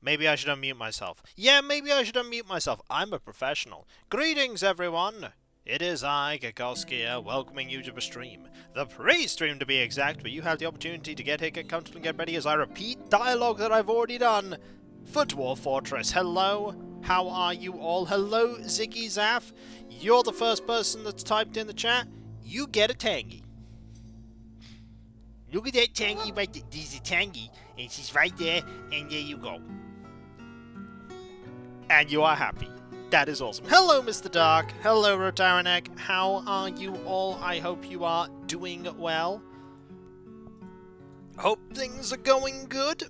Maybe I should unmute myself. Yeah, maybe I should unmute myself. I'm a professional. Greetings, everyone! It is I, Gakowski, here, welcoming you to the stream. The pre-stream, to be exact, where you have the opportunity to get here, get comfortable, and get ready as I repeat dialogue that I've already done for Dwarf Fortress. Hello, how are you all? Hello, Ziggy Zaff. You're the first person that's typed in the chat. You get a tangy. Look at that tangy right there. There's a tangy, and she's right there, and there you go. And you are happy. That is awesome. Hello, Mr. Dark. Hello, Rotaranek. How are you all? I hope you are doing well. Hope things are going good.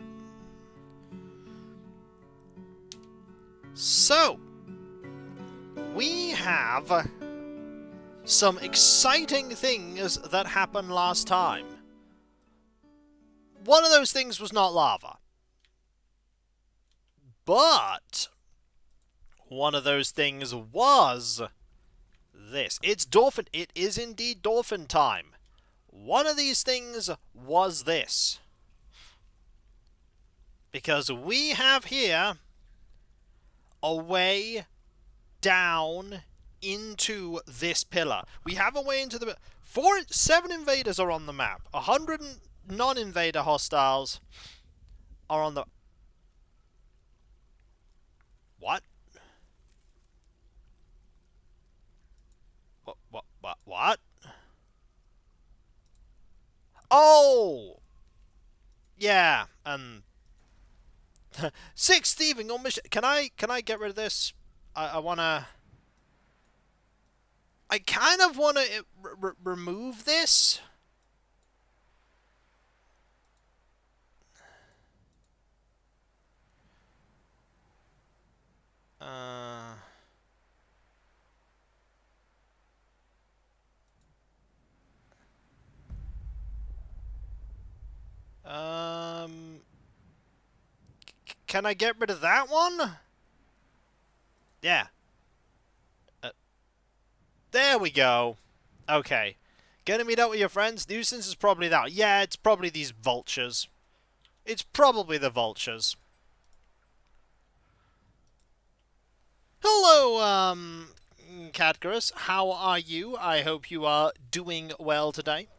So, we have some exciting things that happened last time. One of those things was not lava. But one of those things was this. It's dolphin. It is indeed dolphin time. One of these things was this. Because we have here a way down into this pillar. We have a way into the... 7 invaders are on the map. 100 non-invader hostiles are on the... What? What? Oh! Yeah, 6 thieving on mission. Can I get rid of this? I wanna... I kind of wanna remove this. Can I get rid of that one? Yeah. There we go. Okay. Gonna meet up with your friends? Nuisance is probably that. Yeah, it's probably these vultures. It's probably the vultures. Hello, Catgarus. How are you? I hope you are doing well today.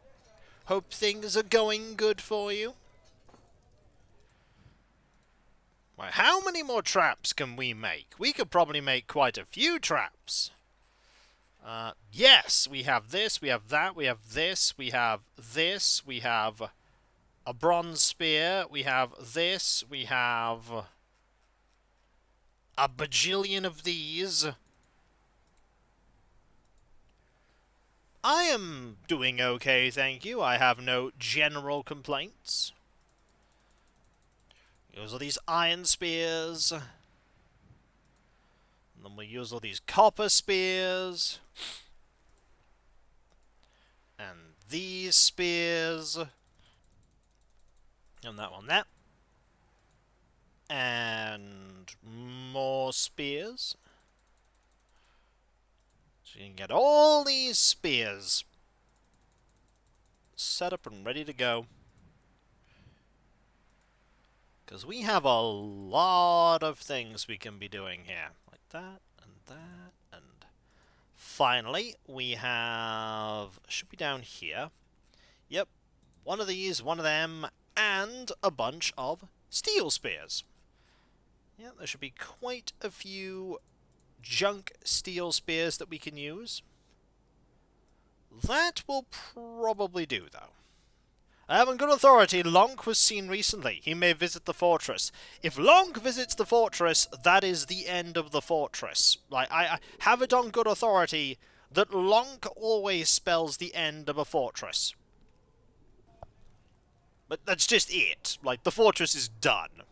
Hope things are going good for you. Right, how many more traps can we make? We could probably make quite a few traps. Yes, we have this, we have that, we have this, we have this, we have a bronze spear, we have this, we have a bajillion of these. I am doing okay, thank you. I have no general complaints. Use all these iron spears. And then we'll use all these copper spears. And these spears. And that one there. And more spears. So you can get all these spears set up and ready to go. Because we have a lot of things we can be doing here. Like that, and that, and... Finally, we have... Should be down here. Yep. One of these, one of them, and a bunch of steel spears. Yeah, there should be quite a few junk steel spears that we can use. That will probably do, though. I have on good authority, Lonk was seen recently. He may visit the fortress. If Lonk visits the fortress, that is the end of the fortress. Like, I have it on good authority that Lonk always spells the end of a fortress. But that's just it. Like, the fortress is done.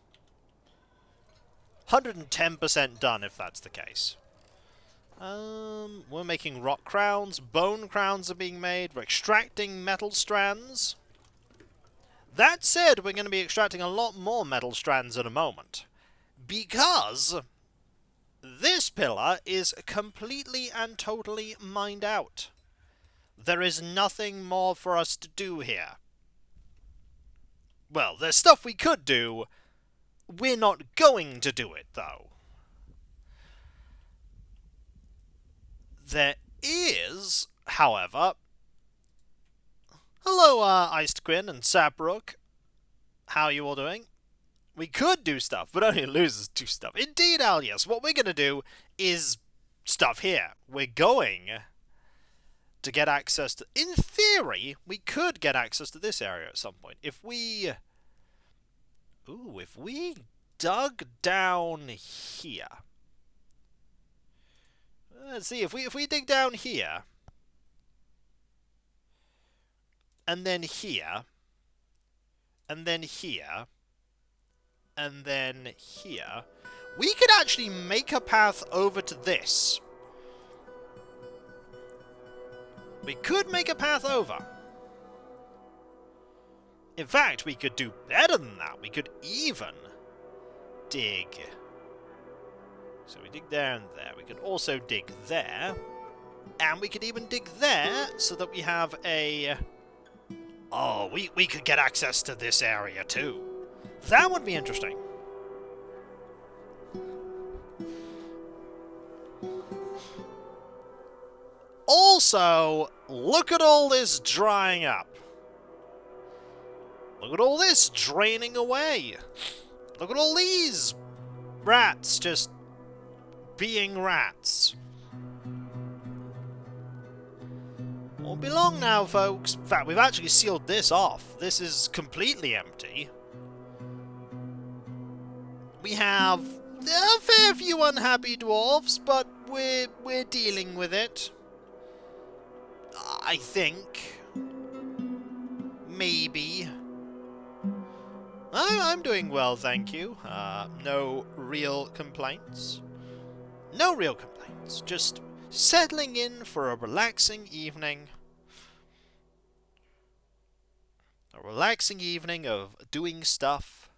110% done, if that's the case. We're making rock crowns. Bone crowns are being made. We're extracting metal strands. That said, we're going to be extracting a lot more metal strands in a moment. Because this pillar is completely and totally mined out. There is nothing more for us to do here. Well, there's stuff we could do We're not going to do it, though. There is, however... Hello, Iced Quinn and Sapbrook. How are you all doing? We could do stuff, but only losers do stuff. Indeed, Alias, what we're going to do is stuff here. We're going to get access to... In theory, we could get access to this area at some point. If we... Ooh, if we dug down here... Let's see, if we dig down here... And then here... And then here... And then here... We could actually make a path over to this. We could make a path over. In fact, we could do better than that. We could even dig. So we dig there and there. We could also dig there. And we could even dig there so that we have a... Oh, we could get access to this area too. That would be interesting. Also, look at all this drying up. Look at all this draining away. Look at all these rats just being rats. Won't be long now, folks. In fact, we've actually sealed this off. This is completely empty. We have a fair few unhappy dwarves, but we're dealing with it. I think. Maybe. I'm doing well, thank you. No real complaints. No real complaints. Just settling in for a relaxing evening. A relaxing evening of doing stuff.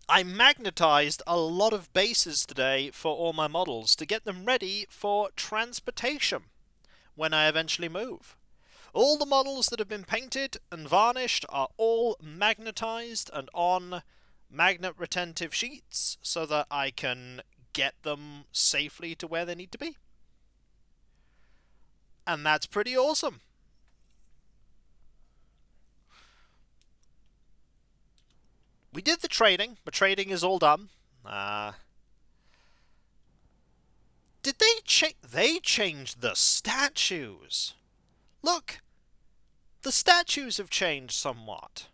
I magnetized a lot of bases today for all my models to get them ready for transportation when I eventually move. All the models that have been painted and varnished are all magnetized and on magnet retentive sheets so that I can get them safely to where they need to be. And that's pretty awesome. We did the trading. The trading is all done. Did they change? They changed the statues. Look, the statues have changed somewhat.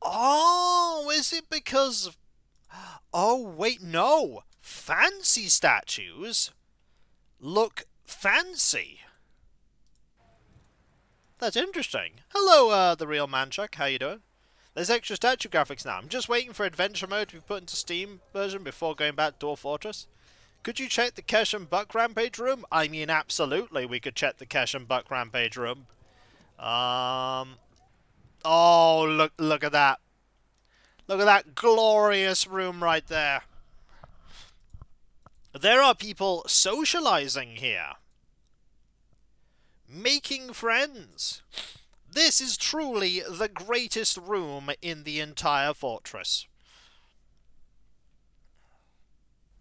Oh, is it because of... Oh, wait, no. Fancy statues look fancy. That's interesting. Hello, the real Manchuck. How you doing? There's extra statue graphics now. I'm just waiting for Adventure Mode to be put into Steam version before going back to Dwarf Fortress. Could you check the Kesh and Buck Rampage room? I mean, absolutely, we could check the Kesh and Buck Rampage room. Oh, look at that. Look at that glorious room right there. There are people socializing here. Making friends. This is truly the greatest room in the entire fortress.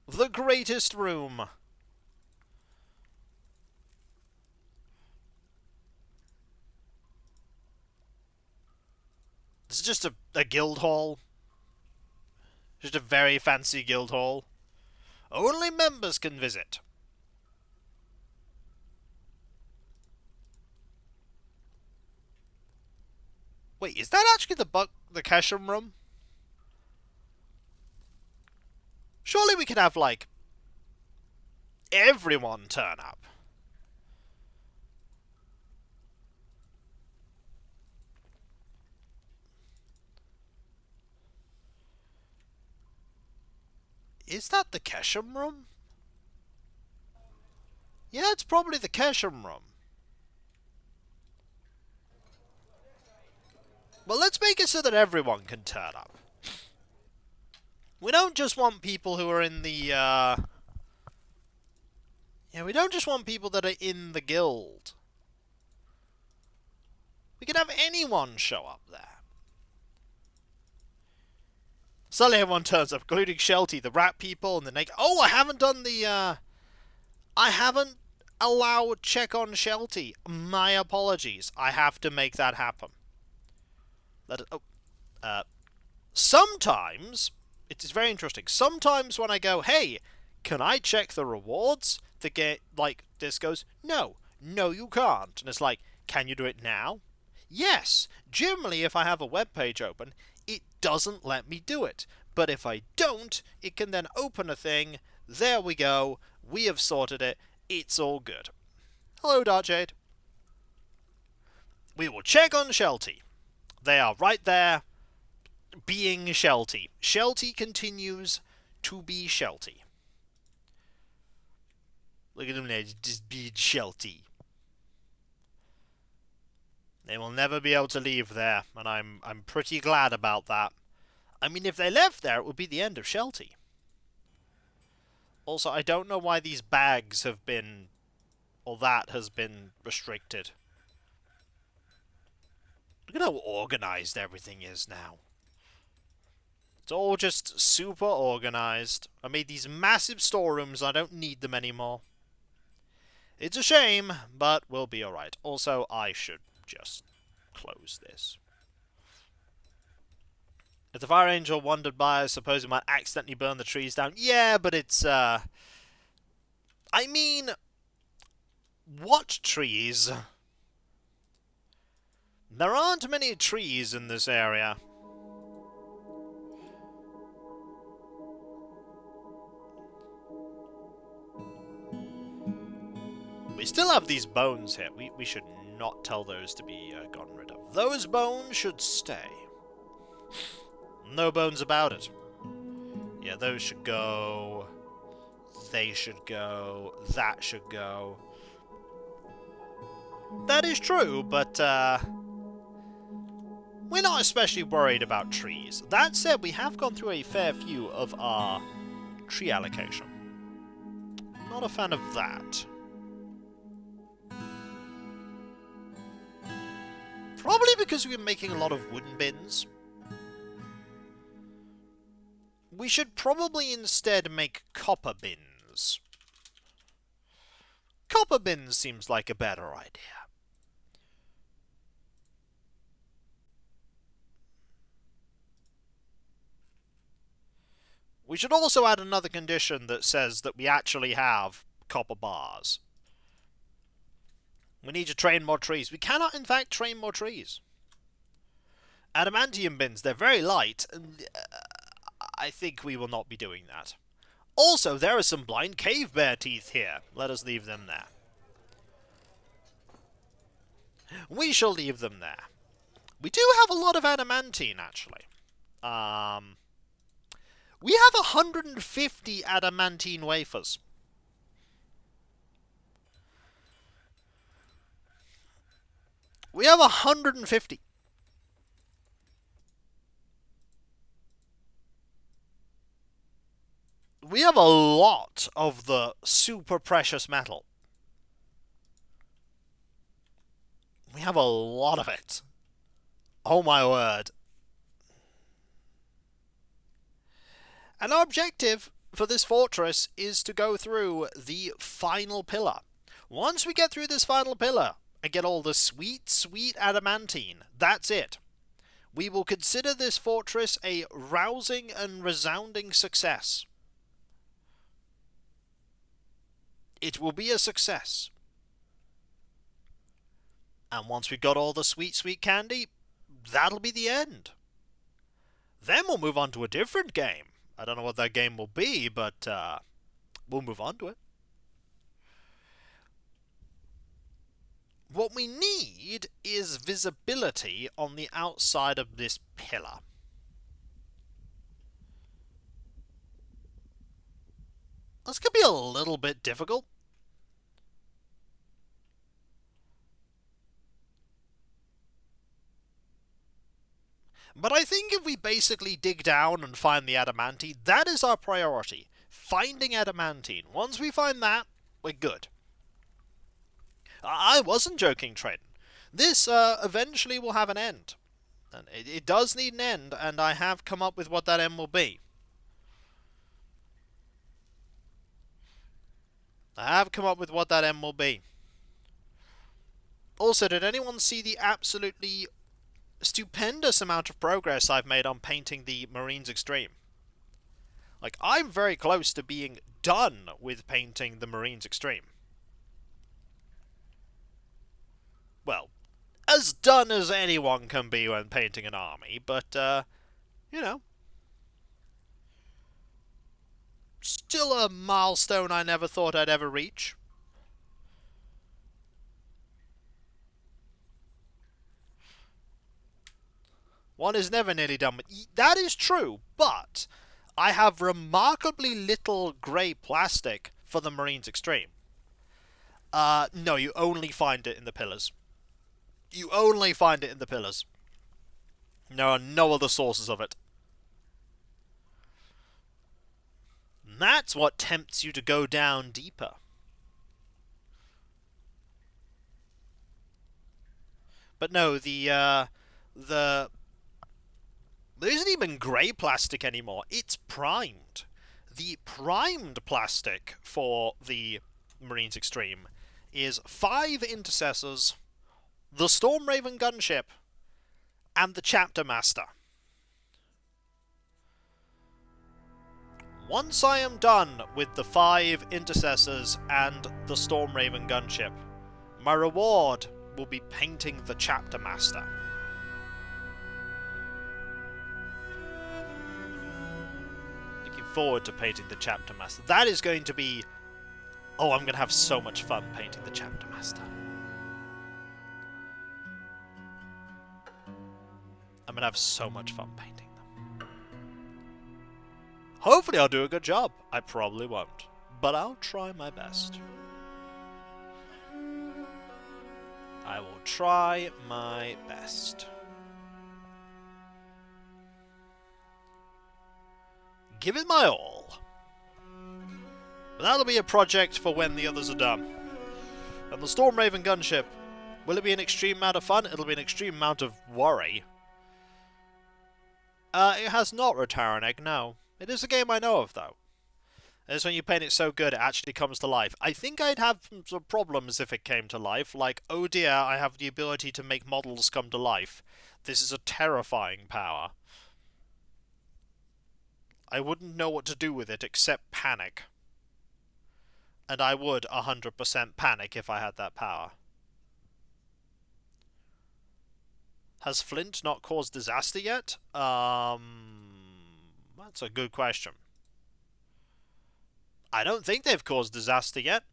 The greatest room. This is just a guild hall. Just a very fancy guild hall. Only members can visit. Wait, is that actually the Keshem room? Surely we could have, like, everyone turn up. Is that the Keshem room? Yeah, it's probably the Keshem room. Well, let's make it so that everyone can turn up. We don't just want people who are in the, Yeah, we don't just want people that are in the guild. We could have anyone show up there. Suddenly everyone turns up, including Shelty, the rat people, and the naked... Oh, I haven't done the, I haven't allowed check on Shelty. My apologies. I have to make that happen. Sometimes, it is very interesting, sometimes when I go, hey, can I check the rewards? The game, like, this goes, no, you can't. And it's like, can you do it now? Yes. Generally, if I have a web page open, it doesn't let me do it. But if I don't, it can then open a thing. There we go. We have sorted it. It's all good. Hello, Darkjade. We will check on Shelty. They are right there, being Shelty. Shelty continues to be Shelty. Look at them there, just being Shelty. They will never be able to leave there, and I'm pretty glad about that. I mean, if they left there, it would be the end of Shelty. Also, I don't know why these bags have been... or that has been restricted. Look at how organized everything is now. It's all just super organized. I made these massive storerooms, I don't need them anymore. It's a shame, but we'll be alright. Also, I should just close this. If the Fire Angel wandered by, I suppose it might accidentally burn the trees down. Yeah, but it's, I mean... what trees? There aren't many trees in this area. We still have these bones here. We should not tell those to be gotten rid of. Those bones should stay. No bones about it. Yeah, those should go. They should go. That should go. That is true, but we're not especially worried about trees. That said, we have gone through a fair few of our tree allocation. Not a fan of that. Probably because we've been making a lot of wooden bins. We should probably instead make copper bins. Copper bins seems like a better idea. We should also add another condition that says that we actually have copper bars. We need to train more trees. We cannot, in fact, train more trees. Adamantium bins, they're very light, and I think we will not be doing that. Also, there are some blind cave bear teeth here. Let us leave them there. We shall leave them there. We do have a lot of adamantine, actually. We have 150 adamantine wafers. We have 150. We have a lot of the super precious metal. We have a lot of it. Oh my word. And our objective for this fortress is to go through the final pillar. Once we get through this final pillar and get all the sweet, sweet adamantine, that's it. We will consider this fortress a rousing and resounding success. It will be a success. And once we've got all the sweet, sweet candy, that'll be the end. Then we'll move on to a different game. I don't know what that game will be, but we'll move on to it. What we need is visibility on the outside of this pillar. This could be a little bit difficult. But I think if we basically dig down and find the adamantine, that is our priority. Finding adamantine. Once we find that, we're good. I wasn't joking, Trent. This eventually will have an end. And it does need an end, and I have come up with what that end will be. I have come up with what that end will be. Also, did anyone see the absolutely stupendous amount of progress I've made on painting the Marines Extreme? Like, I'm very close to being done with painting the Marines Extreme. Well, as done as anyone can be when painting an army, but, you know, still a milestone I never thought I'd ever reach. One is never nearly done with... That is true, but I have remarkably little grey plastic for the Marines Extreme. No, you only find it in the pillars. You only find it in the pillars. There are no other sources of it. And that's what tempts you to go down deeper. But no, there isn't even grey plastic anymore. It's primed. The primed plastic for the Marines Extreme is 5 intercessors, the Storm Raven gunship, and the Chapter Master. Once I am done with the 5 intercessors and the Storm Raven gunship, my reward will be painting the Chapter Master. Looking forward to painting the Chapter Master. That is going to be... Oh, I'm going to have so much fun painting the Chapter Master. I'm going to have so much fun painting them. Hopefully I'll do a good job. I probably won't, but I'll try my best. I will try my best. Give it my all. But that'll be a project for when the others are done. And the Storm Raven gunship, will it be an extreme amount of fun? It'll be an extreme amount of worry. It has not Rotarian Egg, no. It is a game I know of, though. It's when you paint it so good, it actually comes to life. I think I'd have some problems if it came to life. Like, oh dear, I have the ability to make models come to life. This is a terrifying power. I wouldn't know what to do with it except panic. And I would 100% panic if I had that power. Has Flint not caused disaster yet? That's a good question. I don't think they've caused disaster yet.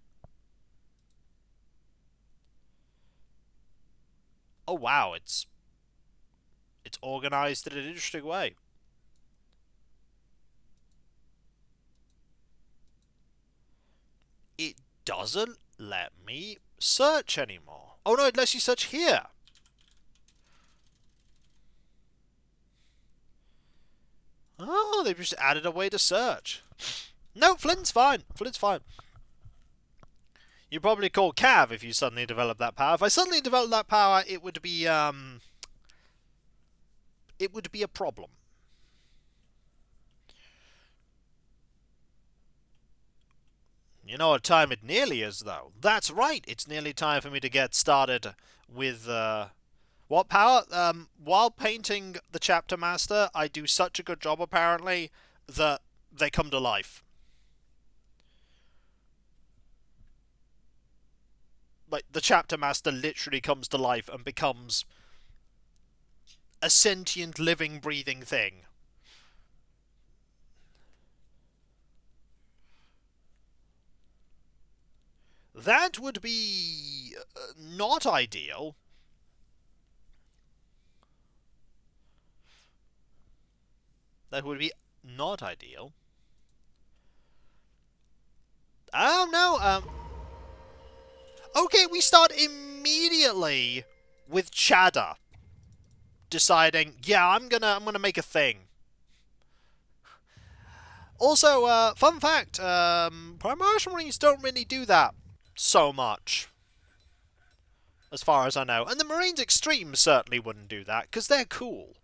Oh wow, it's organized in an interesting way. It doesn't let me search anymore. Oh no, it lets you search here. Oh, they've just added a way to search. No, Flint's fine. Flint's fine. You'd probably call Cav if you suddenly develop that power. If I suddenly developed that power, it would be a problem. You know what time it nearly is, though? That's right, it's nearly time for me to get started with, what power? While painting the Chapter Master, I do such a good job, apparently, that they come to life. Like, the Chapter Master literally comes to life and becomes a sentient, living, breathing thing. That would be not ideal. That would be not ideal. Oh no, okay, we start immediately with Chadda deciding, yeah, I'm gonna make a thing. Also, fun fact, Primordial Marines don't really do that so much. as far as I know. And the Marines Extreme certainly wouldn't do that, because they're cool.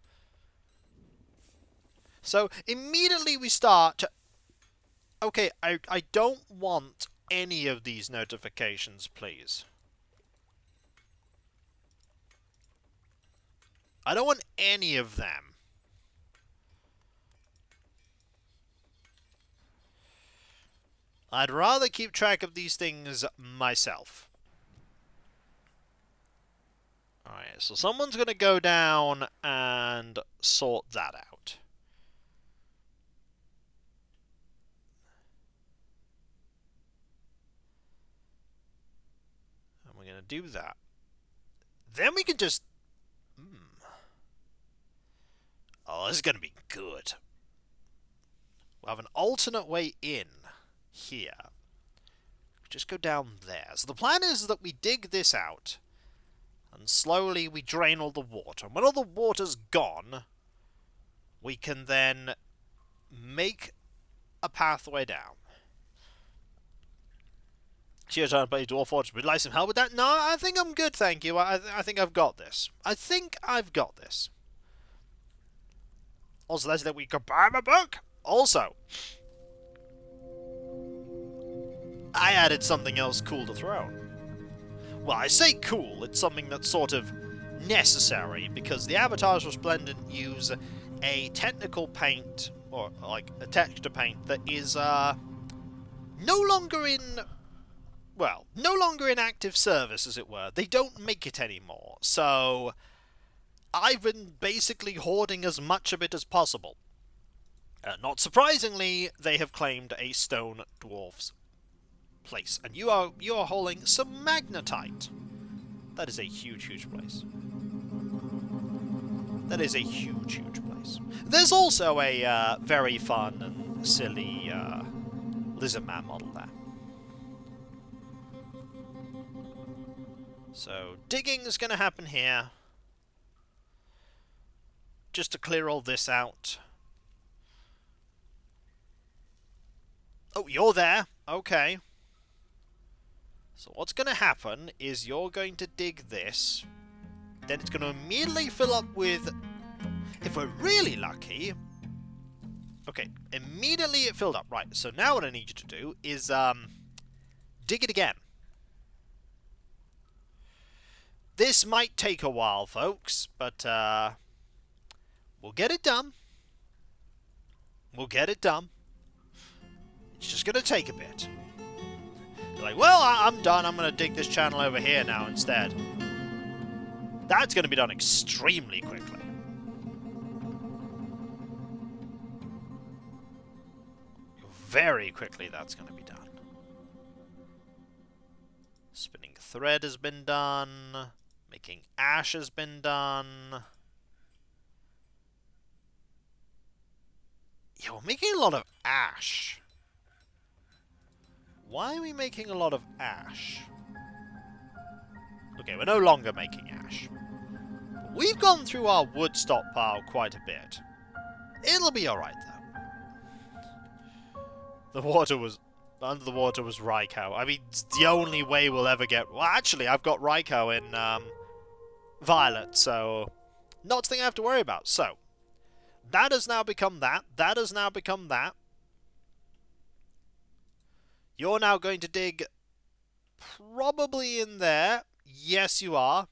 So, immediately we start... Okay, I don't want any of these notifications, please. I don't want any of them. I'd rather keep track of these things myself. Alright, so someone's going to go down and sort that out. And we're going to do that. Then we can just... Oh, this is going to be good. We'll have an alternate way in here. Just go down there. So the plan is that we dig this out, and slowly we drain all the water. And when all the water's gone, we can then make a pathway down. Cheers, trying to play Dwarf Fortress. Would you like some help with that? No, I think I'm good, thank you. I think I've got this. I think I've got this. Also, let's let we can buy my book. Also, I added something else cool to throw. Well, I say cool, it's something that's sort of necessary, because the Avatars Resplendent use a technical paint, or like a texture paint, that is no longer in... Well, no longer in active service, as it were. They don't make it anymore, so I've been basically hoarding as much of it as possible. Not surprisingly, they have claimed a stone dwarf's place, and you are holding some magnetite. That is a huge place. That is a huge place. There's also a very fun and silly Lizardman model there. So digging is going to happen here, just to clear all this out. Oh, you're there. Okay. So what's going to happen is you're going to dig this. Then it's going to immediately fill up with... If we're really lucky... Okay, immediately it filled up. Right, so now what I need you to do is dig it again. This might take a while, folks, but we'll get it done. We'll get it done. It's just going to take a bit. You're like, well, I'm done. I'm going to dig this channel over here now instead. That's going to be done extremely quickly. Very quickly that's going to be done. Spinning thread has been done. Making ash has been done. Yeah, we're making a lot of ash. Why are we making a lot of ash? Okay, we're no longer making ash. But we've gone through our wood stockpile quite a bit. It'll be alright, though. The water was... Under the water was Raikou. I mean, it's the only way we'll ever get... Well, actually, I've got Raikou in Violet, so... Not a thing I have to worry about. So, that has now become that. That has now become that. You're now going to dig probably in there. Yes, you are.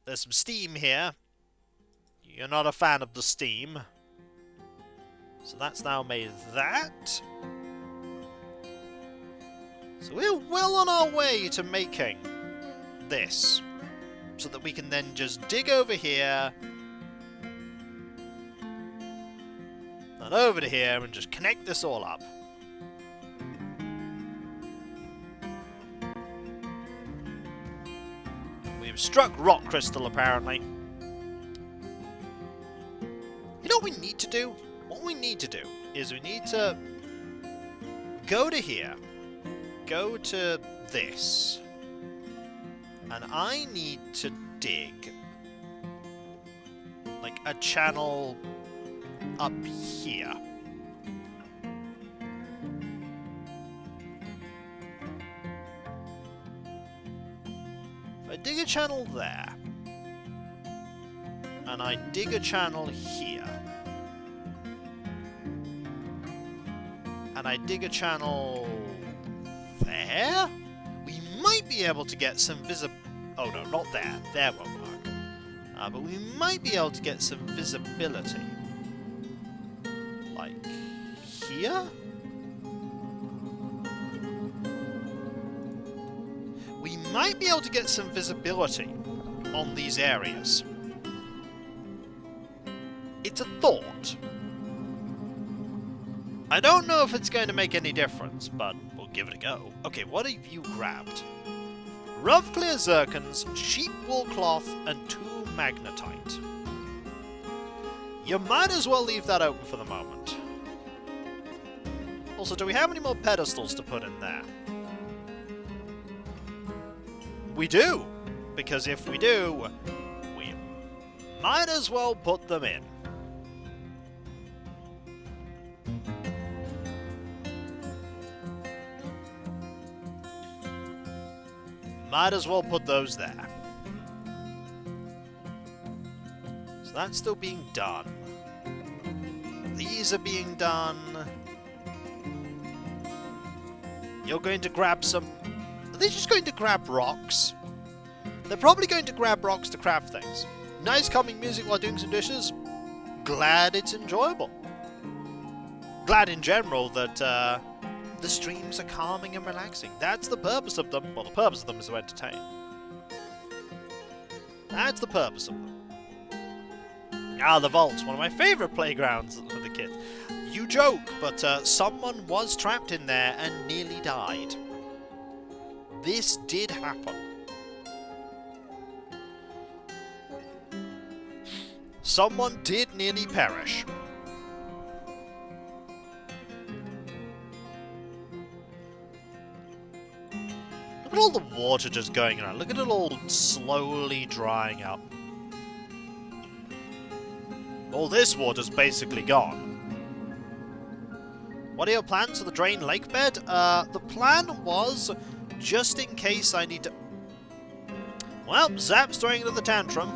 There's some steam here. You're not a fan of the steam. So that's now made that. So we're well on our way to making this. So that we can then just dig over here. And over to here and just connect this all up. We've struck rock crystal, apparently. You know what we need to do? What we need to do is we need to go to here. Go to this. And I need to dig like a channel up here. I dig a channel there, and I dig a channel here, and I dig a channel there, we might be able to get some oh no, not there. There won't work. But we might be able to get some visibility. Like here? We might be able to get some visibility on these areas. It's a thought. I don't know if it's going to make any difference, but we'll give it a go. Okay, what have you grabbed? Rough clear zircons, cheap wool cloth, and 2 magnetite. You might as well leave that open for the moment. Also, do we have any more pedestals to put in there? We do! Because if we do, we might as well put them in. Might as well put those there. So that's still being done. These are being done. You're going to grab some... Are they just going to grab rocks? They're probably going to grab rocks to craft things. Nice calming music while doing some dishes. Glad it's enjoyable. Glad in general that the streams are calming and relaxing. That's the purpose of them. Well, the purpose of them is to entertain. That's the purpose of them. Ah, the vaults, one of my favourite playgrounds for the kids. You joke, but someone was trapped in there and nearly died. This did happen. Someone did nearly perish. Look at all the water just going around. Look at it all slowly drying up. All this water's basically gone. What are your plans for the drain lake bed? The plan was, just in case I need to... Well, Zap's throwing another tantrum.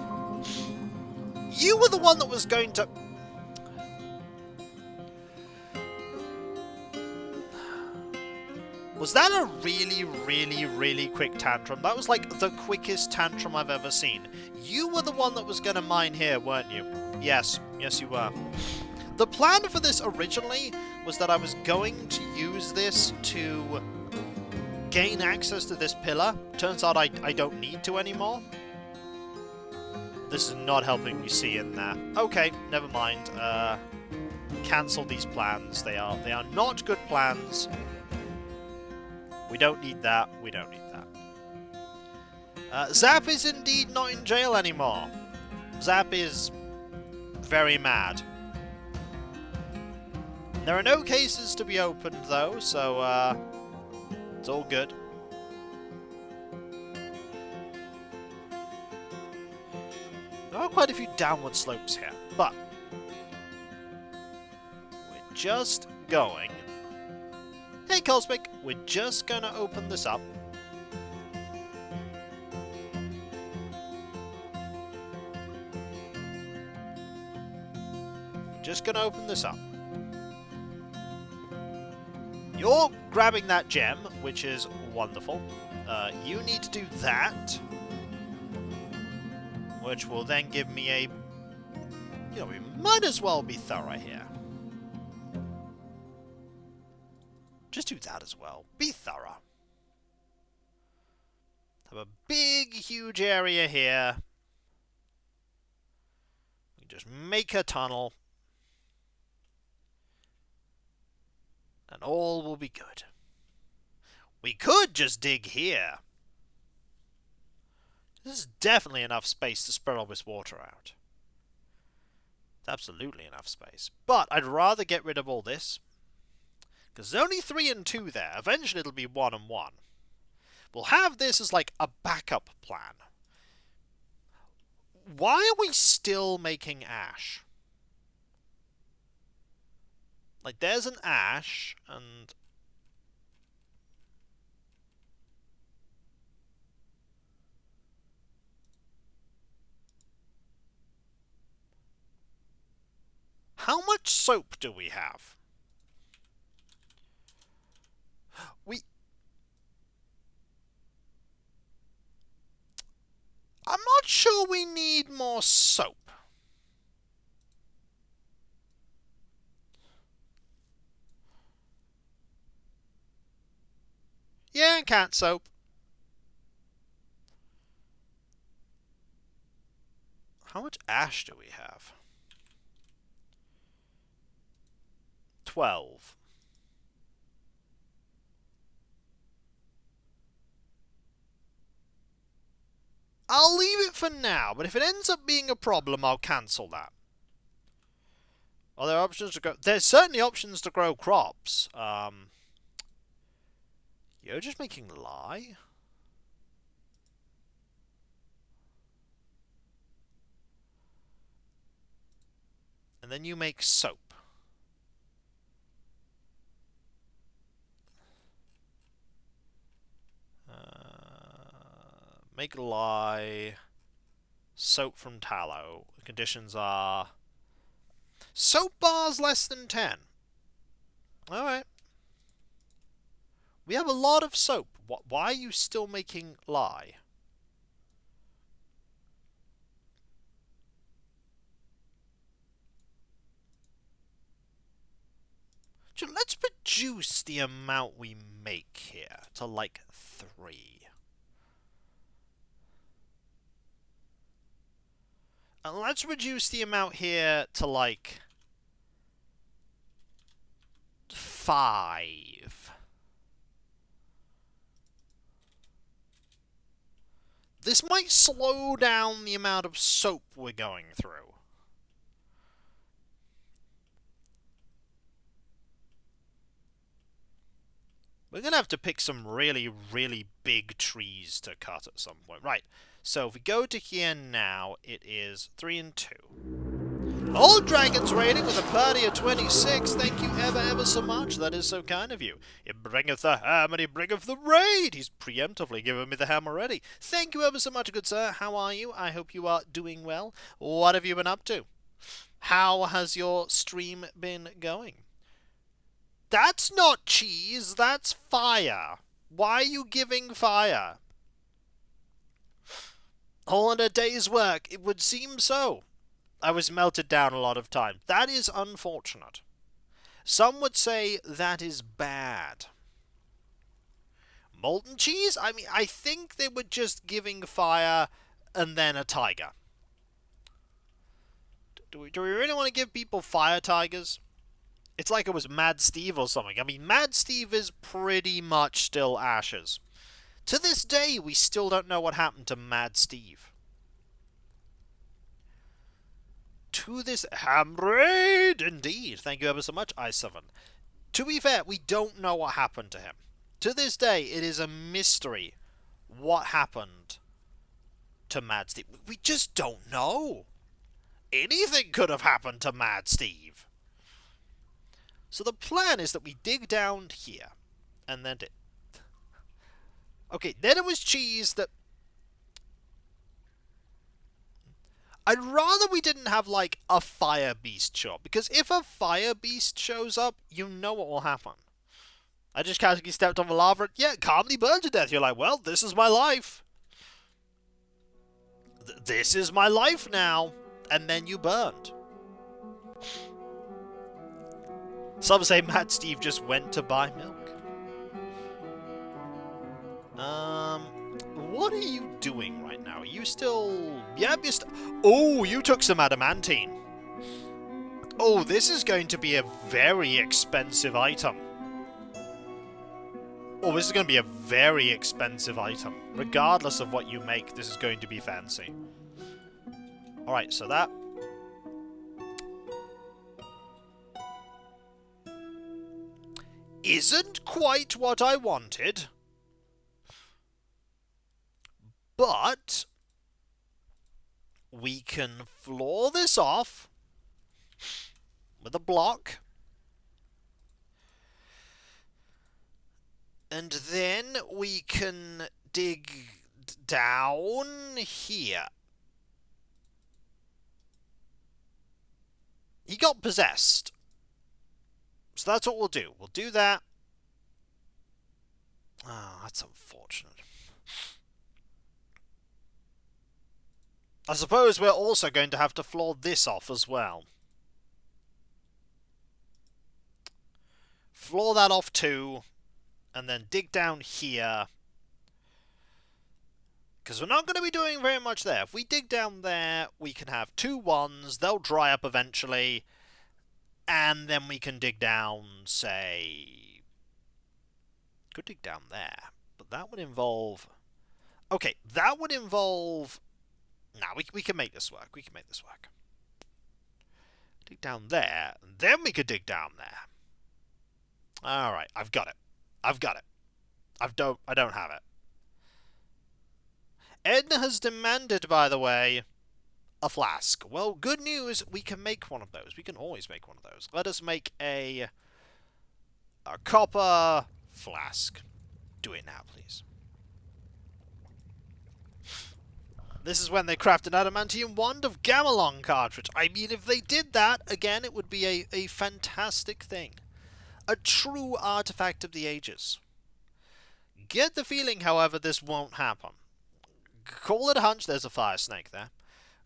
You were the one that was going to... Was that a really, really, really quick tantrum? That was like the quickest tantrum I've ever seen. You were the one that was going to mine here, weren't you? Yes. Yes, you were. The plan for this originally was that I was going to use this to gain access to this pillar. Turns out I don't need to anymore. This is not helping me see in there. Okay, never mind. Cancel these plans. They are not good plans. We don't need that. We don't need that. Zap is indeed not in jail anymore. Zap is very mad. There are no cases to be opened, though, so it's all good. There are quite a few downward slopes here, but we're just going... Hey, Cosmic, we're just going to open this up. We're just going to open this up. You're grabbing that gem, which is wonderful. You need to do that, which will then give me a... You know, we might as well be thorough here. Just do that as well. Be thorough. Have a big, huge area here. We just make a tunnel. And all will be good. We could just dig here. This is definitely enough space to spread all this water out. It's absolutely enough space. But I'd rather get rid of all this. Because there's only 3 and 2 there. Eventually it'll be 1 and 1. We'll have this as like a backup plan. Why are we still making ash? Like, there's an ash, and... How much soap do we have? I'm not sure we need more soap. Yeah, cat soap. How much ash do we have? 12. I'll leave it for now, but if it ends up being a problem, I'll cancel that. Are there options to grow? There's certainly options to grow crops. You're just making lye? And then you make soap. Make lye. Soap from tallow. The conditions are... Soap bars less than 10. Alright. We have a lot of soap. Why are you still making lye? Let's reduce the amount we make here to like 3. And let's reduce the amount here to like 5. This might slow down the amount of soap we're going through. We're going to have to pick some really, really big trees to cut at some point. Right, so if we go to here now, it is 3 and 2. Old Dragon's raiding with a party of 26. Thank you ever so much. That is so kind of you. He bringeth the hammer, he bringeth the raid. He's preemptively given me the hammer already. Thank you ever so much, good sir. How are you? I hope you are doing well. What have you been up to? How has your stream been going? That's not cheese, that's fire. Why are you giving fire? All in a day's work, it would seem so. I was melted down a lot of time. That is unfortunate. Some would say that is bad. Molten cheese? I mean, I think they were just giving fire and then a tiger. Do we really want to give people fire tigers? It's like it was Mad Steve or something. I mean, Mad Steve is pretty much still ashes. To this day, we still don't know what happened to Mad Steve. To this ham raid, indeed. Thank you ever so much, i7. To be fair, we don't know what happened to him. To this day, it is a mystery what happened to Mad Steve. We just don't know. Anything could have happened to Mad Steve. So the plan is that we dig down here, and then... Okay, then it was cheese that... I'd rather we didn't have, like, a fire beast show up, because if a fire beast shows up, you know what will happen. I just casually stepped on the lava and, yeah, calmly burned to death. You're like, well, this is my life. This is my life now. And then you burned. Some say Mad Steve just went to buy milk. What are you doing right now? Are you still... Yeah, you're oh, you took some adamantine. Oh, this is going to be a very expensive item. Oh, this is going to be a very expensive item. Regardless of what you make, this is going to be fancy. Alright, so that... isn't quite what I wanted. But... we can floor this off with a block. And then we can dig down here. He got possessed. So that's what we'll do. We'll do that. Oh, that's unfortunate. I suppose we're also going to have to floor this off as well. Floor that off too, and then dig down here. Because we're not going to be doing very much there. If we dig down there, we can have 2 1s. They'll dry up eventually. And then we can dig down, say... Could dig down there. But that would involve... Okay, that would involve... Nah, we can make this work. We can make this work. Dig down there. And then we could dig down there. Alright, I've got it. I've got it. I don't have it. Edna has demanded, by the way, a flask. Well, good news, we can make one of those. We can always make one of those. Let us make a copper flask. Do it now, please. This is when they craft an adamantium wand of Gamelon cartridge. I mean, if they did that, again, it would be a fantastic thing. A true artifact of the ages. Get the feeling, however, this won't happen. Call it a hunch. There's a fire snake there.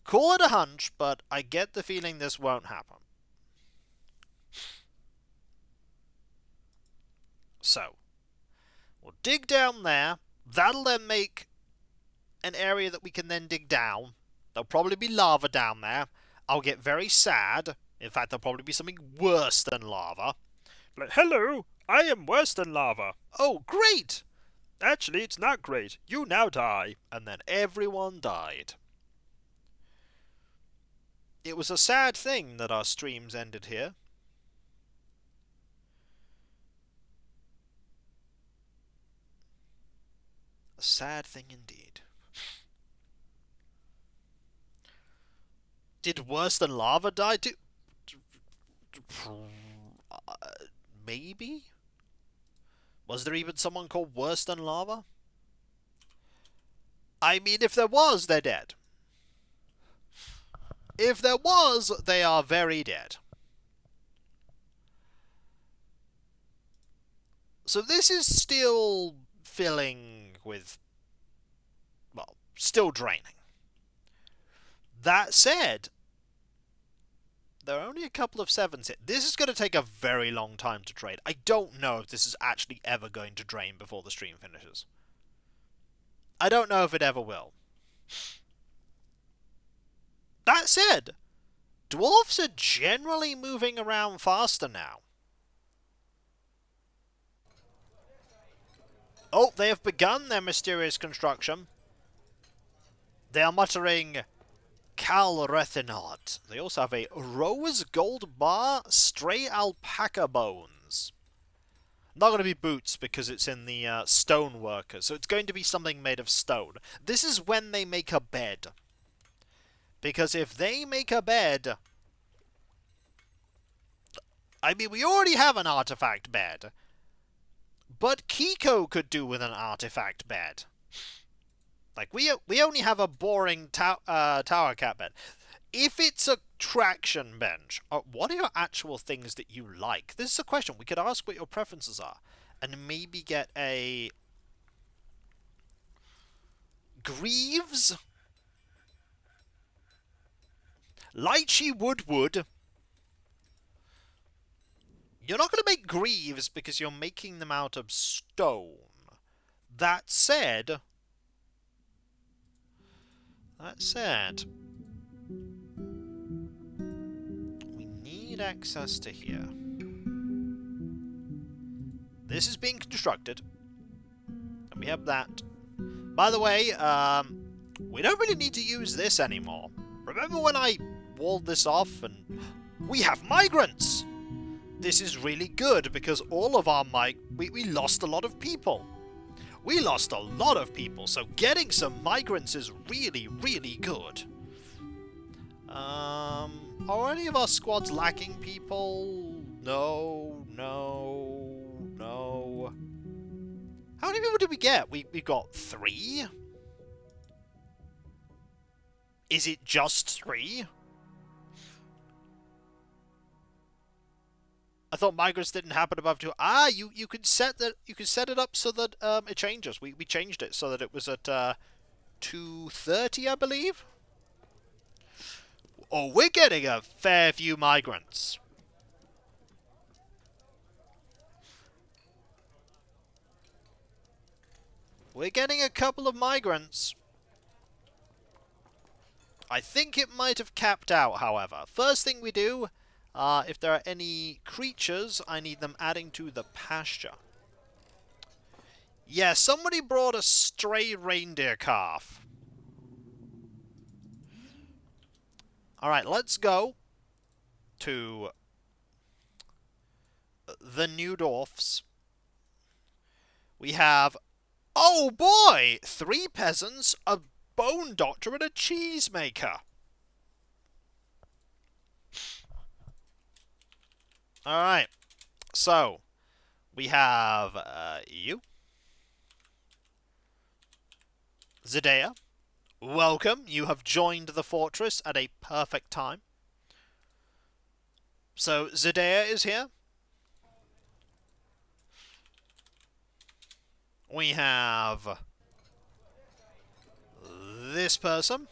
Call it a hunch, but I get the feeling this won't happen. So, we'll dig down there. That'll then make an area that we can then dig down. There'll probably be lava down there. I'll get very sad. In fact, there'll probably be something worse than lava. Like, hello, I am worse than lava. Oh, great! Actually, it's not great. You now die. And then everyone died. It was a sad thing that our streams ended here. A sad thing indeed. Did worse than lava die? Maybe? Was there even someone called worse than lava? I mean, if there was, they're dead. If there was, they are very dead. So this is still filling with... well, still draining. That said, there are only a couple of 7s here. This is going to take a very long time to trade. I don't know if this is actually ever going to drain before the stream finishes. I don't know if it ever will. That said, dwarfs are generally moving around faster now. Oh, they have begun their mysterious construction. They are muttering... Calrethinot. They also have a rose gold bar, stray alpaca bones. Not going to be boots because it's in the stone worker, so it's going to be something made of stone. This is when they make a bed. Because if they make a bed... I mean, we already have an artifact bed. But Kiko could do with an artifact bed. Like, we only have a boring tower cat bed. If it's a traction bench, what are your actual things that you like? This is a question. We could ask what your preferences are. And maybe get a... Greaves? Lychee wood. You're not going to make greaves because you're making them out of stone. That said... we need access to here. This is being constructed. And we have that. By the way, we don't really need to use this anymore. Remember when I walled this off and... we have migrants! This is really good because all of our we lost a lot of people. We lost a lot of people, so getting some migrants is really, really good. Are any of our squads lacking people? No. How many people did we get? We got 3? Is it just 3? I thought migrants didn't happen above 2. Ah, you can set that. You can set it up so that it changes. We changed it so that it was at 230, I believe. Oh, we're getting a fair few migrants. We're getting a couple of migrants. I think it might have capped out, however. First thing we do, if there are any creatures, I need them adding to the pasture. Yeah, somebody brought a stray reindeer calf. Alright, let's go to the new dwarfs. We have, oh boy, 3 peasants, a bone doctor, and a cheesemaker. Alright, so we have you, Zedea. Welcome, you have joined the fortress at a perfect time. So, Zedea is here. We have this person,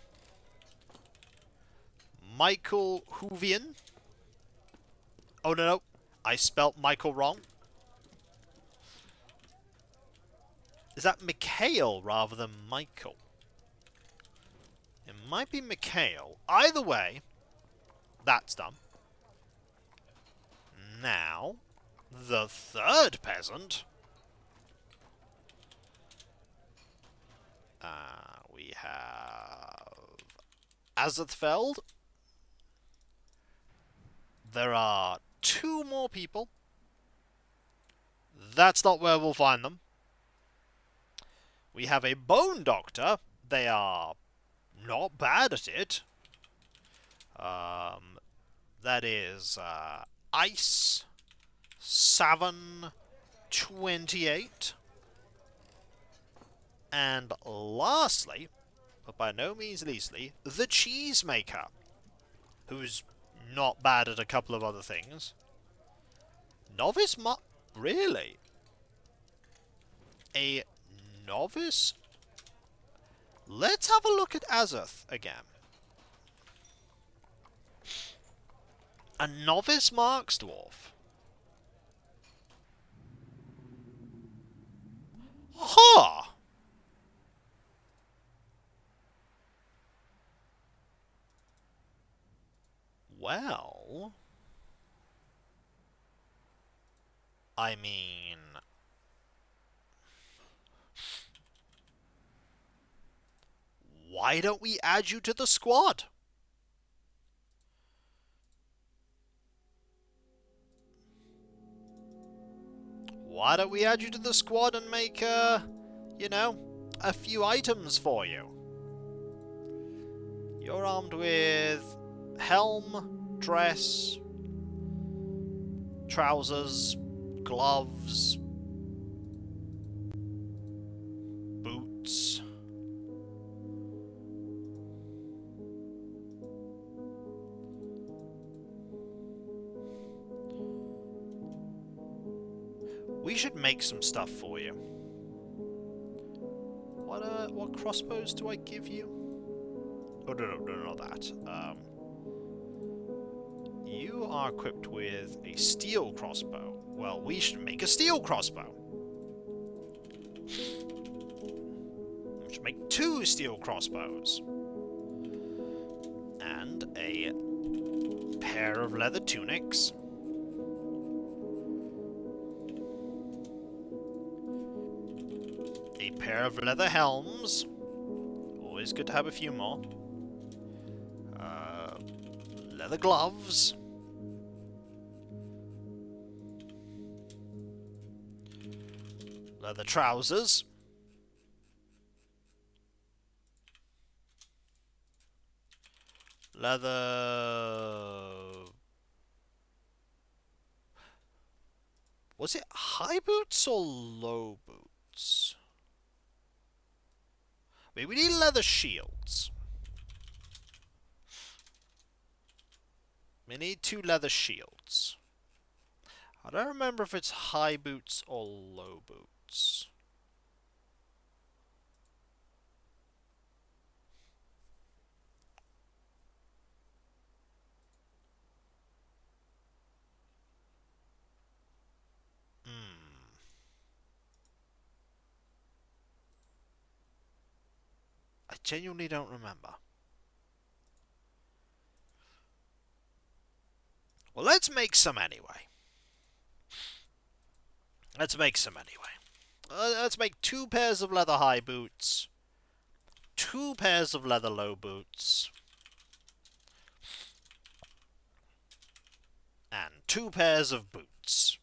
Michael Hoovian. Oh, no, I spelt Michael wrong. Is that Mikhail rather than Michael? It might be Mikhail. Either way, that's done. Now, the third peasant. We have Azethfeld. There are 2 more people. That's not where we'll find them. We have a bone doctor. They are not bad at it. That is Ice 728. And lastly, but by no means leastly, the cheesemaker, who's not bad at a couple of other things. Novice really? A novice? Let's have a look at Azeth again. A novice Marks dwarf. Huh! Well, I mean, why don't we add you to the squad? Why don't we add you to the squad and make, you know, a few items for you? You're armed with helm, dress, trousers, gloves, boots. We should make some stuff for you. What crossbows do I give you? Oh, no, not that. You are equipped with a steel crossbow. Well, we should make a steel crossbow. We should make 2 steel crossbows. And a pair of leather tunics. A pair of leather helms. Always good to have a few more. Leather gloves. Leather trousers. Leather... Was it high boots or low boots? Maybe we need leather shields. We need 2 leather shields. I don't remember if it's high boots or low boots. I genuinely don't remember. Well, let's make some anyway. Let's make 2 pairs of leather high boots, 2 pairs of leather low boots, and 2 pairs of boots.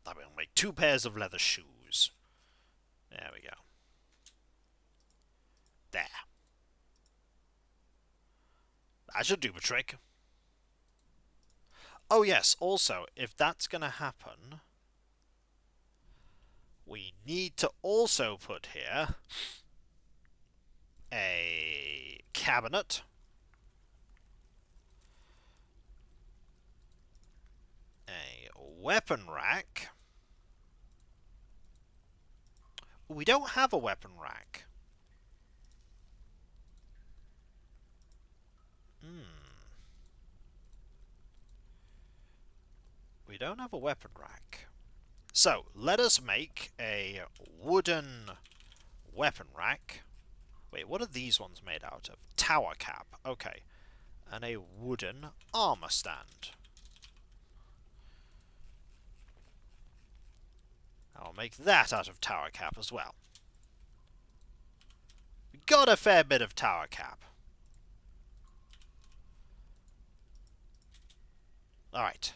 I'm going to make 2 pairs of leather shoes. There we go. There. That should do the trick. Oh yes, also, if that's going to happen, we need to also put here a cabinet, a weapon rack. We don't have a weapon rack. We don't have a weapon rack. So, let us make a wooden weapon rack. Wait, what are these ones made out of? Tower cap. Okay. And a wooden armor stand. I'll make that out of tower cap as well. We got a fair bit of tower cap. Alright.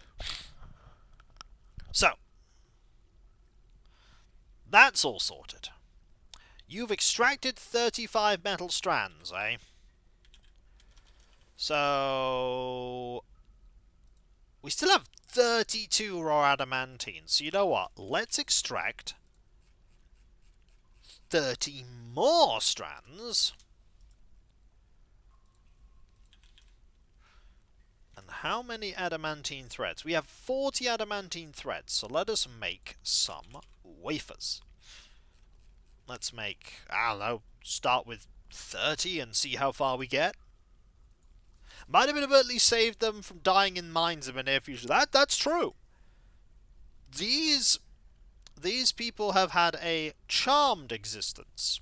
So, that's all sorted. You've extracted 35 metal strands, eh? So, we still have 32 raw adamantine. So you know what? Let's extract 30 more strands. And how many adamantine threads? We have 40 adamantine threads, so let us make some wafers. Let's make, I don't know, start with 30 and see how far we get. Might have inadvertently saved them from dying in mines in the near future. That's true. These people have had a charmed existence,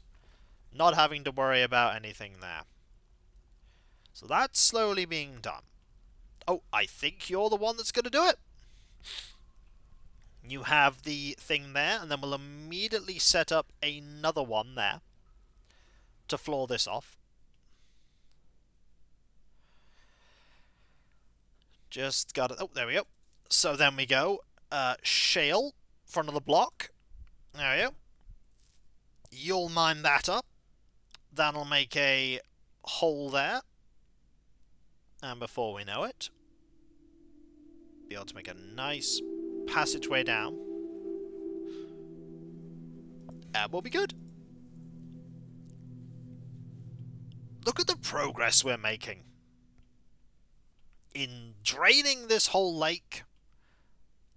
not having to worry about anything there. So that's slowly being done. Oh, I think you're the one that's going to do it. You have the thing there, and then we'll immediately set up another one there to floor this off. Just got it. Oh, there we go. So then we go. Shale, front of the block. There we go. You'll mine that up. That'll make a hole there. And before we know it, be able to make a nice passageway down. And we'll be good. Look at the progress we're making. In draining this whole lake.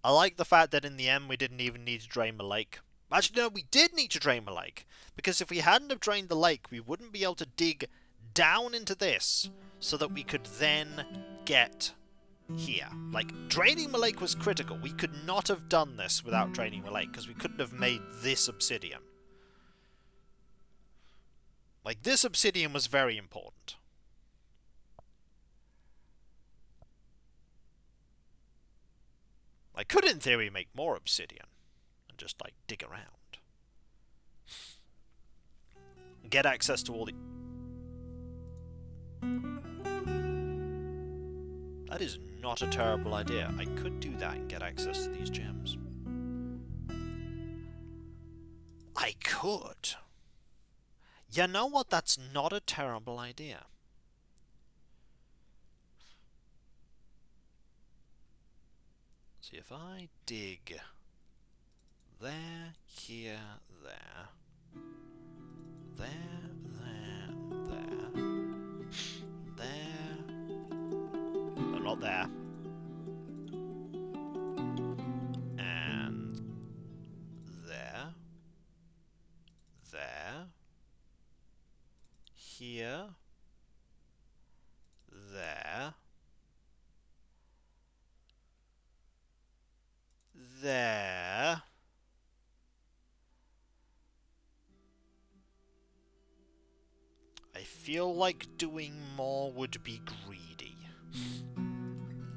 I like the fact that in the end we didn't even need to drain the lake. Actually, no, we did need to drain the lake. Because if we hadn't have drained the lake, we wouldn't be able to dig down into this so that we could then get here. Like, draining the lake was critical. We could not have done this without draining the lake, because we couldn't have made this obsidian. Like, this obsidian was very important. I could, in theory, make more obsidian and just, like, dig around. Get access to all the... That is not a terrible idea. I could do that and get access to these gems. I could. You know what? That's not a terrible idea. See, if I dig there, here, there, there, there, there, not there. And there. There. Here. There. There. I feel like doing more would be greedy.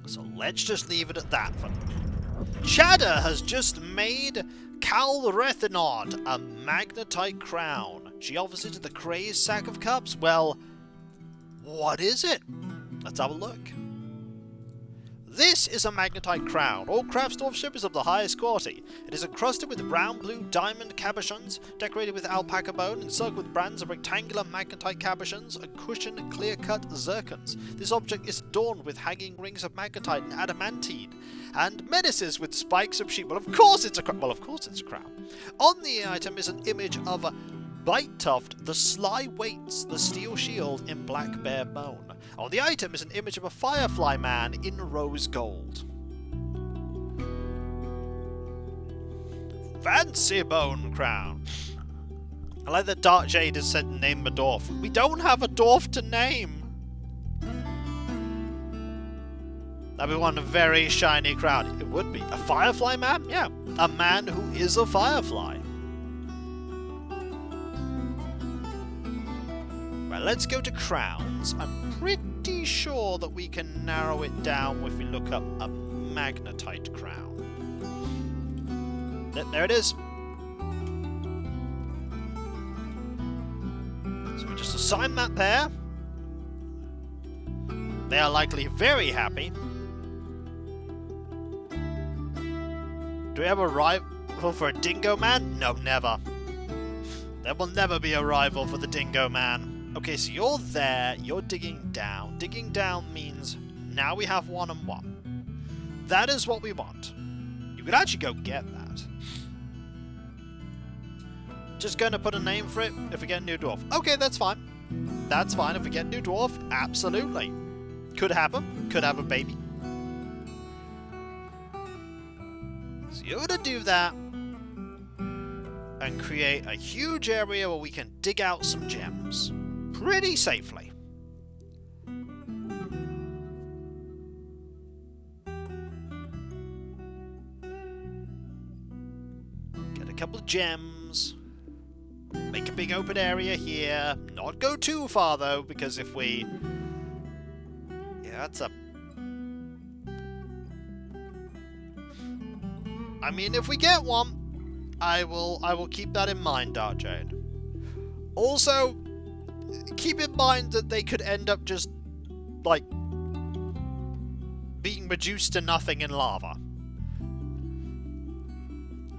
So let's just leave it at that for now. Cheddar has just made Calrethinod a magnetite crown. She offers it to the crazed sack of cups. Well, what is it? Let's have a look. This is a magnetite crown. All craftsdwarfship is of the highest quality. It is encrusted with brown blue diamond cabochons, decorated with alpaca bone, and circled with brands of rectangular magnetite cabochons and cushioned clear-cut zircons. This object is adorned with hanging rings of magnetite and adamantine, and menaces with spikes of sheep. Well, of course it's a crown. Well, of course it's a crown. On the item is an image of Bite Tuft, the Sly Waits, the steel shield in black bear bone. On the item is an image of a firefly man in rose gold. Fancy bone crown. I like that Dark Jade has said name a dwarf. We don't have a dwarf to name. That'd be one very shiny crown. It would be. A firefly man? Yeah. A man who is a firefly. Right, let's go to crowns. I'm pretty sure that we can narrow it down if we look up a magnetite crown. There it is. So we just assign that there. They are likely very happy. Do we have a rival for a dingo man? No, never. There will never be a rival for the dingo man. Okay, so you're there, you're digging down. Digging down means now we have 1 and 1. That is what we want. You could actually go get that. Just going to put a name for it if we get a new dwarf. Okay, that's fine. That's fine if we get a new dwarf. Absolutely. Could happen. Could have a baby. So you're going to do that and create a huge area where we can dig out some gems. Pretty safely. Get a couple of gems. Make a big open area here. Not go too far though, because if we... Yeah, that's a... I mean, if we get one, I will keep that in mind, Dark Jade. Also, keep in mind that they could end up just, like, being reduced to nothing in lava.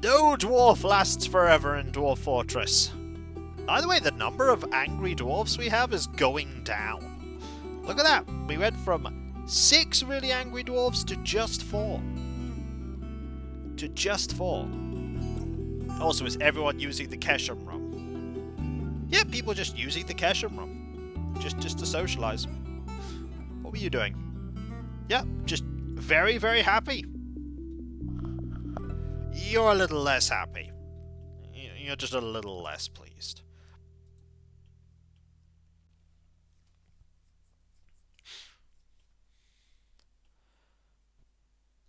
No dwarf lasts forever in Dwarf Fortress. By the way, the number of angry dwarfs we have is going down. Look at that. We went from 6 really angry dwarfs to just 4. To just 4. Also, is everyone using the Keshem room? Yeah, people just using the Keshem room. Just to socialize. What were you doing? Yeah, just very, very happy. You're a little less happy. You're just a little less pleased.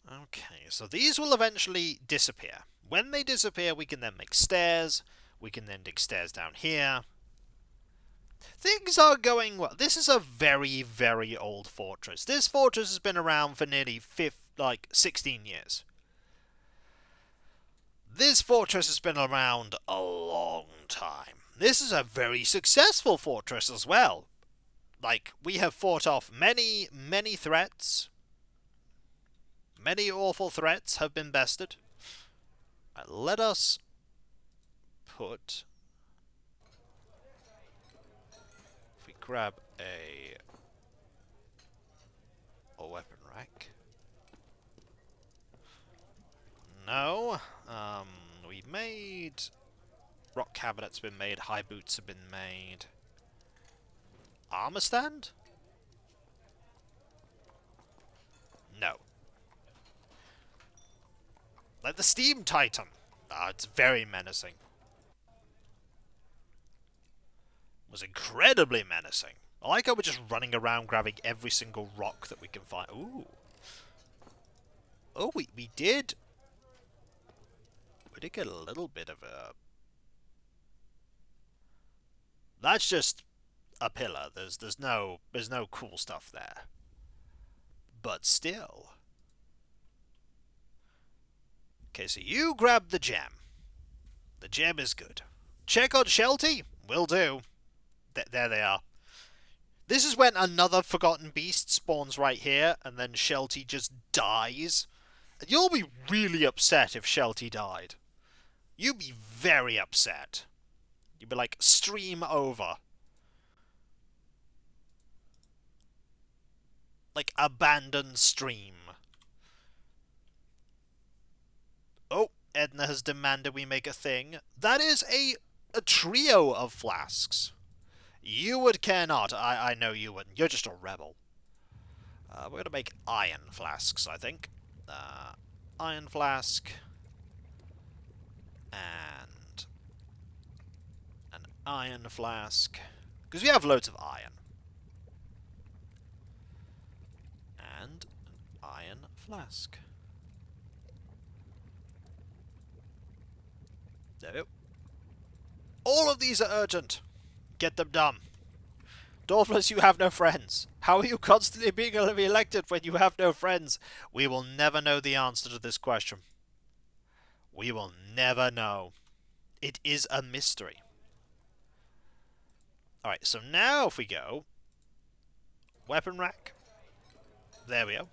Okay, so these will eventually disappear. When they disappear, we can then make stairs. We can then dig stairs down here. Things are going well. This is a very, very old fortress. This fortress has been around for nearly 16 years. This fortress has been around a long time. This is a very successful fortress as well. Like, we have fought off many, many threats. Many awful threats have been bested. Let us put... If we grab a weapon rack. No. We've made... Rock cabinets have been made. High boots have been made. Armor stand? No. Like the Steam Titan. It's very menacing. It was incredibly menacing. I like how we're just running around grabbing every single rock that we can find. Ooh. Oh, we did. We did get a little bit of a... That's just a pillar. There's no cool stuff there. But still. Okay, so you grab the gem. The gem is good. Check on Shelty? Will do. There they are. This is when another Forgotten Beast spawns right here, and then Shelty just dies. And you'll be really upset if Shelty died. You'd be very upset. You'd be like, stream over. Like, abandon stream. Oh, Edna has demanded we make a thing. That is a trio of flasks. You would care not. I know you wouldn't. You're just a rebel. We're going to make iron flasks, I think. Iron flask. And an iron flask. Because we have loads of iron. And an iron flask. There we go. All of these are urgent. Get them done. Dwarfless, you have no friends. How are you constantly being elected when you have no friends? We will never know the answer to this question. We will never know. It is a mystery. Alright, so now if we go... Weapon rack. There we go.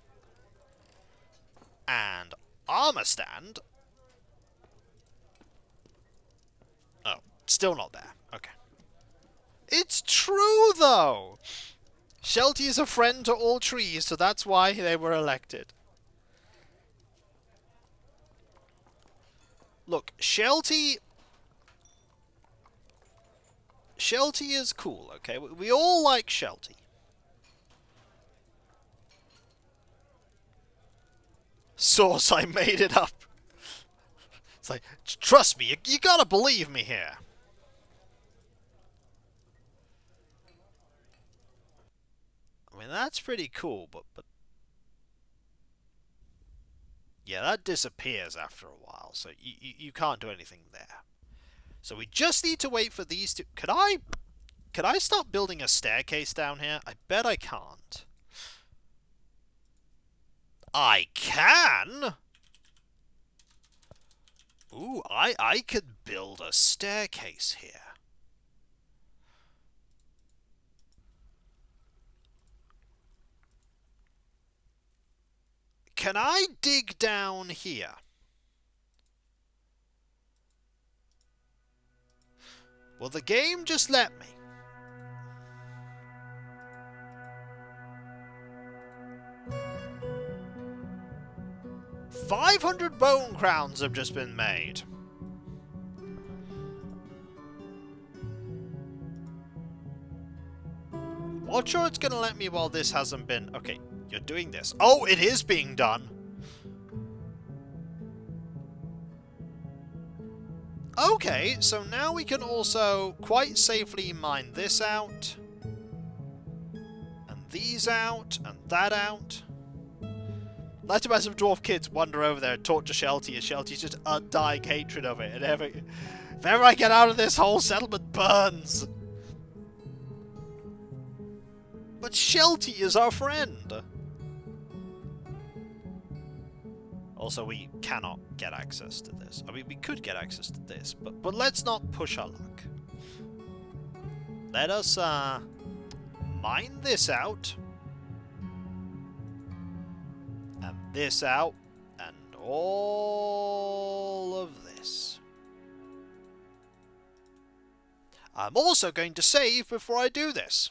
And armor stand. Oh, still not there. Okay. It's true, though! Shelty is a friend to all trees, so that's why they were elected. Look, Shelty is cool, okay? We all like Shelty. Source, I made it up. It's like, trust me, you gotta believe me here. I mean, that's pretty cool, but... Yeah, that disappears after a while, so you can't do anything there. So we just need to wait for these two... Could I start building a staircase down here? I bet I can't. I can? Ooh, I could build a staircase here. Can I dig down here? Will the game just let me? $500 bone crowns have just been made. Not sure it's gonna let me while this hasn't been... Okay, you're doing this. Oh, it is being done. Okay, so now we can also quite safely mine this out. And these out, and that out. Let's imagine some dwarf kids wander over there and talk to Shelty, and Shelty's just undying hatred of it. And if ever I get out of this, whole settlement burns. But Shelty is our friend. Also, we cannot get access to this. I mean, we could get access to this, but let's not push our luck. Let us mine this out. And this out. And all of this. I'm also going to save before I do this.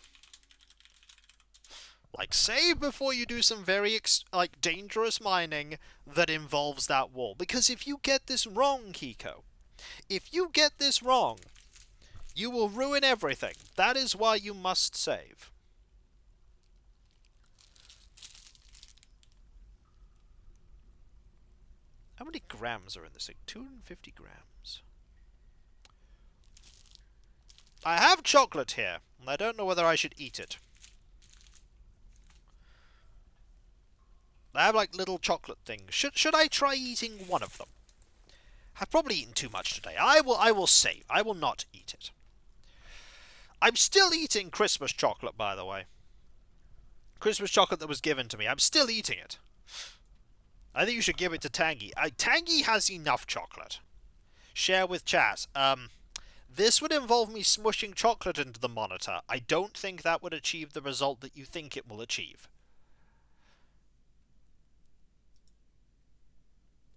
Like, save before you do some very, dangerous mining that involves that wall. Because if you get this wrong, Kiko, if you get this wrong, you will ruin everything. That is why you must save. How many grams are in this thing? 250 grams. I have chocolate here, and I don't know whether I should eat it. I have like little chocolate things. Should I try eating one of them? I've probably eaten too much today. I will save. I will not eat it. I'm still eating Christmas chocolate, by the way. Christmas chocolate that was given to me. I'm still eating it. I think you should give it to Tangy. Tangy has enough chocolate. Share with chat. This would involve me smushing chocolate into the monitor. I don't think that would achieve the result that you think it will achieve.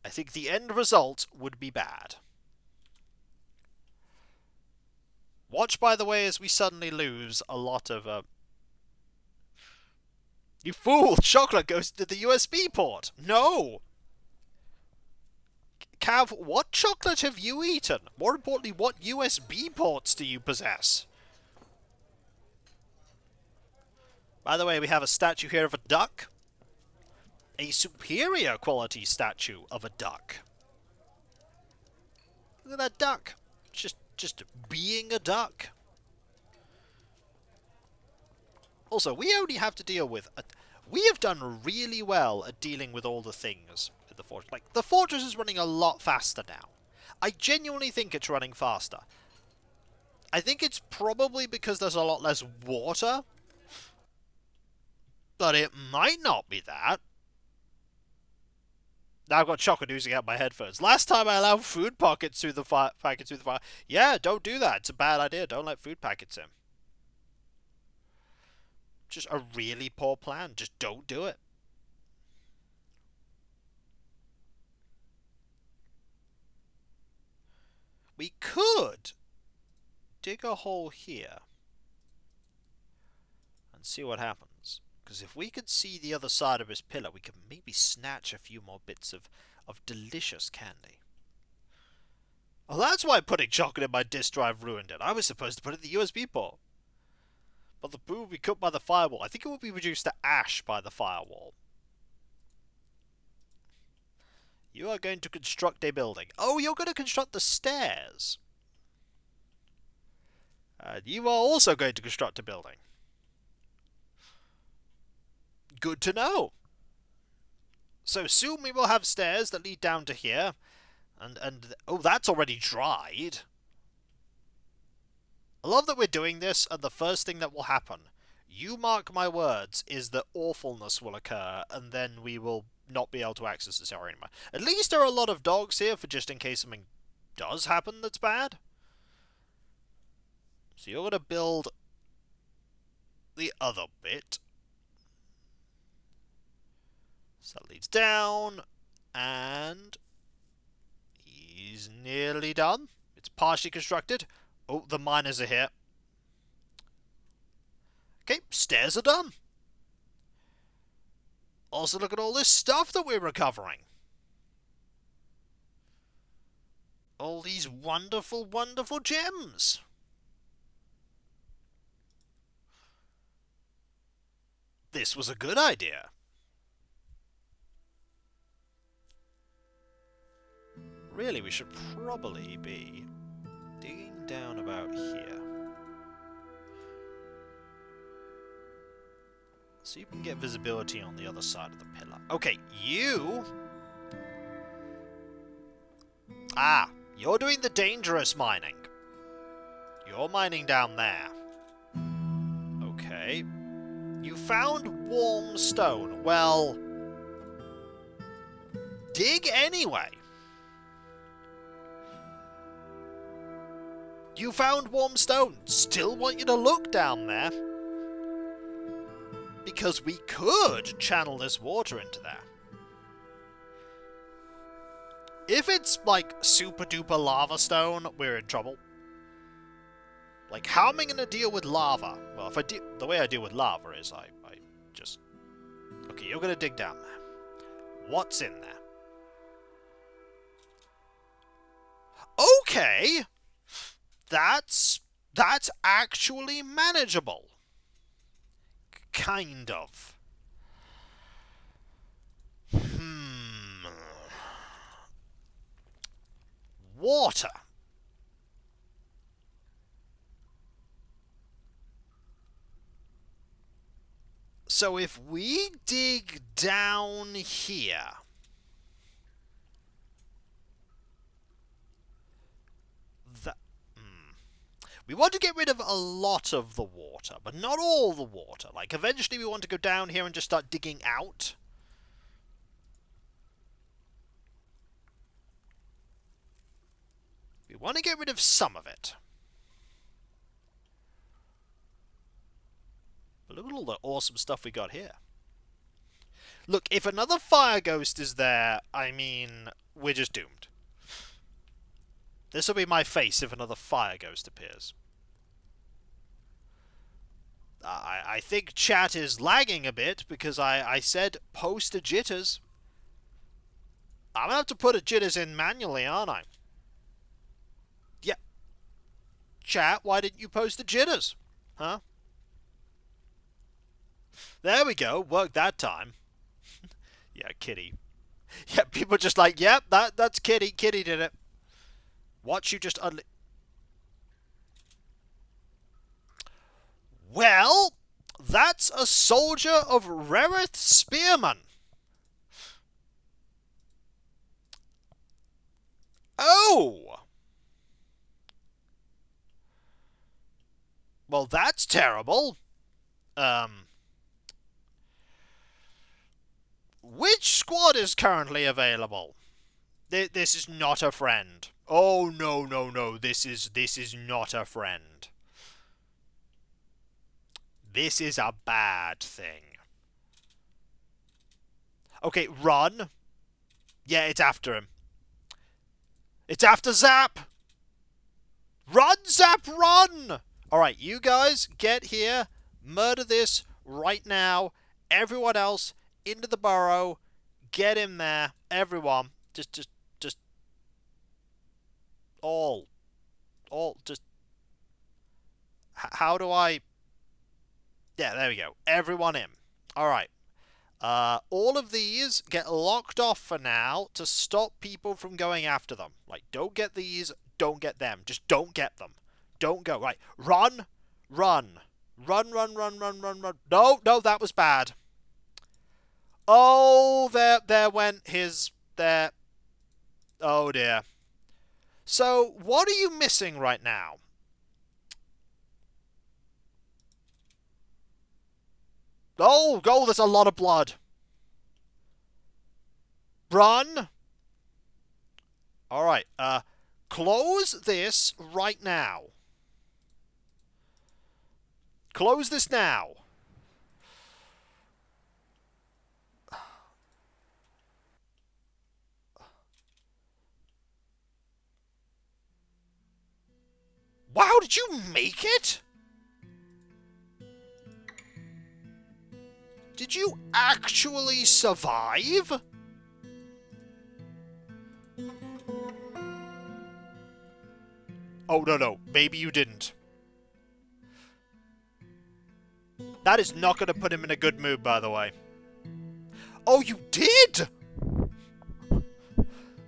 I think the end result would be bad. Watch, by the way, as we suddenly lose a lot of... You fool! Chocolate goes to the USB port! No! Cav, what chocolate have you eaten? More importantly, what USB ports do you possess? By the way, we have a statue here of a duck. A superior quality statue of a duck. Look at that duck. Just being a duck. Also, we only have to deal with... we have done really well at dealing with all the things in the fortress. Like, the fortress is running a lot faster now. I genuinely think it's running faster. I think it's probably because there's a lot less water. But it might not be that. Now I've got chocolate oozing out my headphones. Last time I allowed food packets through the fire. Yeah, don't do that. It's a bad idea. Don't let food packets in. Just a really poor plan. Just don't do it. We could dig a hole here and see what happens. Because if we could see the other side of his pillar, we could maybe snatch a few more bits of delicious candy. Oh, that's why putting chocolate in my disk drive ruined it. I was supposed to put it in the USB port. But the poo will be cooked by the firewall. I think it will be reduced to ash by the firewall. You are going to construct a building. Oh, you're going to construct the stairs. And you are also going to construct a building. Good to know. So soon we will have stairs that lead down to here. And oh, that's already dried. I love that we're doing this, and the first thing that will happen, you mark my words, is that awfulness will occur, and then we will not be able to access this area anymore. At least there are a lot of dogs here, for just in case something does happen that's bad. So you're going to build the other bit. So that leads down, and he's nearly done. It's partially constructed. Oh, the miners are here. Okay, stairs are done. Also, look at all this stuff that we're recovering. All these wonderful, wonderful gems. This was a good idea. Really, we should probably be digging down about here. So you can get visibility on the other side of the pillar. Okay, you... Ah, you're doing the dangerous mining. You're mining down there. Okay. You found warm stone. Well... dig anyway. You found warm stone. Still want you to look down there. Because we could channel this water into there. If it's like super duper lava stone, we're in trouble. Like, how am I going to deal with lava? Well, if the way I deal with lava is I just... Okay, you're going to dig down there. What's in there? Okay! That's actually manageable. Kind of. water. So if we dig down here... We want to get rid of a lot of the water, but not all the water. Like, eventually we want to go down here and just start digging out. We want to get rid of some of it. But look at all the awesome stuff we got here. Look, if another fire ghost is there, I mean, we're just doomed. This will be my face if another fire ghost appears. I think chat is lagging a bit because I said post a jitters. I'm gonna have to put a jitters in manually, aren't I? Yeah. Chat, why didn't you post the jitters? Huh? There we go. Worked that time. Yeah, Kitty. Yeah, people just like, yep, that's Kitty. Kitty did it. Watch you just Well, that's a soldier of Rareth Spearman. Oh! Well, that's terrible. Which squad is currently available? This is not a friend. Oh, no, no, no. This is not a friend. This is a bad thing. Okay, run. Yeah, it's after him. It's after Zap. Run, Zap, run! Alright, you guys, get here. Murder this right now. Everyone else, into the burrow. Get in there. Everyone. Just... All, just... How do I... Yeah, there we go. Everyone in. Alright. All of these get locked off for now to stop people from going after them. Like, don't get these, don't get them. Just don't get them. Don't go. Right. Run. Run. Run, run, run, run, run, run. No, no, that was bad. Oh, there went his... There. Oh, dear. So, what are you missing right now? Oh, there's a lot of blood. Run. Alright, close this right now. Close this now. Wow, did you make it? Did you actually survive? Oh, no. Maybe you didn't. That is not going to put him in a good mood, by the way. Oh, you did?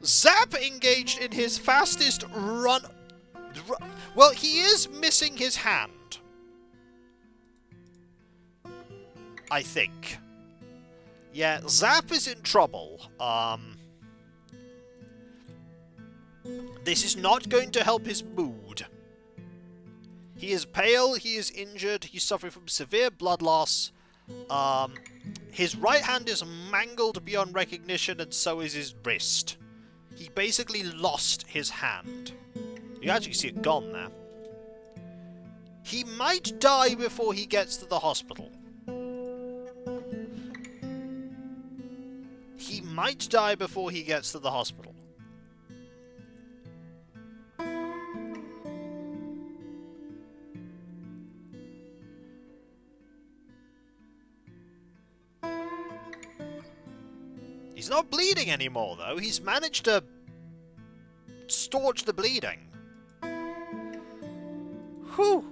Zap engaged in his fastest run... Well, he is missing his hand. I think. Yeah, Zap is in trouble. This is not going to help his mood. He is pale, he is injured, he's suffering from severe blood loss. His right hand is mangled beyond recognition, and so is his wrist. He basically lost his hand. You actually see it gone there. He might die before he gets to the hospital. He might die before he gets to the hospital. He's not bleeding anymore, though. He's managed to staunch the bleeding. Whew.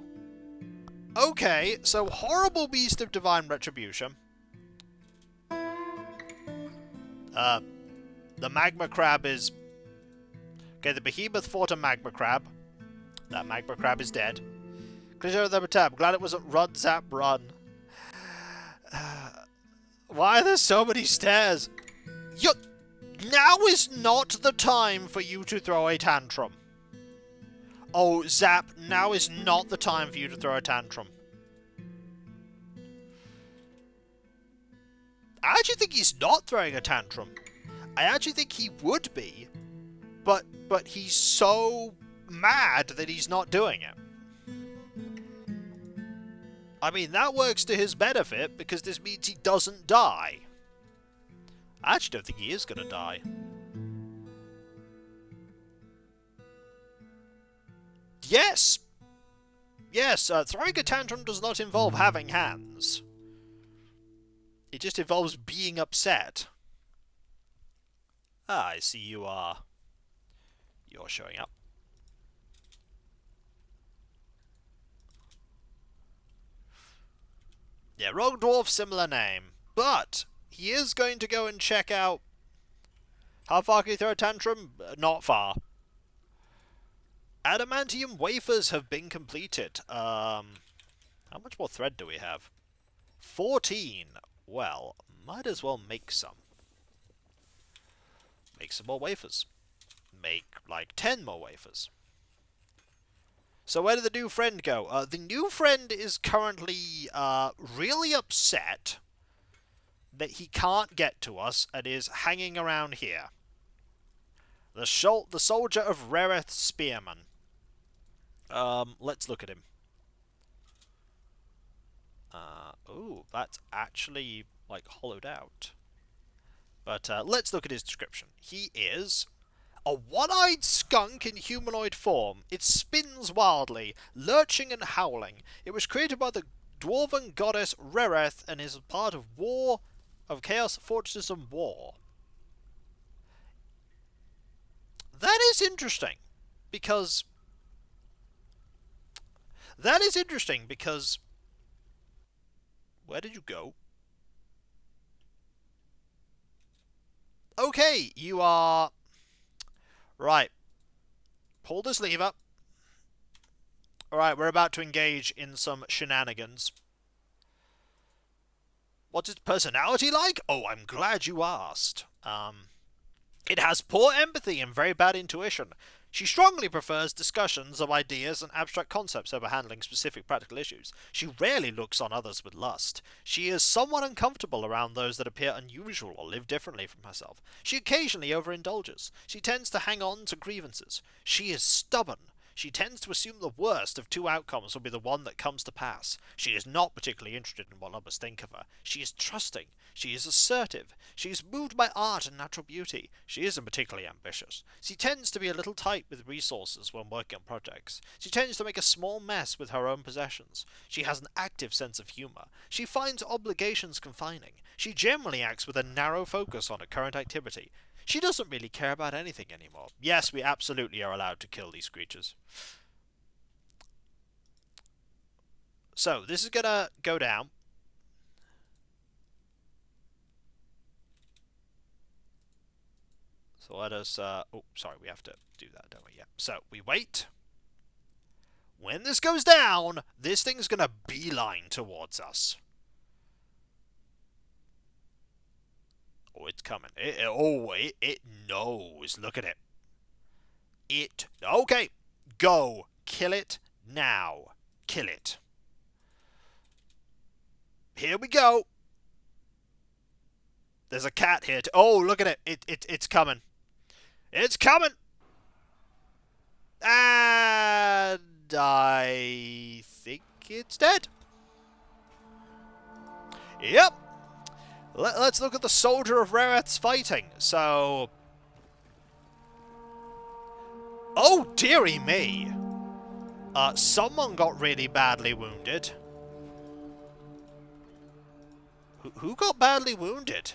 Okay, so horrible beast of divine retribution. The magma crab is Okay, the behemoth fought a magma crab. That magma crab is dead. Clear the tab. Glad it wasn't run, zap, run. Why are there so many stairs? Now is not the time for you to throw a tantrum. Oh, Zap, now is not the time for you to throw a tantrum. I actually think he's not throwing a tantrum. I actually think he would be, but he's so mad that he's not doing it. I mean, that works to his benefit, because this means he doesn't die. I actually don't think he is going to die. Yes! Yes, throwing a tantrum does not involve having hands. It just involves being upset. Ah, I see you are... You're showing up. Yeah, Rogue Dwarf, similar name. But he is going to go and check out... How far can he throw a tantrum? Not far. Adamantium wafers have been completed. How much more thread do we have? 14. Well, might as well make some. Make some more wafers. Make, like, 10 more wafers. So where did the new friend go? The new friend is currently really upset that he can't get to us and is hanging around here. The soldier of Rereth Spearman. Let's look at him. Ooh, that's actually, like, hollowed out. But let's look at his description. He is a one-eyed skunk in humanoid form. It spins wildly, lurching and howling. It was created by the dwarven goddess Rereth and is a part of Chaos, Fortresses, and War. That is interesting, because... Where did you go? Okay, you are... Right. Pull this lever. Alright, we're about to engage in some shenanigans. What's its personality like? Oh, I'm glad you asked. It has poor empathy and very bad intuition. She strongly prefers discussions of ideas and abstract concepts over handling specific practical issues. She rarely looks on others with lust. She is somewhat uncomfortable around those that appear unusual or live differently from herself. She occasionally overindulges. She tends to hang on to grievances. She is stubborn. She tends to assume the worst of two outcomes will be the one that comes to pass. She is not particularly interested in what others think of her. She is trusting. She is assertive. She is moved by art and natural beauty. She isn't particularly ambitious. She tends to be a little tight with resources when working on projects. She tends to make a small mess with her own possessions. She has an active sense of humour. She finds obligations confining. She generally acts with a narrow focus on her current activity. She doesn't really care about anything anymore. Yes, we absolutely are allowed to kill these creatures. So, this is gonna go down. So let us, oh, sorry, we have to do that, don't we? Yeah. So, we wait. When this goes down, this thing's gonna beeline towards us. Oh, it's coming. It knows. Look at it. Okay. Go. Kill it now. Kill it. Here we go. There's a cat here. Oh, look at it. It's coming. It's coming. And I think it's dead. Yep. Let's look at the soldier of Rereth's fighting. So... Oh, dearie me. Someone got really badly wounded. Who got badly wounded?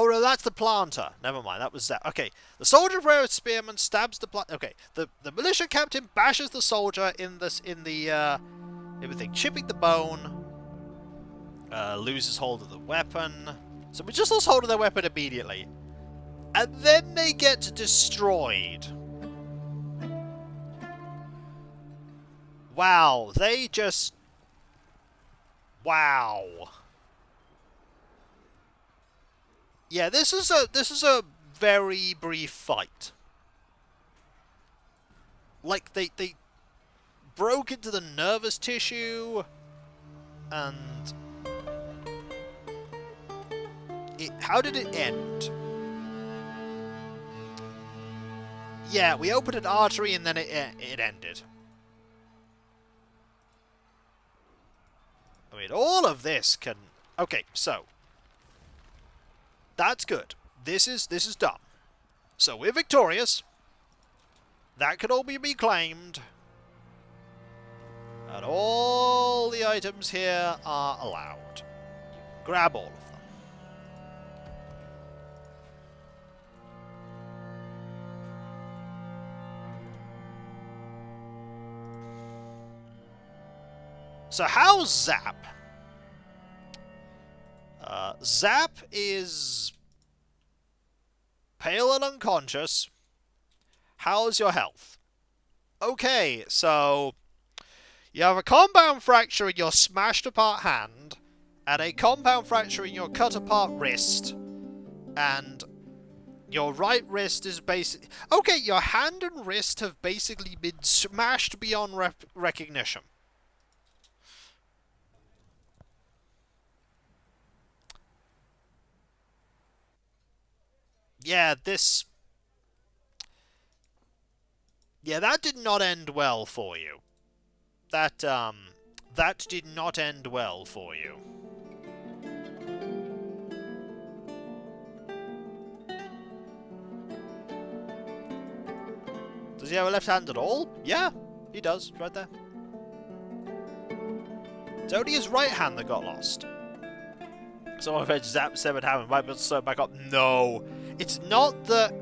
Oh, no, that's the planter. Never mind, that was that. Okay, the soldier of Rereth's spearman stabs the planter. Okay, the militia captain bashes the soldier in the everything, chipping the bone. Loses hold of the weapon. So we just lost hold of their weapon immediately. And then they get destroyed. Wow, they just... Wow. Yeah, this is a very brief fight. Like, they broke into the nervous tissue, and... how did it end? Yeah, we opened an artery and then it ended. I mean, all of this can... Okay, so... That's good. This is done. So we're victorious. That can all be reclaimed. And all the items here are allowed. Grab all of them. So how's Zap? Zap is pale and unconscious. How's your health? Okay, so you have a compound fracture in your smashed apart hand, and a compound fracture in your cut apart wrist, and your right wrist is basically... Okay, your hand and wrist have basically been smashed beyond recognition. Yeah, this... Yeah, that did not end well for you. That did not end well for you. Does he have a left hand at all? Yeah, he does, right there. It's only his right hand that got lost. Someone said Zap severed hand and might be able to sew it back up. No, it's not that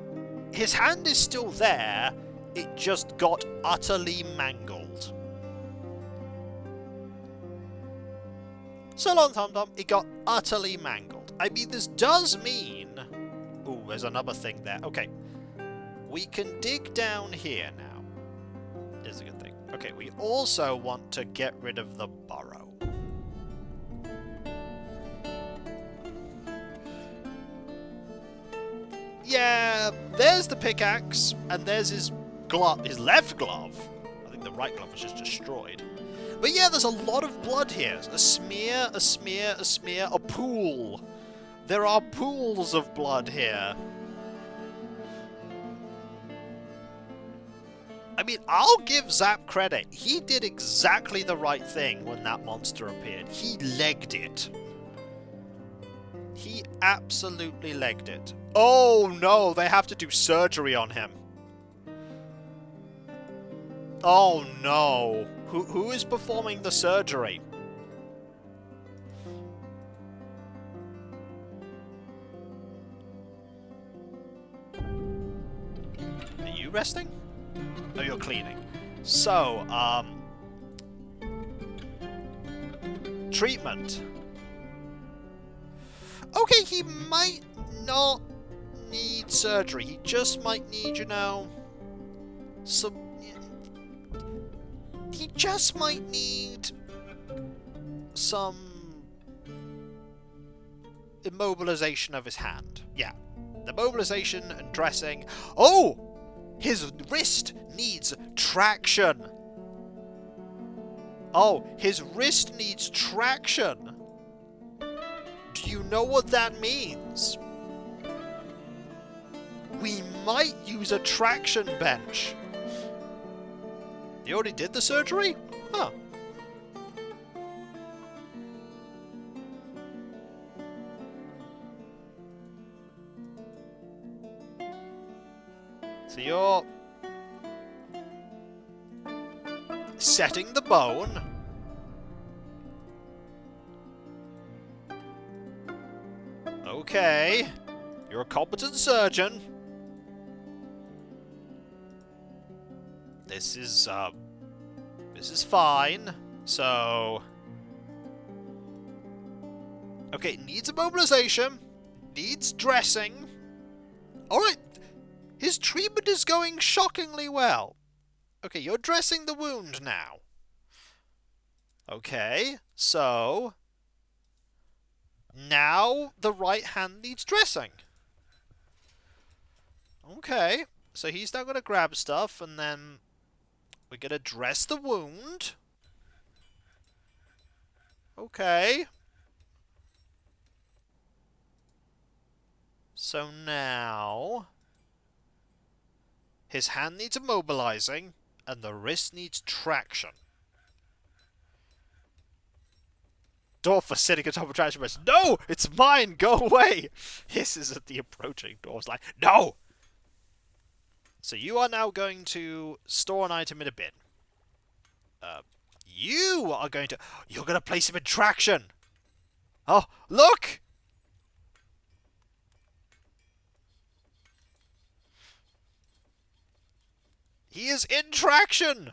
his hand is still there. It just got utterly mangled. So long, Tom Tom. It got utterly mangled. I mean, this does mean... Ooh, there's another thing there. Okay. We can dig down here now. Is a good thing. Okay, we also want to get rid of the burrow. Yeah, there's the pickaxe, and there's his glove, his left glove. I think the right glove was just destroyed. But yeah, there's a lot of blood here. A smear, a smear, a smear, a pool. There are pools of blood here. I mean, I'll give Zap credit. He did exactly the right thing when that monster appeared. He legged it. He absolutely legged it. Oh no, they have to do surgery on him. Oh no. Who is performing the surgery? Are you resting? No, you're cleaning. So, treatment. Okay, he might not need surgery. He just might need, you know, some... He just might need some immobilization of his hand. Yeah. The mobilization and dressing. Oh! His wrist needs traction. Oh, his wrist needs traction. Do you know what that means? We might use a traction bench. You already did the surgery? Huh. So you're setting the bone. Okay. You're a competent surgeon. This is fine. So Okay, needs immobilization. Needs dressing. Alright, his treatment is going shockingly well. Okay, you're dressing the wound now. Okay, so... now the right hand needs dressing. Okay, so he's now going to grab stuff, and then we're going to dress the wound. Okay. So now... his hand needs immobilizing, and the wrist needs traction. Dwarf was sitting atop a traction bench. No! It's mine! Go away! Hisses at the approaching dwarf's like, no! So you are now going to store an item in a bin. You are going to... you're going to place him in traction! Oh, look! He is in traction!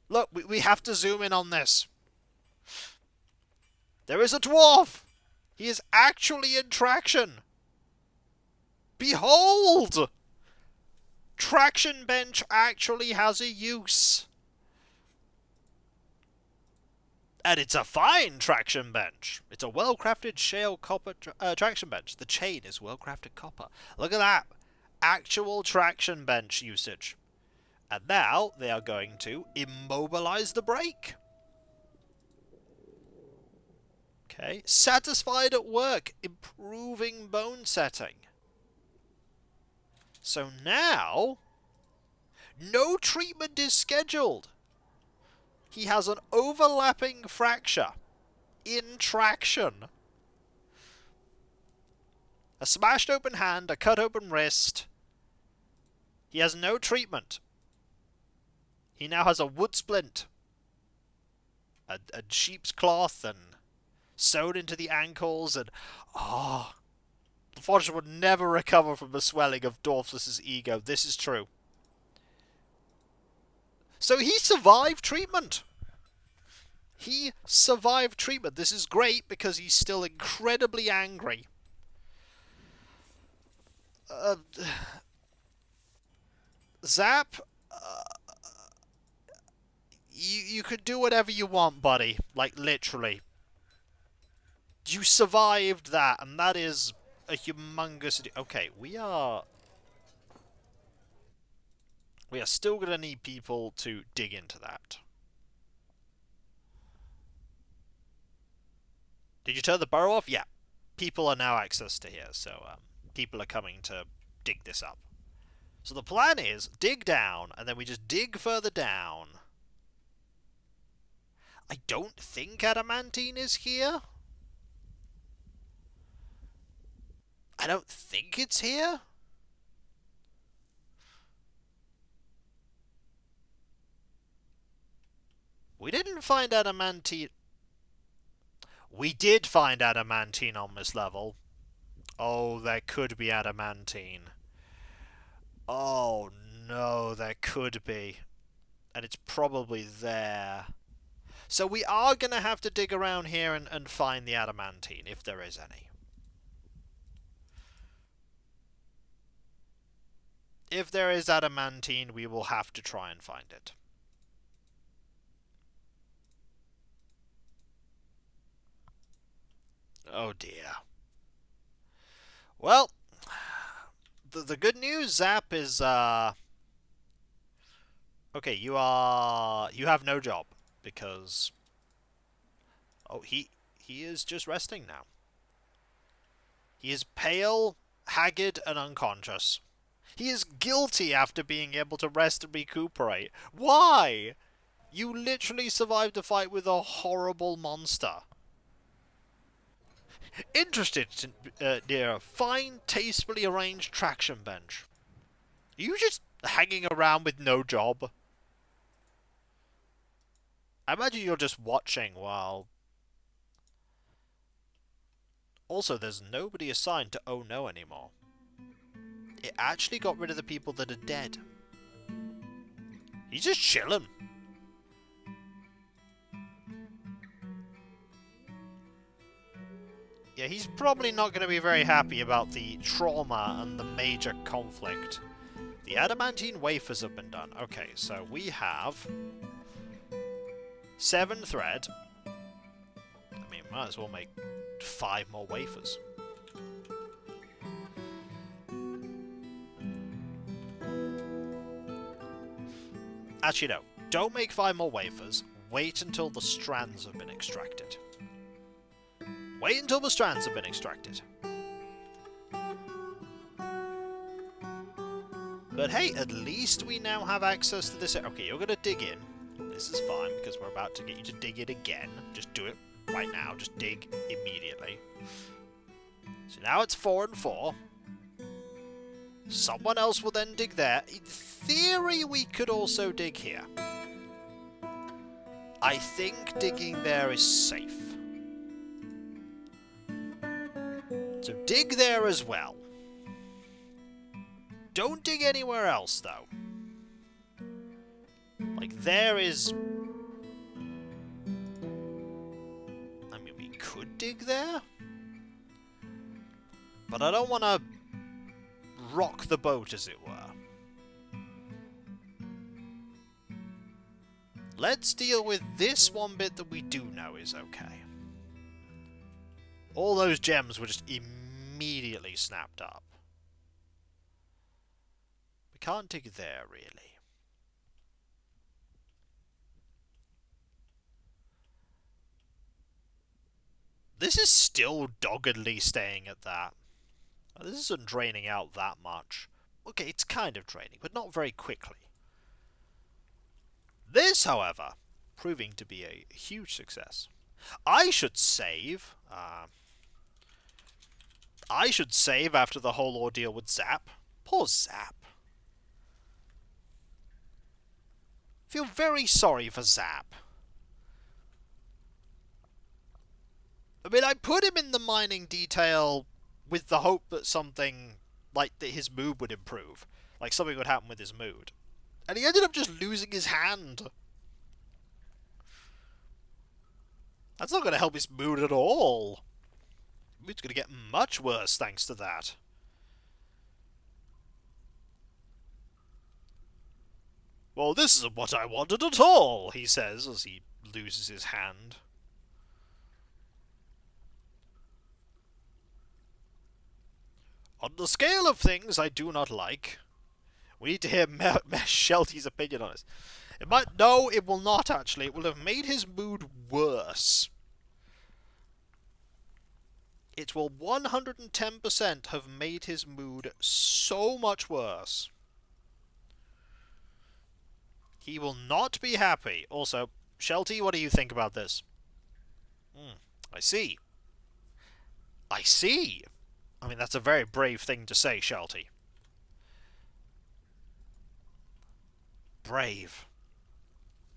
Look, we have to zoom in on this. There is a dwarf! He is actually in traction! Behold! Traction bench actually has a use. And it's a fine traction bench. It's a well-crafted shale copper traction bench. The chain is well-crafted copper. Look at that. Actual traction bench usage. And now they are going to immobilize the brake. Okay. Satisfied at work. Improving bone setting. So now, no treatment is scheduled. He has an overlapping fracture in traction. A smashed open hand, a cut open wrist. He has no treatment. He now has a wood splint, a sheep's cloth, and sewed into the ankles, and the Fortress would never recover from the swelling of Dwarfless's ego. This is true. So he survived treatment. He survived treatment. This is great because he's still incredibly angry. Zap, you could do whatever you want, buddy. Like, literally. You survived that, and that is a humongous... okay, we are still going to need people to dig into that. Did you turn the burrow off? Yeah. People are now access to here, so people are coming to dig this up. So the plan is, dig down, and then we just dig further down. I don't think adamantine is here. I don't think it's here. We didn't find adamantine. We did find adamantine on this level. Oh, there could be adamantine. Oh, no, there could be. And it's probably there. So we are going to have to dig around here and find the adamantine, if there is any. If there is adamantine, we will have to try and find it. Oh dear. Well, the good news, Zap, is okay, you have no job because he is just resting now. He is pale, haggard, and unconscious. He is guilty after being able to rest and recuperate. Why? You literally survived a fight with a horrible monster. Interested near a fine, tastefully arranged traction bench. Are you just hanging around with no job? I imagine you're just watching while... Also, there's nobody assigned to Oh No anymore. It actually got rid of the people that are dead. He's just chilling. Yeah, he's probably not going to be very happy about the trauma and the major conflict. The adamantine wafers have been done. Okay, so we have 7 thread. I mean, might as well make 5 more wafers. Actually, no. Don't make 5 more wafers. Wait until the strands have been extracted. Wait until the strands have been extracted. But hey, at least we now have access to this. Okay, you're going to dig in. This is fine, because we're about to get you to dig it again. Just do it right now. Just dig immediately. So now it's 4 and 4. Someone else will then dig there. In theory, we could also dig here. I think digging there is safe. So dig there as well. Don't dig anywhere else, though. Like, there is... I mean, we could dig there. But I don't want to rock the boat, as it were. Let's deal with this one bit that we do know is okay. All those gems were just immediately snapped up. We can't dig there, really. This is still doggedly staying at that. This isn't draining out that much. Okay, it's kind of draining, but not very quickly. This, however, proving to be a huge success. I should save. I should save after the whole ordeal with Zap. Poor Zap. Feel very sorry for Zap. I mean, I put him in the mining detail with the hope that something, like that his mood would improve. Like something would happen with his mood. And he ended up just losing his hand. That's not going to help his mood at all. Mood's going to get much worse thanks to that. Well, this isn't what I wanted at all, he says as he loses his hand. On the scale of things I do not like, we need to hear Shelty's opinion on this. It might... No, it will not, actually. It will have made his mood worse. It will 110% have made his mood so much worse. He will not be happy. Also, Shelty, what do you think about this? I see. I see. I mean, that's a very brave thing to say, Shelty. Brave.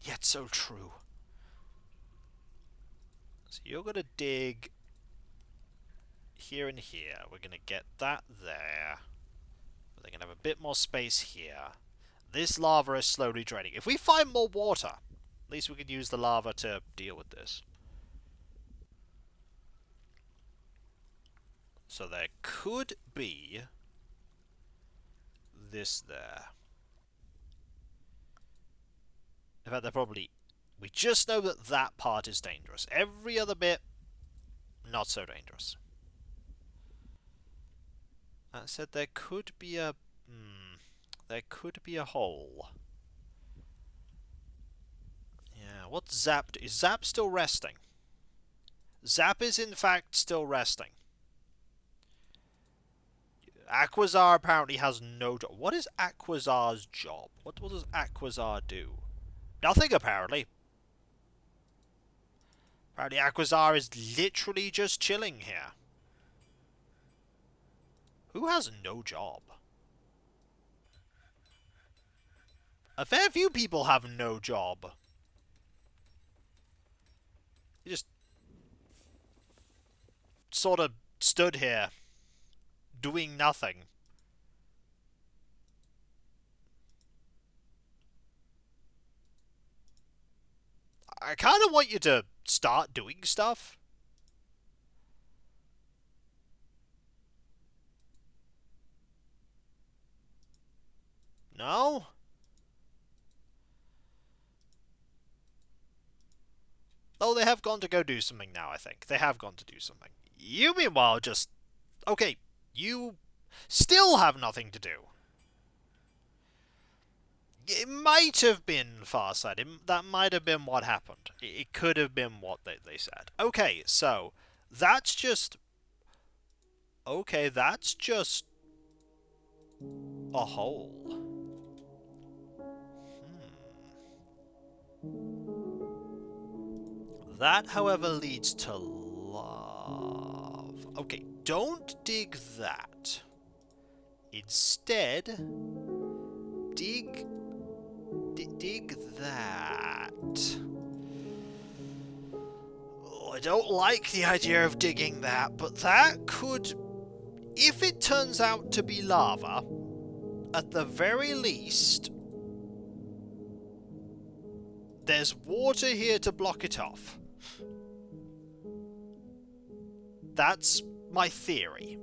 Yet so true. So you're going to dig here and here. We're going to get that there. We're going to have a bit more space here. This lava is slowly draining. If we find more water, at least we can use the lava to deal with this. So there could be this there. In fact, there probably... We just know that that part is dangerous. Every other bit, not so dangerous. That said, there could be a... there could be a hole. Yeah, what's Zap... Is Zap still resting? Zap is in fact still resting. Aquazar apparently has no job. What is Aquazar's job? What does Aquazar do? Nothing, apparently. Apparently Aquazar is literally just chilling here. Who has no job? A fair few people have no job. He just sort of stood here, doing nothing. I kind of want you to start doing stuff. No? Oh, they have gone to go do something now, I think. They have gone to do something. You, meanwhile, just... Okay, you still have nothing to do. It might have been Farsight. That might have been what happened. It could have been what they said. Okay, so that's just... Okay, that's just a hole. That, however, leads to love. Okay, don't dig that. Instead, dig that. Oh, I don't like the idea of digging that, but that could, if it turns out to be lava, at the very least, there's water here to block it off. That's my theory.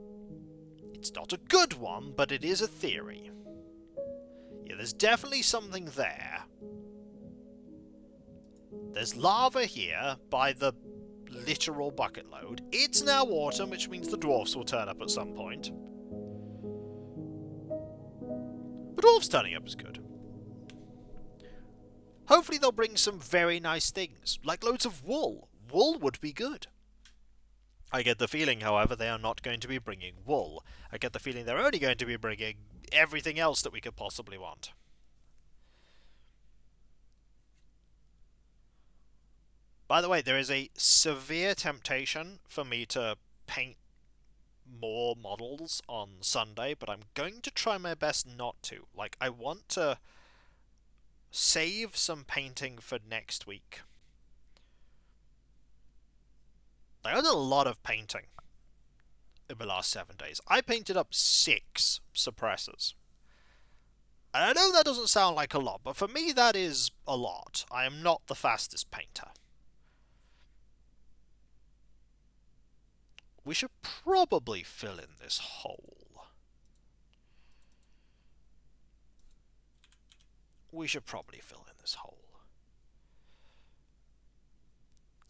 It's not a good one, but it is a theory. Yeah, there's definitely something there. There's lava here by the literal bucket load. It's now autumn, which means the dwarfs will turn up at some point. But dwarfs turning up is good. Hopefully they'll bring some very nice things, like loads of wool. Wool would be good. I get the feeling, however, they are not going to be bringing wool. I get the feeling they're only going to be bringing everything else that we could possibly want. By the way, there is a severe temptation for me to paint more models on Sunday, but I'm going to try my best not to. Like, I want to save some painting for next week. I did a lot of painting in the last 7 days. I painted up 6 suppressors. And I know that doesn't sound like a lot, but for me that is a lot. I am not the fastest painter. We should probably fill in this hole. We should probably fill in this hole.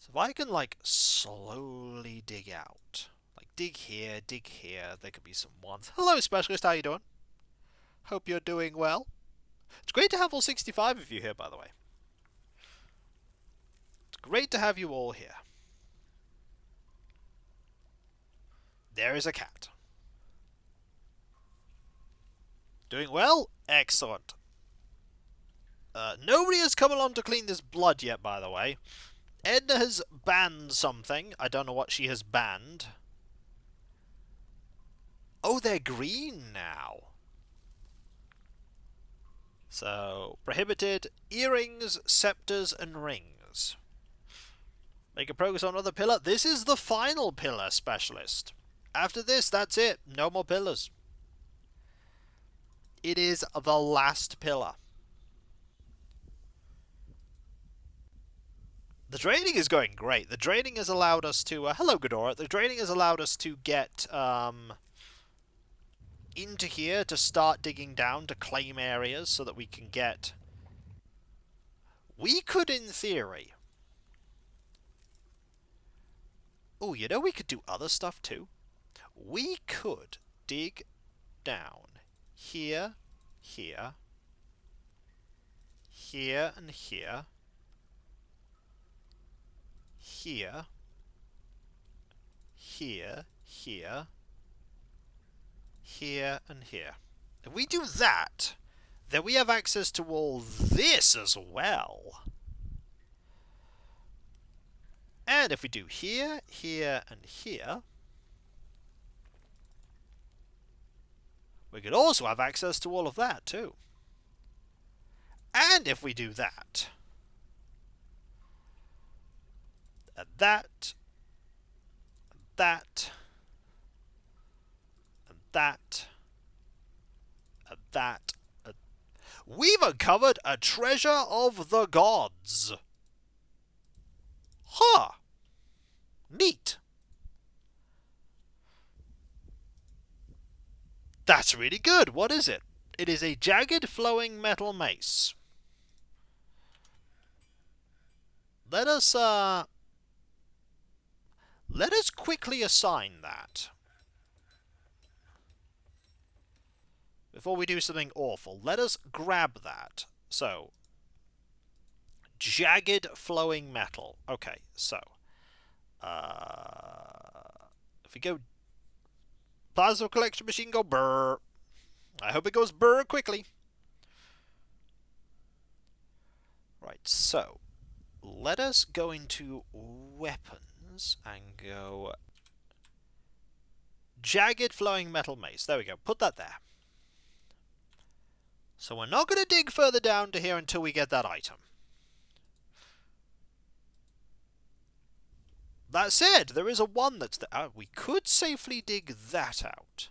So if I can, like, slowly dig out. Like, dig here, there could be some ones. Hello, Specialist, how you doing? Hope you're doing well. It's great to have all 65 of you here, by the way. It's great to have you all here. There is a cat. Doing well? Excellent. Nobody has come along to clean this blood yet, by the way. Edna has banned something. I don't know what she has banned. Oh, they're green now. So, prohibited earrings, scepters, and rings. Make a progress on another pillar. This is the final pillar, Specialist. After this, that's it. No more pillars. It is the last pillar. The draining is going great. The draining has allowed us to... hello, Ghidorah. The draining has allowed us to get into here to start digging down to claim areas so that we can get... We could, in theory... Oh, you know we could do other stuff too? We could dig down here, here, here, and here, here, here, here, here, and here. If we do that, then we have access to all this as well. And if we do here, here, and here, we could also have access to all of that too. And if we do that, and that, and that, and that, and that, we've uncovered a treasure of the gods. Huh. Neat. That's really good. What is it? It is a jagged flowing metal mace. Let us quickly assign that. Before we do something awful, let us grab that. So, jagged flowing metal. Okay, so if we go plasma collection machine, go brrr. I hope it goes brrr quickly. Right, so let us go into weapons and go jagged flowing metal mace. There we go. Put that there. So we're not going to dig further down to here until we get that item. That said, there is a one that's there. We could safely dig that out.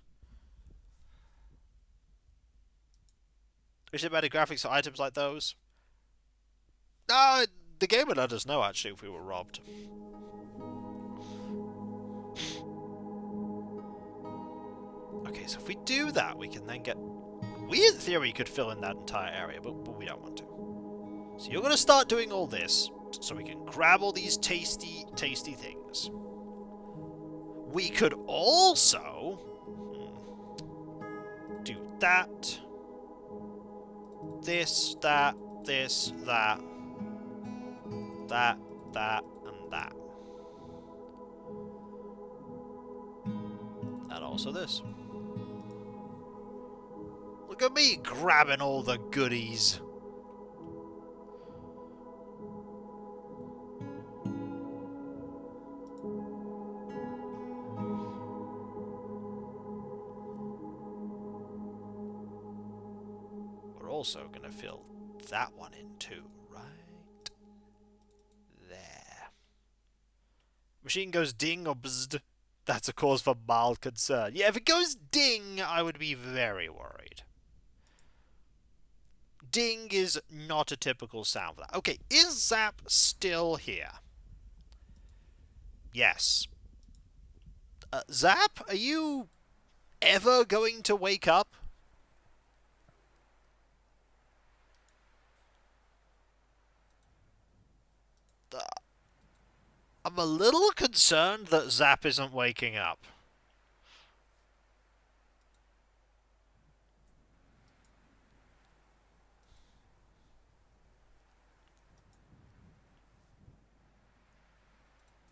Is it better graphics for items like those? The game would let us know, actually, if we were robbed. Okay, so if we do that, we can then get... We, in theory, could fill in that entire area, but we don't want to. So you're going to start doing all this, so we can grab all these tasty, tasty things. We could also... do that. This, that, this, that. That, and that. And also this. Look at me grabbing all the goodies. We're also going to fill that one in too, right? There. Machine goes ding or bzzd. That's a cause for mild concern. Yeah, if it goes ding, I would be very worried. Ding is not a typical sound for that. Okay, is Zap still here? Yes. Zap, are you ever going to wake up? I'm a little concerned that Zap isn't waking up.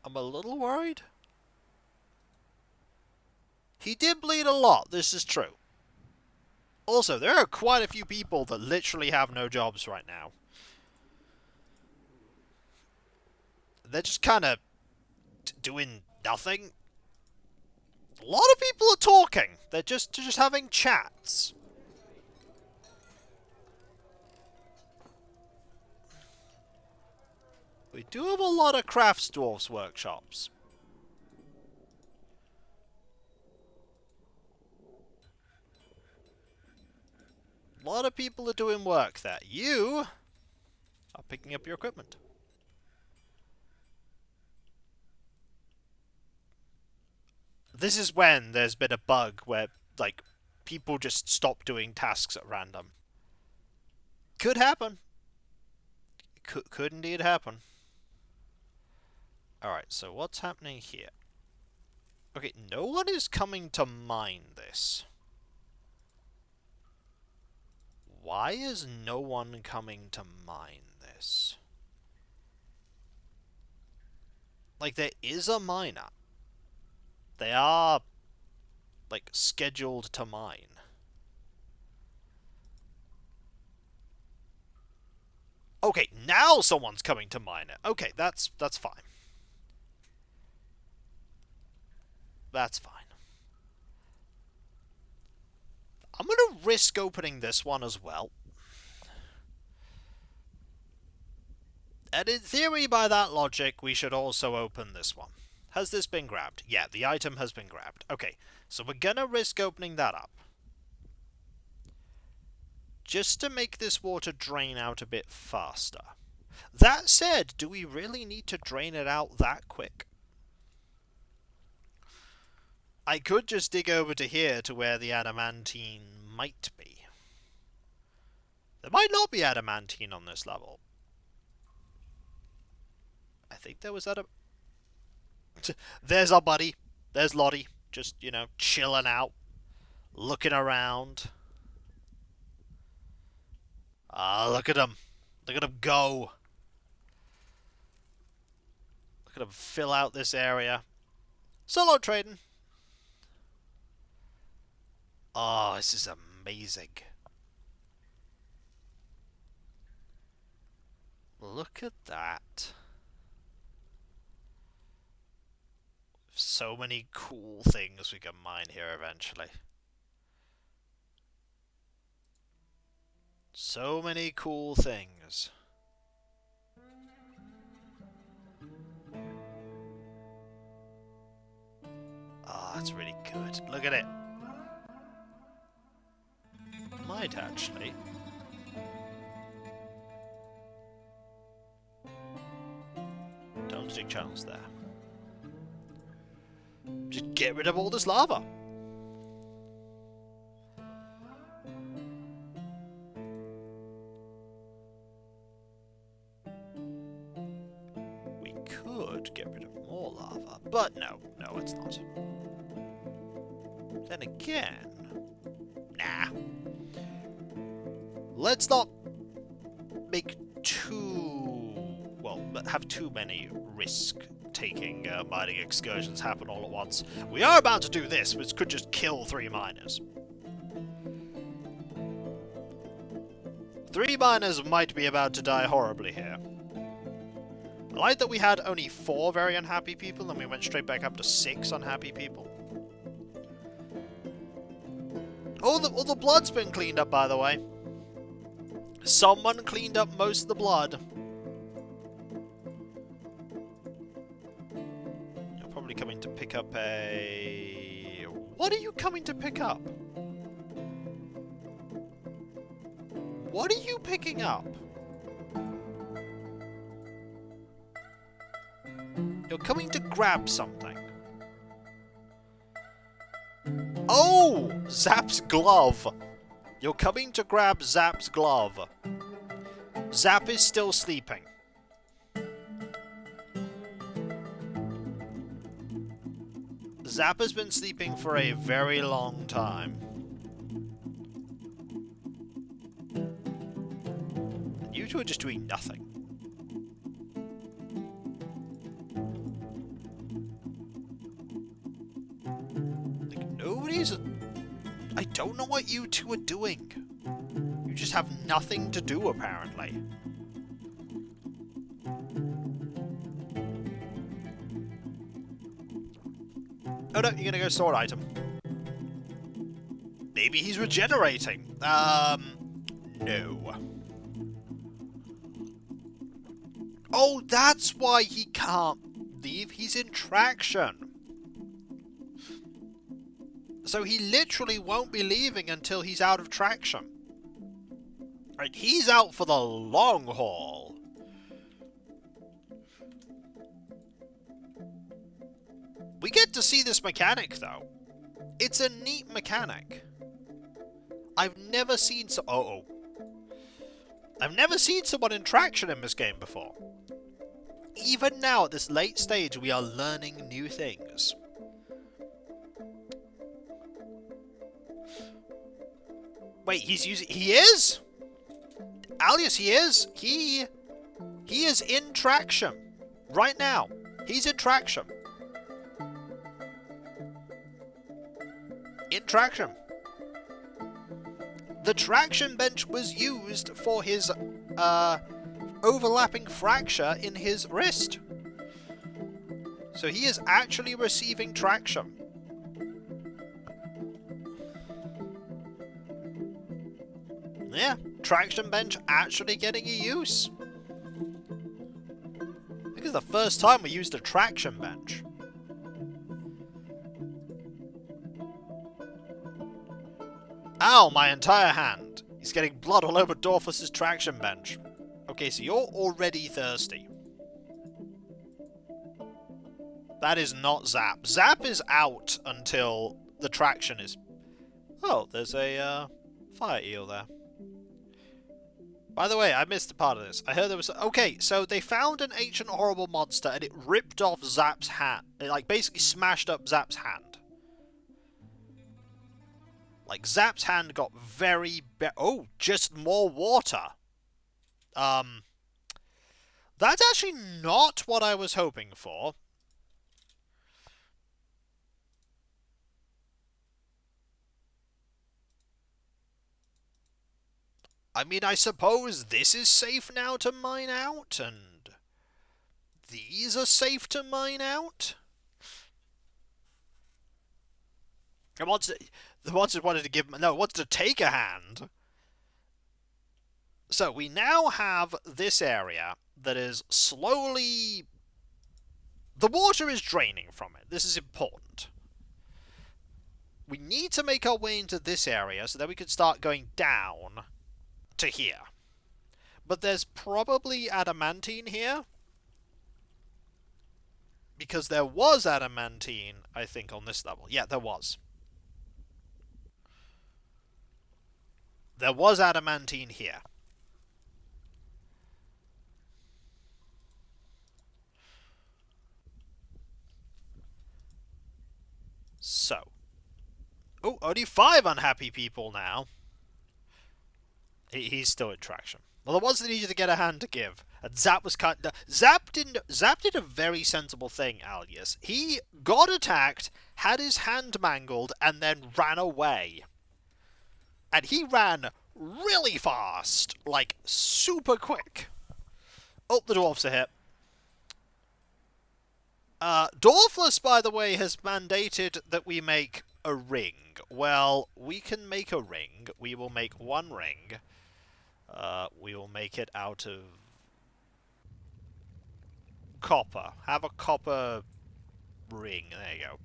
I'm a little worried. He did bleed a lot, this is true. Also, there are quite a few people that literally have no jobs right now. They're just kind of doing nothing. A lot of people are talking. They're just having chats. We do have a lot of crafts dwarves workshops. A lot of people are doing work there. You are picking up your equipment. This is when there's been a bug where, like, people just stop doing tasks at random. Could happen. Could indeed happen. Alright, so what's happening here? Okay, no one is coming to mine this. Why is no one coming to mine this? Like, there is a miner. They are, like, scheduled to mine. Okay, now someone's coming to mine it. Okay, that's fine. That's fine. I'm gonna risk opening this one as well. And in theory, by that logic, we should also open this one. Has this been grabbed? Yeah, the item has been grabbed. Okay, so we're gonna risk opening that up. Just to make this water drain out a bit faster. That said, do we really need to drain it out that quick? I could just dig over to here to where the adamantine might be. There might not be adamantine on this level. I think there was There's our buddy. There's Lottie. Just, you know, chilling out. Looking around. Ah, look at him. Look at him go. Look at him fill out this area. Solo trading. Oh, this is amazing. Look at that. So many cool things we can mine here eventually. So many cool things. Ah, that's really good. Look at it. Might actually. Don't dig channels there. Just get rid of all this lava. We could get rid of more lava, but no, it's not. Then again, nah. Let's not make have too many risk-taking mining excursions happen all at once. We are about to do this, which could just kill 3 miners. 3 miners might be about to die horribly here. I like that we had only 4 very unhappy people, and we went straight back up to 6 unhappy people. All the blood's been cleaned up, by the way. Someone cleaned up most of the blood. You're probably coming to pick up a... What are you coming to pick up? What are you picking up? You're coming to grab something. Oh! Zap's glove! You're coming to grab Zap's glove. Zap is still sleeping. Zap has been sleeping for a very long time. And you two are just doing nothing. Like, nobody's... I don't know what you two are doing. You just have nothing to do, apparently. Oh no, you're gonna go sword item. Maybe he's regenerating. No. Oh, that's why he can't leave. He's in traction. So he literally won't be leaving until he's out of traction. Right, he's out for the long haul. We get to see this mechanic, though. It's a neat mechanic. I've never seen I've never seen someone in traction in this game before. Even now, at this late stage, we are learning new things. Wait, he is? Alias, he is? He is in traction. Right now. He's in traction. In traction. The traction bench was used for his, overlapping fracture in his wrist. So he is actually receiving traction. Yeah, traction bench actually getting a use. I think it's the first time we used a traction bench. Ow, my entire hand. He's getting blood all over Dorfus's traction bench. Okay, so you're already thirsty. That is not Zap. Zap is out until the traction is... Oh, there's a fire eel there. By the way, I missed a part of this. I heard there was... Okay, so they found an ancient horrible monster and it ripped off Zap's hand. It, like, basically smashed up Zap's hand. Like, Zap's hand got very... Oh, just more water. That's actually not what I was hoping for. I mean, I suppose this is safe now to mine out, and these are safe to mine out? And the ones that wanted to give... No, wanted to take a hand. So, we now have this area that is slowly... The water is draining from it. This is important. We need to make our way into this area so that we can start going down to here. But there's probably adamantine here. Because there was adamantine, I think, on this level. Yeah, there was. There was adamantine here. So. Oh, only 5 unhappy people now. He's still in traction. Well, the ones that needed to get a hand to give. And Zap was kind of... Zap did a very sensible thing, Alias. He got attacked, had his hand mangled, and then ran away. And he ran really fast. Like, super quick. Oh, the dwarfs are here. Dwarfless, by the way, has mandated that we make a ring. Well, we can make a ring. We will make one ring. We will make it out of copper. Have a copper ring. There you go.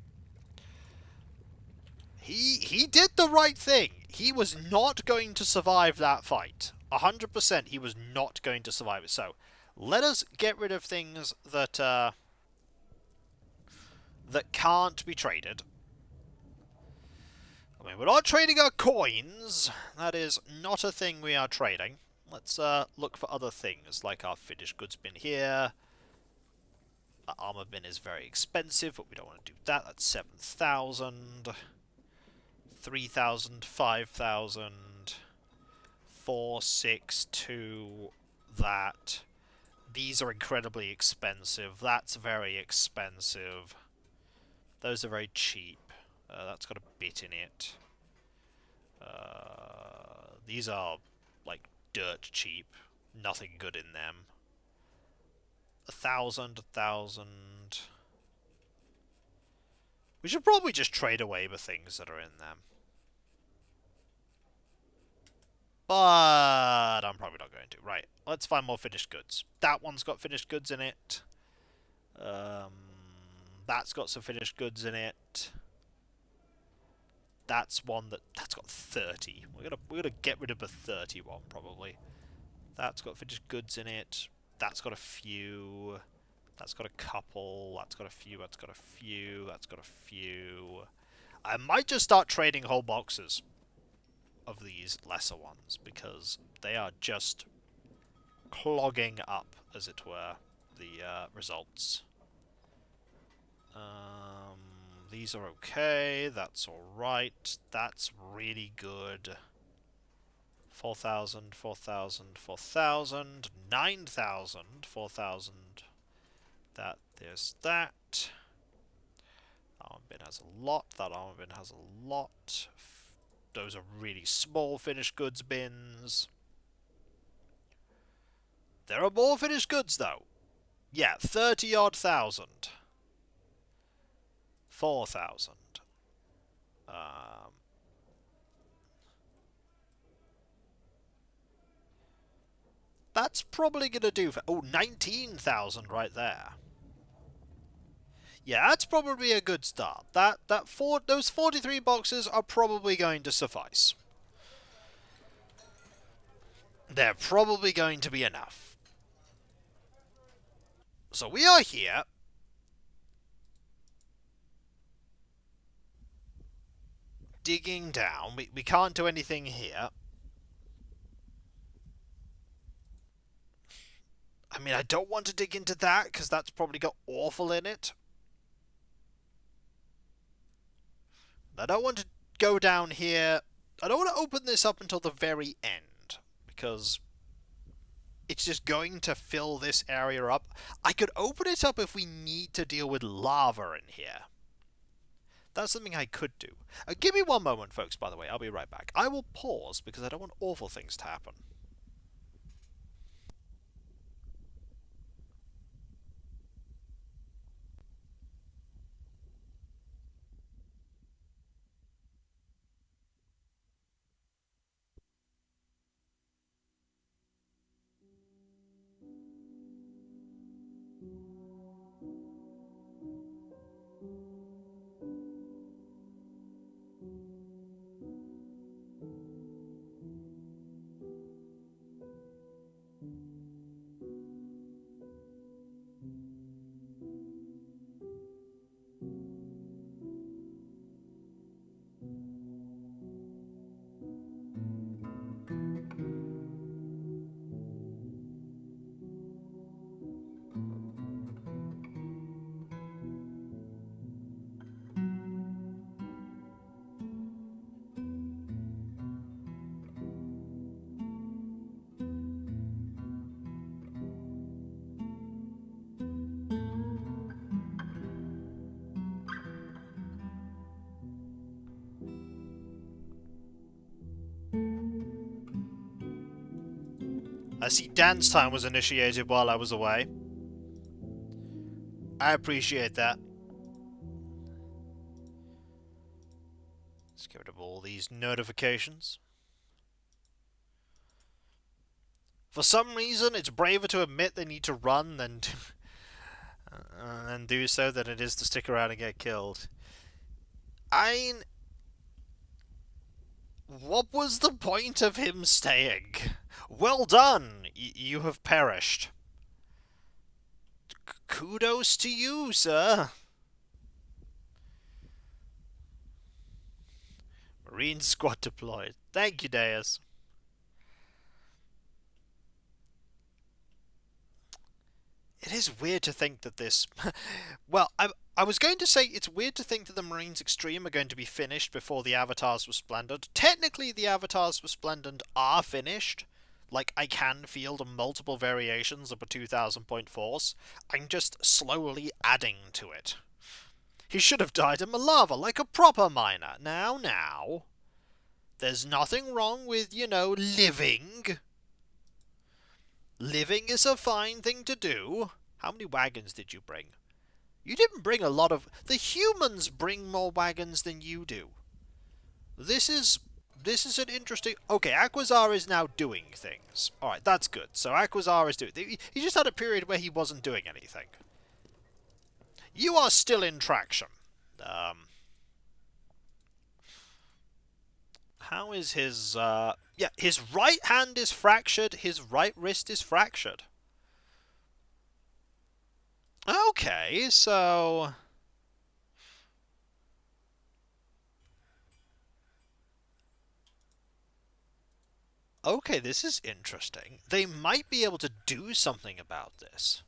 He did the right thing. He was not going to survive that fight. 100% he was not going to survive it. So, let us get rid of things that that can't be traded. I mean, we're not trading our coins. That is not a thing we are trading. Let's look for other things, like our finished goods bin here. Our armor bin is very expensive, but we don't want to do that. That's 7,000. 3,000, 5,000. 4, 6, 2, that. These are incredibly expensive. That's very expensive. Those are very cheap. That's got a bit in it. These are, like, dirt cheap. Nothing good in them. 1,000, 1,000. We should probably just trade away the things that are in them. But I'm probably not going to. Right, let's find more finished goods. That one's got finished goods in it. That's got some finished goods in it. That's one that's got 30. We're gonna get rid of the 30 one probably. That's got finished goods in it. That's got a few. That's got a couple. That's got a few. That's got a few. That's got a few. I might just start trading whole boxes of these lesser ones because they are just clogging up, as it were, the results. These are okay. That's alright. That's really good. 4,000, 4,000, 4,000, 9,000, 4,000. There's that. Armor bin has a lot. That armor bin has a lot. Those are really small finished goods bins. There are more finished goods, though. Yeah, 30-odd thousand. 4,000. That's probably going to do for... Oh, 19,000 right there. Yeah, that's probably a good start. Those 43 boxes are probably going to suffice. They're probably going to be enough. So we are here. Digging down. We can't do anything here. I mean, I don't want to dig into that, because that's probably got awful in it. I don't want to go down here. I don't want to open this up until the very end, because it's just going to fill this area up. I could open it up if we need to deal with lava in here. That's something I could do. Give me one moment, folks, by the way. I'll be right back. I will pause because I don't want awful things to happen. I see dance time was initiated while I was away. I appreciate that. Let's get rid of all these notifications. For some reason, it's braver to admit they need to run than do so than it is to stick around and get killed. I mean, what was the point of him staying? Well done! You have perished. Kudos to you, sir. Marine squad deployed. Thank you, Deus. It is weird to think that this... well, I was going to say it's weird to think that the Marines Extreme are going to be finished before the Avatars Resplendent. Technically, the Avatars Resplendent are finished. Like, I can field multiple variations of a 2000 point force. I'm just slowly adding to it. He should have died in the lava like a proper miner. Now. There's nothing wrong with, you know, living. Living is a fine thing to do. How many wagons did you bring? You didn't bring a lot of... The humans bring more wagons than you do. This is an interesting... Okay, Aquazar is now doing things. Alright, that's good. So Aquazar is doing... He just had a period where he wasn't doing anything. You are still in traction. How is his... Yeah, his right hand is fractured. His right wrist is fractured. Okay, so... Okay, this is interesting. They might be able to do something about this.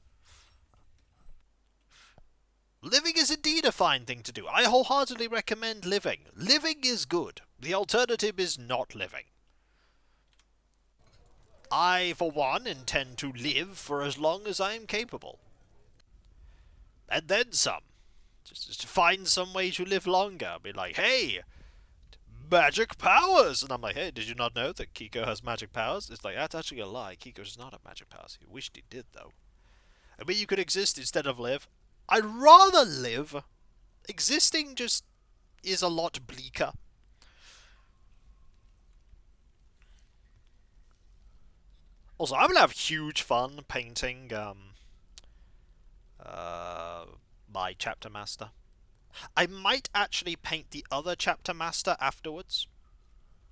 Living is indeed a fine thing to do. I wholeheartedly recommend living. Living is good. The alternative is not living. I, for one, intend to live for as long as I am capable. And then some. Just to find some way to live longer. Be like, hey, magic powers! And I'm like, hey, did you not know that Kiko has magic powers? It's like, that's actually a lie. Kiko does not have magic powers. He wished he did, though. I mean, you could exist instead of live. I'd rather live. Existing just is a lot bleaker. Also, I'm gonna have huge fun painting my chapter master. I might actually paint the other chapter master afterwards.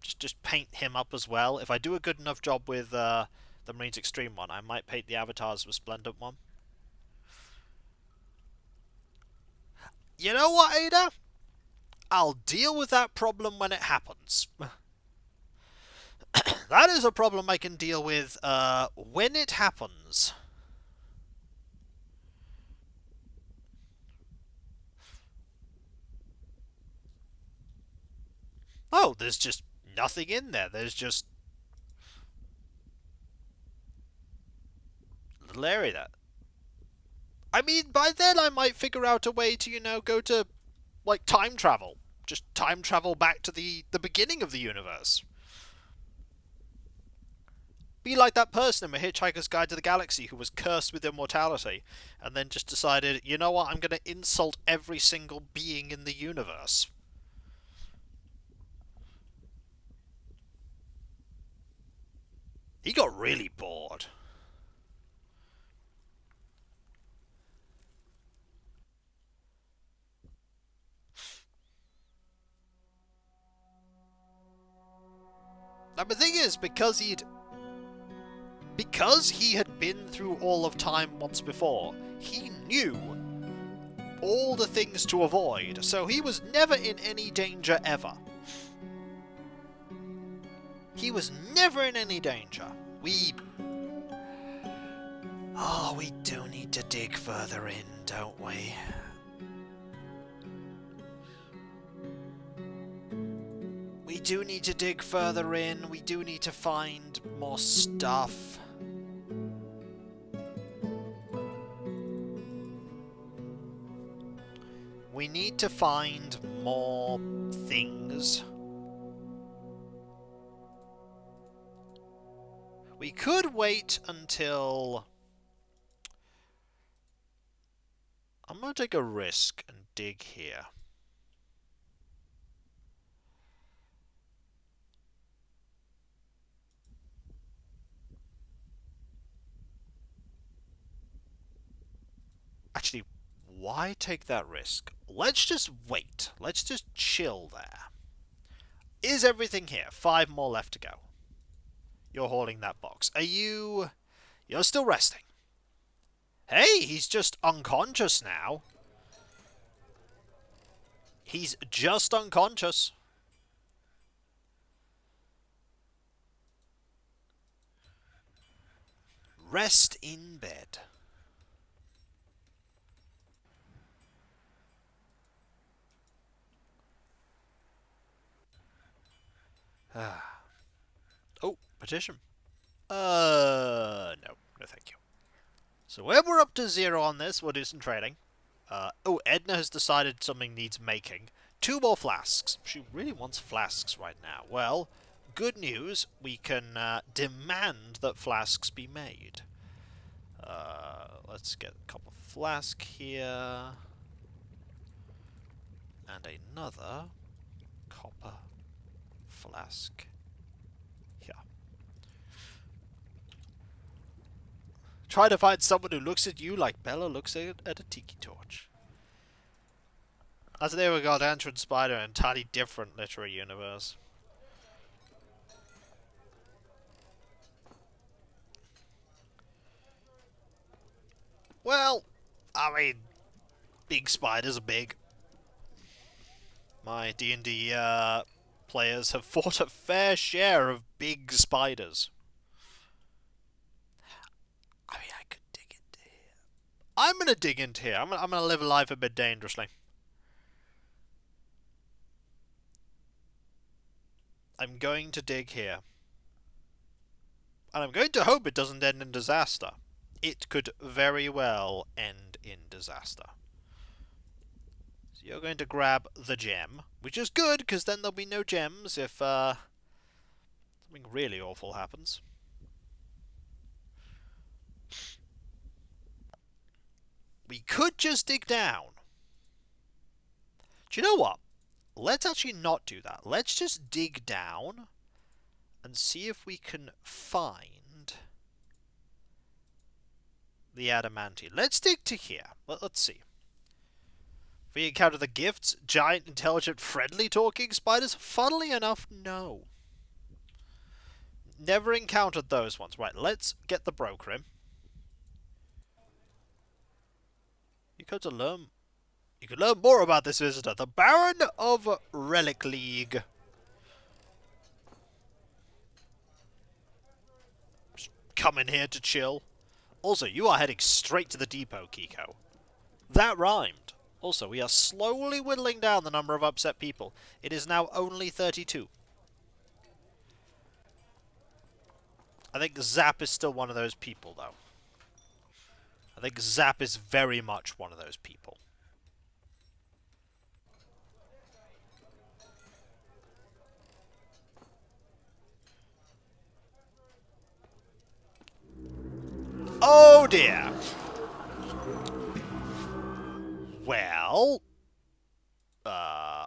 Just paint him up as well. If I do a good enough job with the Marines Extreme one, I might paint the Avatars Resplendent one. You know what, Ada? I'll deal with that problem when it happens. That is a problem I can deal with when it happens. Oh, there's just nothing in there. There's just a little area there. I mean, by then I might figure out a way to, go to, like, time travel. Just time travel back to the beginning of the universe. Be like that person in A Hitchhiker's Guide to the Galaxy who was cursed with immortality, and then just decided, you know what, I'm going to insult every single being in the universe. He got really bored. Now the thing is, because he had been through all of time once before, he knew all the things to avoid, so he was never in any danger ever. He was never in any danger. We do need to dig further in, don't we? We do need to dig further in. We do need to find more stuff. We need to find more things. We could wait until... I'm going to take a risk and dig here. Actually, why take that risk? Let's just wait. Let's just chill there. Is everything here? 5 more left to go. You're holding that box. You're still resting. Hey, he's just unconscious now. He's just unconscious. Rest in bed. Oh, petition. No, thank you. So when we're up to 0 on this, we'll do some trading. Edna has decided something needs making. 2 more flasks. She really wants flasks right now. Well, good news. We can demand that flasks be made. Let's get a couple of flasks here. And another copper flask here. Try to find someone who looks at you like Bella looks at a tiki torch. As there we got Ant and Spider, an entirely different literary universe. Well, I mean, big spiders are big. My D&D players have fought a fair share of big spiders. I mean, I could dig into here. I'm gonna dig into here. I'm gonna live life a bit dangerously. I'm going to dig here. And I'm going to hope it doesn't end in disaster. It could very well end in disaster. So you're going to grab the gem, which is good, because then there'll be no gems if something really awful happens. We could just dig down. Do you know what? Let's actually not do that. Let's just dig down and see if we can find the adamantine. Let's dig to here. Let's see. If we encounter the gifts, giant, intelligent, friendly talking spiders? Funnily enough, no. Never encountered those ones. Right, let's get the broker in. You come to learn... You can learn more about this visitor. The Baron of Relic League. Just come in here to chill. Also, you are heading straight to the depot, Kiko. That rhymed. Also, we are slowly whittling down the number of upset people. It is now only 32. I think Zap is still one of those people, though. I think Zap is very much one of those people. Oh dear! Well...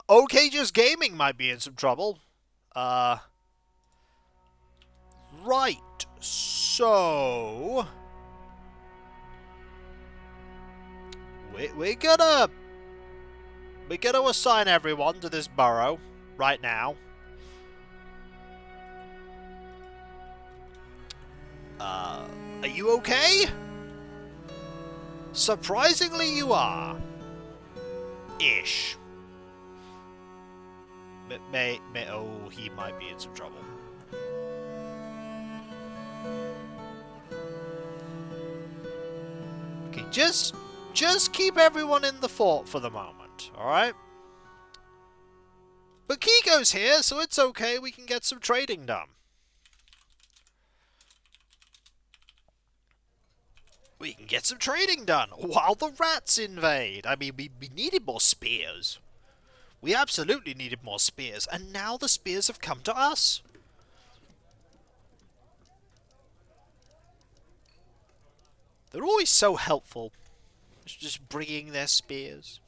OK Just Gaming might be in some trouble. Right, so... We're gonna assign everyone to this burrow right now. Are you okay? Surprisingly, you are. Ish. Oh, he might be in some trouble. Okay, just keep everyone in the fort for the moment, alright? But Kiko's here, so it's okay, we can get some trading done. We can get some trading done while the rats invade. I mean, we needed more spears. We absolutely needed more spears, and now the spears have come to us. They're always so helpful. Just bringing their spears.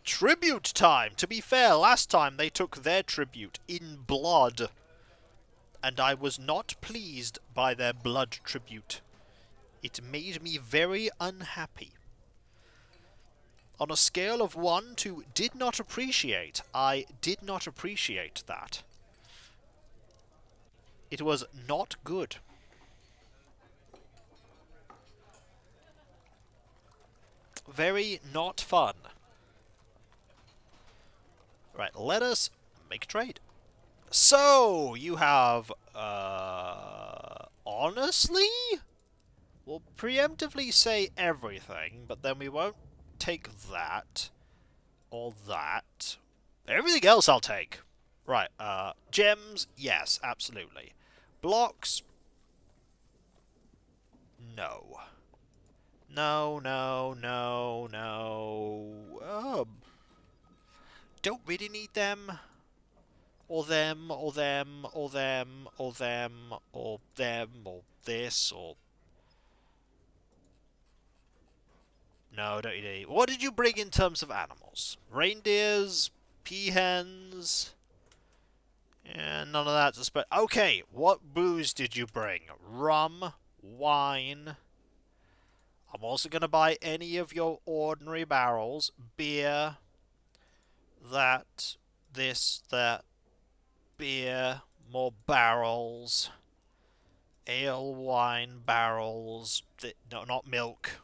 Tribute time! To be fair, last time they took their tribute in blood. And I was not pleased by their blood tribute. It made me very unhappy. On a scale of 1 to did not appreciate, I did not appreciate that. It was not good. Very not fun. Right, let us make a trade. So, you have, honestly? We'll preemptively say everything, but then we won't take that. Or that. Everything else I'll take. Right, gems, yes, absolutely. Blocks? No. No. Don't really need them. Or them, or them, or them, or them, or them, or this, or... No, don't need any. What did you bring in terms of animals? Reindeers? Peahens? And none of that. Okay, what booze did you bring? Rum? Wine? I'm also going to buy any of your ordinary barrels. Beer. That. This. That. Beer. More barrels. Ale, wine, barrels. No, not milk.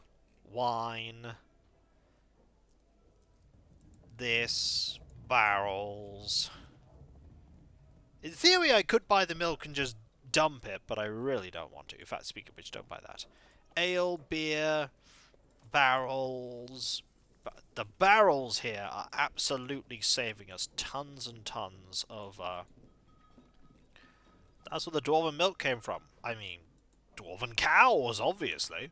Wine. This. Barrels. In theory, I could buy the milk and just dump it, but I really don't want to. In fact, speaking of which, don't buy that. Ale, beer, barrels. The barrels here are absolutely saving us tons and tons of... That's where the dwarven milk came from. I mean, dwarven cows, obviously.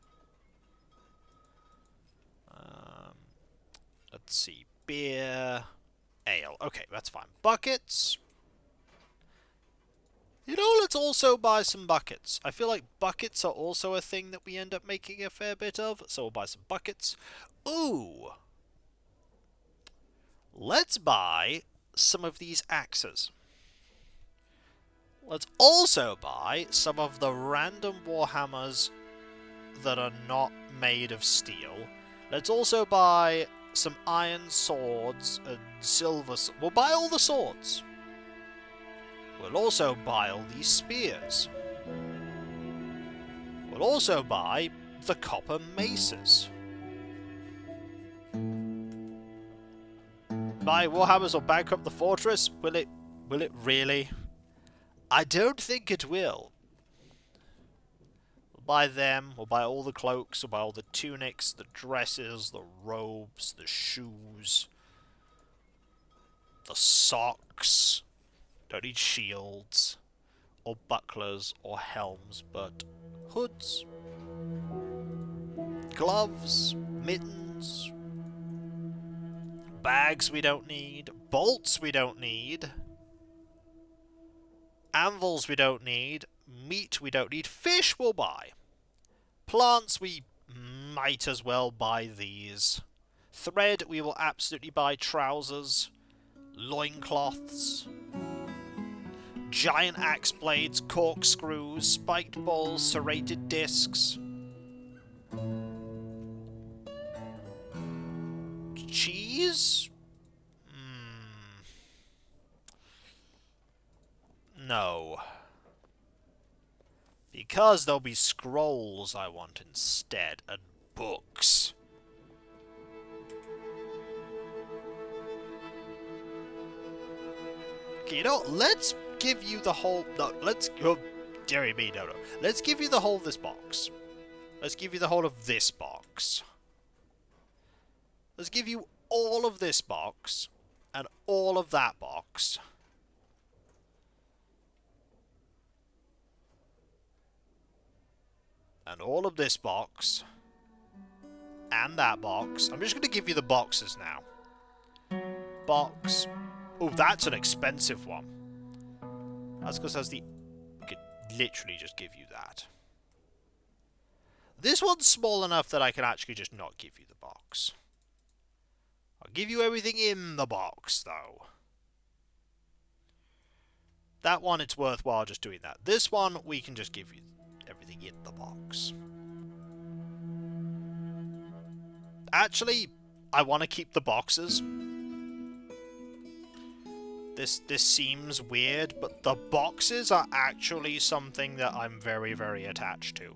Let's see. Beer, ale. Okay, that's fine. Buckets. You know, let's also buy some buckets. I feel like buckets are also a thing that we end up making a fair bit of, so we'll buy some buckets. Ooh! Let's buy some of these axes. Let's also buy some of the random warhammers that are not made of steel. Let's also buy some iron swords and silver... We'll buy all the swords. We'll also buy all these spears. We'll also buy the copper maces. Buy warhammers or bankrupt the fortress? Will it really? I don't think it will. We'll buy them, we'll buy all the cloaks, we'll buy all the tunics, the dresses, the robes, the shoes, the socks. Don't need shields, or bucklers, or helms, but hoods, gloves, mittens, bags we don't need, bolts we don't need, anvils we don't need, meat we don't need, fish we'll buy. Plants we might as well buy these. Thread we will absolutely buy trousers, loincloths, giant axe blades, corkscrews, spiked balls, serrated discs. Cheese? No. Because there'll be scrolls I want instead, and books. Okay, you know what? Let's give you the whole... No, let's... Oh, dearie me, no. Let's give you the whole of this box. Let's give you the whole of this box. Let's give you all of this box, and all of that box. And all of this box. And that box. I'm just going to give you the boxes now. Box. Oh, that's an expensive one. That's because that's the... I could literally just give you that. This one's small enough that I can actually just not give you the box. I'll give you everything in the box, though. That one, it's worthwhile just doing that. This one, we can just give you everything in the box. Actually, I want to keep the boxes. This seems weird, but the boxes are actually something that I'm very, very attached to.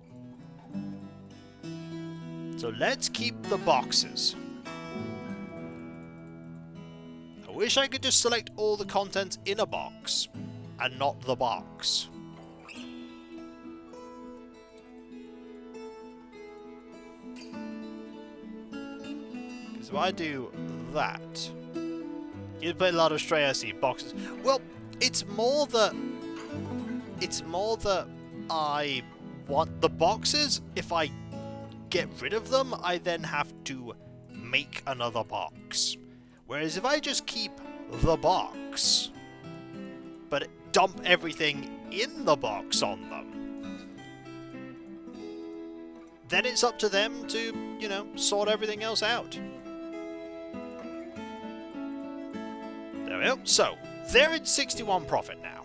So let's keep the boxes. I wish I could just select all the contents in a box, and not the box. Because if I do that... You'd play a lot of Stray SC boxes. Well, it's more that I want the boxes. If I get rid of them, I then have to make another box. Whereas if I just keep the box, but dump everything in the box on them, then it's up to them to, you know, sort everything else out. There we go. So, they're in 61 profit now.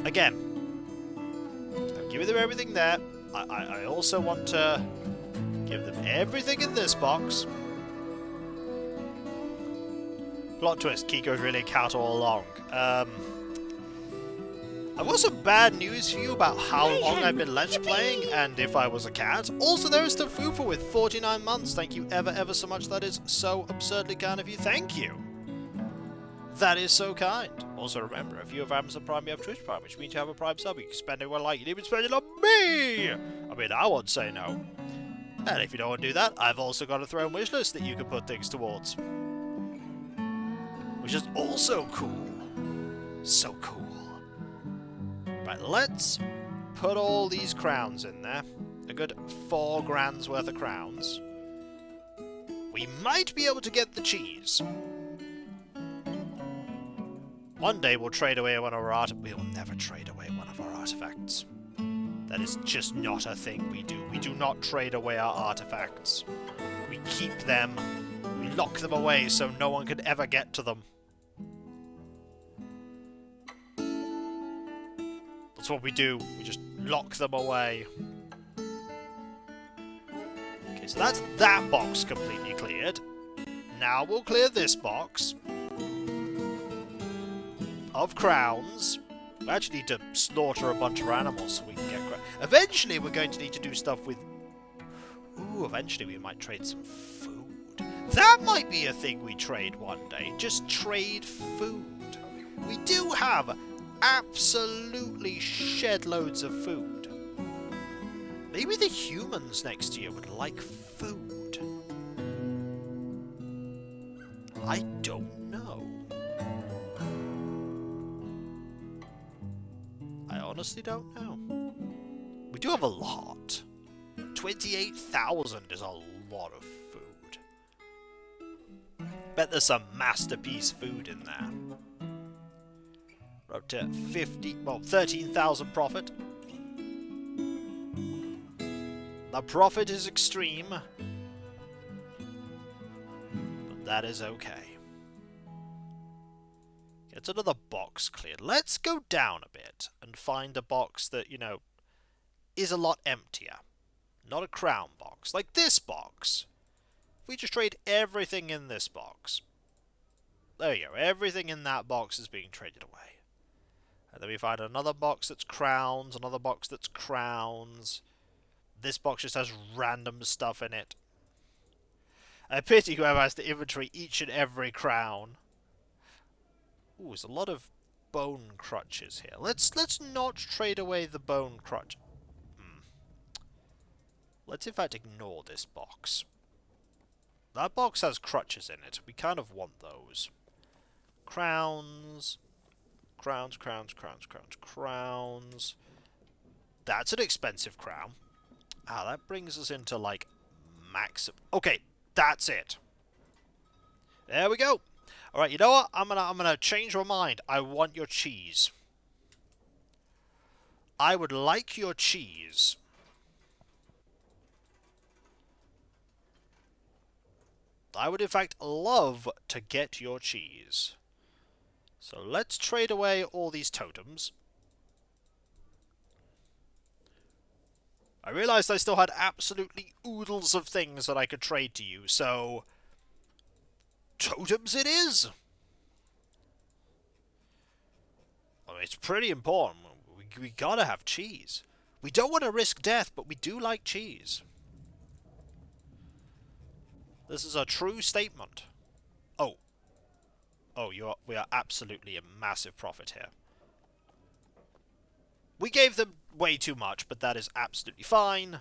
Again, I'm giving them everything there. I also want to give them everything in this box. Plot twist, Kiko's really a cat all along. I've got some bad news for you about how long I've been Let's Playing, and if I was a cat. Also, there is Fufu with 49 months. Thank you ever so much. That is so absurdly kind of you. Thank you. That is so kind. Also, remember, if you have Amazon Prime, you have Twitch Prime, which means you have a Prime sub. You can spend it where like you even spend it on me. I mean, I won't say no. And if you don't want to do that, I've also got a Throne wishlist that you can put things towards. Which is also cool. So cool. Right, let's put all these crowns in there. A good 4 grand's worth of crowns. We might be able to get the cheese. One day we'll trade away one of our artifacts. We will never trade away one of our artifacts. That is just not a thing we do. We do not trade away our artifacts. We keep them. We lock them away so no one can ever get to them. That's what we do. We just lock them away. Okay, so that's that box completely cleared. Now we'll clear this box of crowns. We actually need to slaughter a bunch of animals so we can get crowns. Eventually we're going to need to do stuff with... Ooh, eventually we might trade some food. That might be a thing we trade one day. Just trade food. We do have absolutely shed loads of food. Maybe the humans next year would like food. I don't know. I honestly don't know. We do have a lot. 28,000 is a lot of food. Bet there's some masterpiece food in there. We're up to 13,000 profit. The profit is extreme, but that is okay. Get another box cleared. Let's go down a bit and find a box that, you know, is a lot emptier. Not a crown box, like this box. If we just trade everything in this box. There you go, everything in that box is being traded away. And then we find another box that's crowns, another box that's crowns. This box just has random stuff in it. I pity whoever has to inventory each and every crown. Ooh, there's a lot of bone crutches here. Let's not trade away the bone crutch. Let's in fact ignore this box. That box has crutches in it. We kind of want those. Crowns. Crowns, crowns, crowns, crowns, crowns. That's an expensive crown. Ah, that brings us into, like, maximum. Okay, that's it. There we go. Alright, you know what? I'm gonna change my mind. I want your cheese. I would like your cheese. I would, in fact, love to get your cheese. So let's trade away all these totems. I realized I still had absolutely oodles of things that I could trade to you, so... totems it is! I mean, it's pretty important. We gotta have cheese. We don't want to risk death, but we do like cheese. This is a true statement. Oh. Oh, we are absolutely in massive profit here. We gave them way too much, but that is absolutely fine.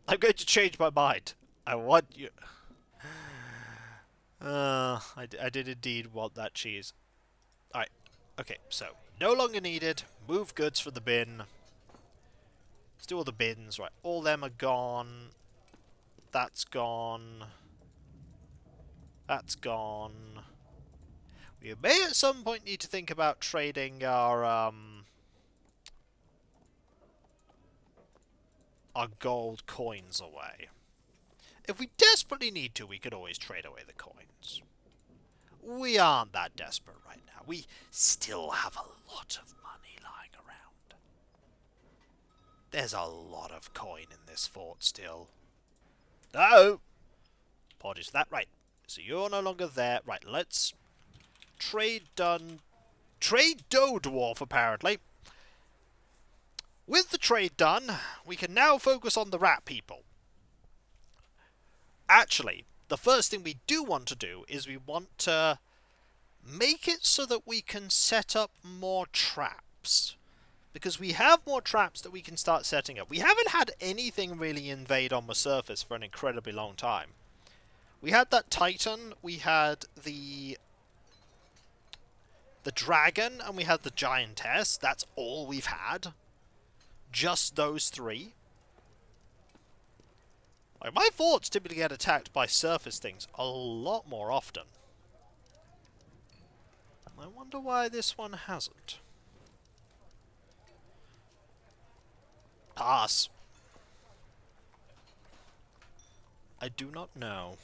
I'm going to change my mind. I want you... I did indeed want that cheese. Alright. Okay, so, no longer needed. Move goods from the bin. Let's do all the bins. Right, all them are gone. That's gone. That's gone. We may at some point need to think about trading our gold coins away. If we desperately need to, we could always trade away the coins. We aren't that desperate right now. We still have a lot of money lying around. There's a lot of coin in this fort still. No! Apologies for that. Right. So you're no longer there. Right, let's... trade done. Trade dough dwarf, apparently. With the trade done, we can now focus on the rat people. Actually, the first thing we do want to do is we want to make it so that we can set up more traps. Because we have more traps that we can start setting up. We haven't had anything really invade on the surface for an incredibly long time. We had that Titan, we had the dragon, and we had the giantess. That's all we've had. Just those three. Like, my forts typically get attacked by surface things a lot more often. I wonder why this one hasn't. Pass. I do not know.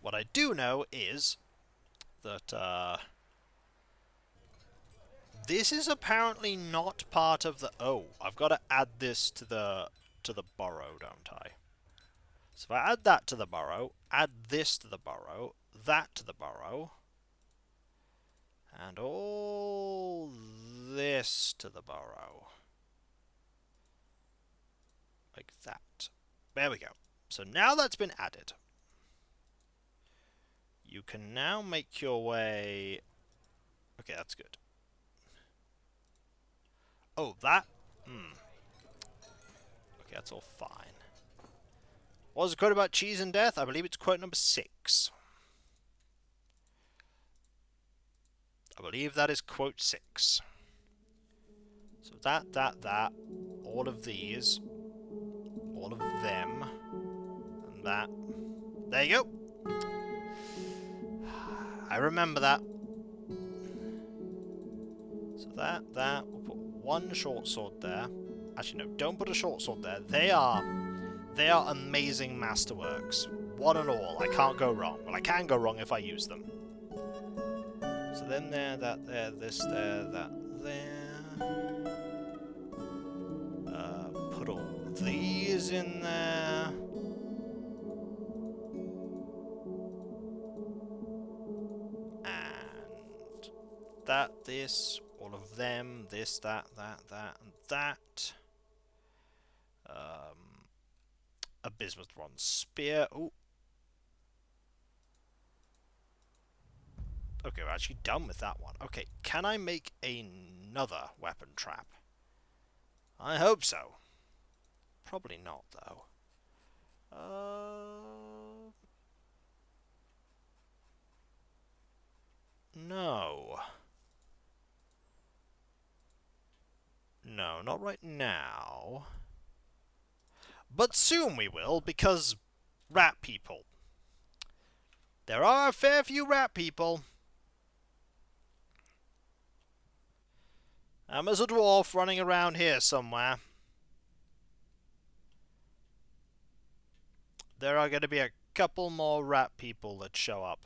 What I do know is that, this is apparently not part of the... Oh, I've got to add this to the burrow, don't I? So if I add that to the burrow, add this to the burrow, that to the burrow, and all this to the burrow. Like that. There we go. So now that's been added. You can now make your way... Okay, that's good. Oh, that? Okay, that's all fine. What was the quote about cheese and death? I believe it's quote number 6. I believe that is quote 6. So that, all of these, all of them, and that. There you go! I remember that. So that, we'll put one short sword there. Actually, no, don't put a short sword there. They are amazing masterworks. One and all, I can't go wrong. Well, I can go wrong if I use them. So then there, that there, this there, that there. Put all these in there. And that, this, all of them, this, that, and that. A bismuth bronze spear. Ooh. Okay, we're actually done with that one. Okay, can I make another weapon trap? I hope so. Probably not, though. No. No, not right now. But soon we will, because rat people. There are a fair few rat people. There's a dwarf running around here somewhere. There are going to be a couple more rat people that show up.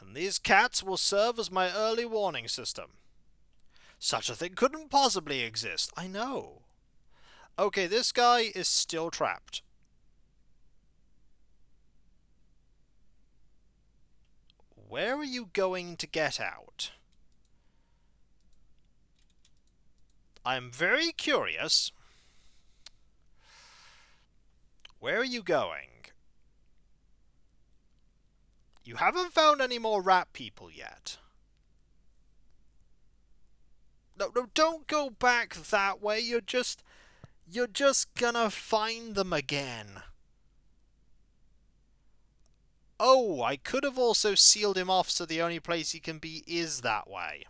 And these cats will serve as my early warning system. Such a thing couldn't possibly exist. I know. Okay, this guy is still trapped. Where are you going to get out? I'm very curious. Where are you going? You haven't found any more rat people yet. No, don't go back that way. You're just gonna find them again. Oh, I could have also sealed him off so the only place he can be is that way.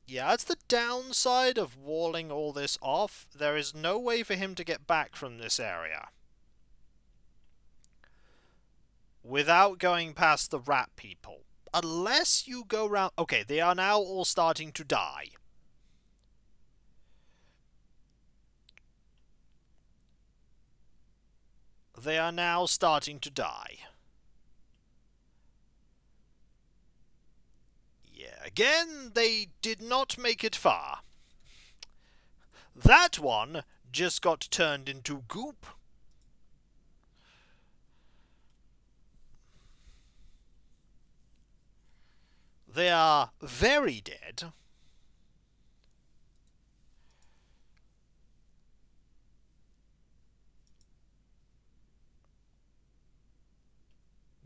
Yeah, that's the downside of walling all this off. There is no way for him to get back from this area without going past the rat people. Unless you go round... Okay, they are now all starting to die. They are now starting to die. Yeah, again, they did not make it far. That one just got turned into goop. They are very dead.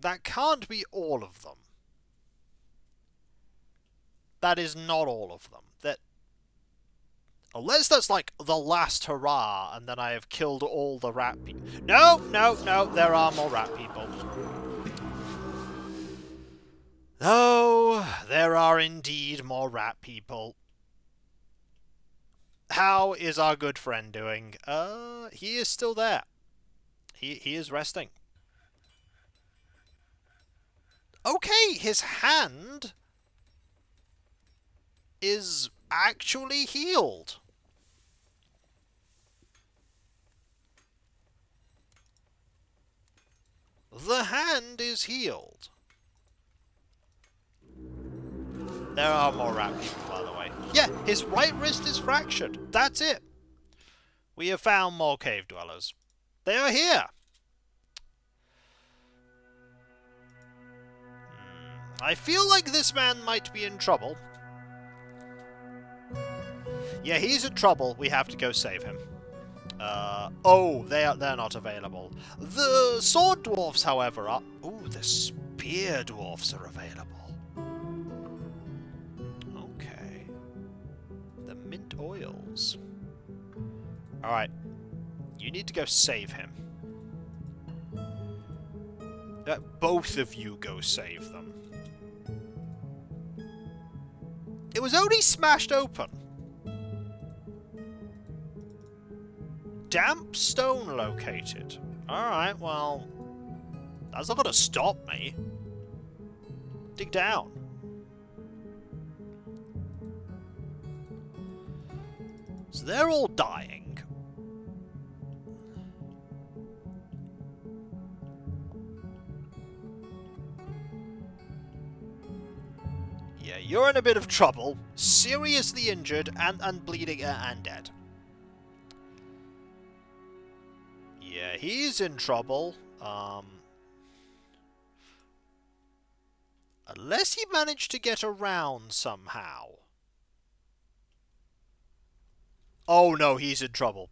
That can't be all of them. That is not all of them. That, unless that's like the last hurrah, and then I have killed all the rat people. No, there are more rat people. Oh, there are indeed more rat people. How is our good friend doing? He is still there. He is resting. Okay, his hand is actually healed. The hand is healed. There are more rat people, by the way. Yeah, his right wrist is fractured. That's it. We have found more cave dwellers. They are here. I feel like this man might be in trouble. Yeah, he's in trouble. We have to go save him. Oh, they're not available. The sword dwarfs, however, are... Ooh, the spear dwarfs are available. Okay. The mint oils. Alright. You need to go save him. Both of you go save them. It was only smashed open. Damp stone located. Alright, well... That's not gonna stop me. Dig down. So they're all dying. Yeah, you're in a bit of trouble. Seriously injured and bleeding and dead. Yeah, he's in trouble. Unless he managed to get around somehow. Oh no, he's in trouble.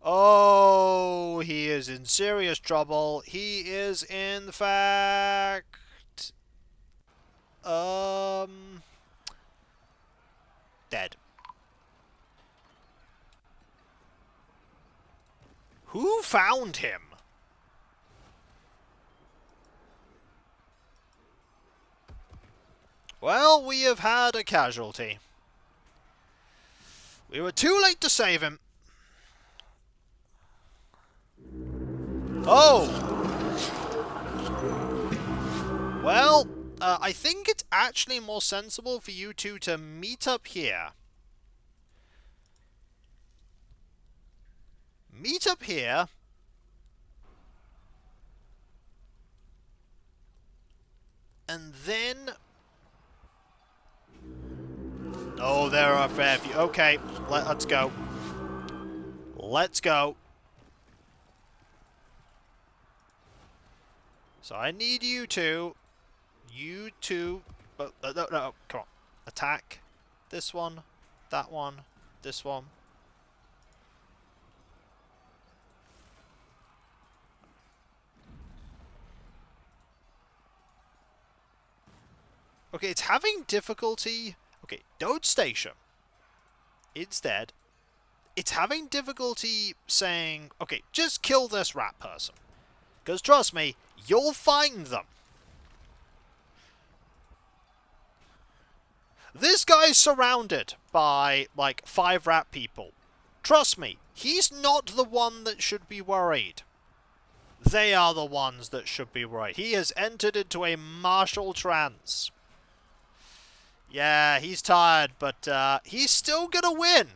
Oh, he is in serious trouble. He is in fact... dead. Who found him? Well, we have had a casualty. We were too late to save him. Oh! Well, I think it's actually more sensible for you two to meet up here. Meet up here. And then... Oh, there are a fair few. Okay, let's go. Let's go. So I need you two. You two... no, come on. Attack. This one. That one. This one. Okay, it's having difficulty... Okay, don't station. Instead, it's having difficulty saying, okay, just kill this rat person. Because trust me, you'll find them. This guy's surrounded by, like, 5 rat people. Trust me, he's not the one that should be worried. They are the ones that should be worried. He has entered into a martial trance. Yeah, he's tired, but he's still gonna win.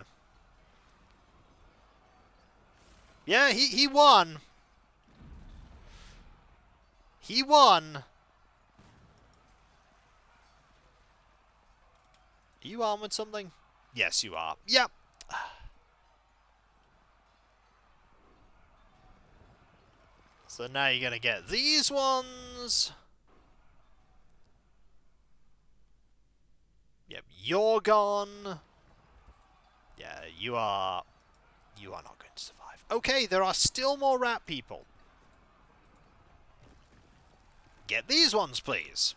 Yeah, he won. He won. Are you armed with something? Yes, you are. Yep. So now you're gonna get these ones. Yep, you're gone. Yeah, you are not going to survive. Okay, there are still more rat people. Get these ones, please.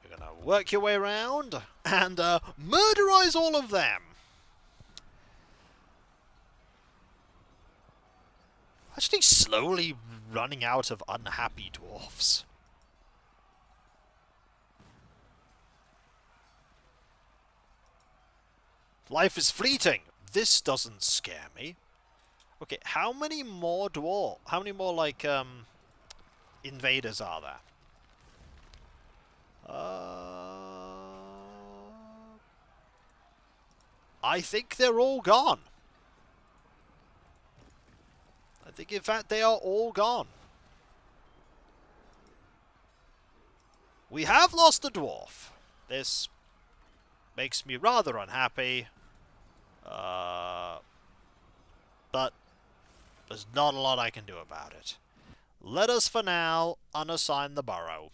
You're gonna work your way around and murderize all of them. Actually slowly running out of unhappy dwarfs. Life is fleeting. This doesn't scare me. Okay, how many more like invaders are there? I think they're all gone. I think in fact they are all gone. We have lost a dwarf. This makes me rather unhappy. But there's not a lot I can do about it. Let us, for now, unassign the burrow.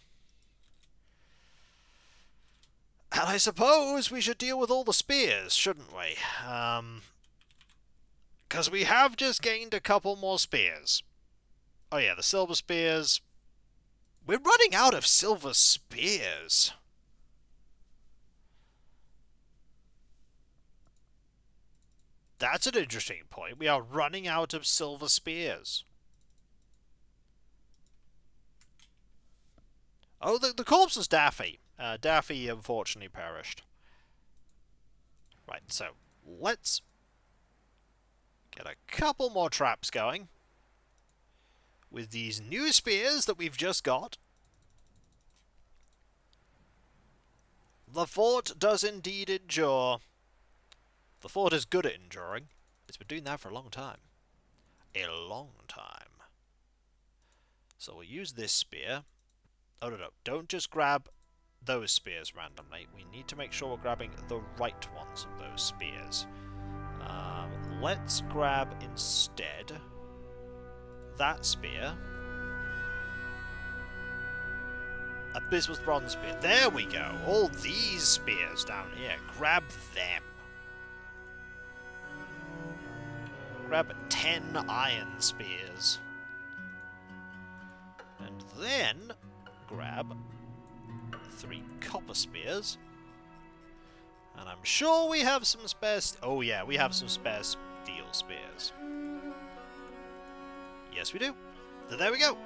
And I suppose we should deal with all the spears, shouldn't we? Because we have just gained a couple more spears. Oh yeah, the silver spears. We're running out of silver spears. That's an interesting point. We are running out of silver spears. Oh, the corpse is Daffy. Daffy unfortunately perished. Right, so let's get a couple more traps going with these new spears that we've just got. The fort does indeed endure. The fort is good at enduring. It's been doing that for a long time. A long time. So we'll use this spear. Oh, no. Don't just grab those spears randomly. We need to make sure we're grabbing the right ones of those spears. Let's grab instead that spear. A bismuth bronze spear. There we go. All these spears down here. Grab them. Grab 10 iron spears. And then grab 3 copper spears. And I'm sure we have some spare... Oh yeah, we have some spare steel spears. Yes, we do. So there we go.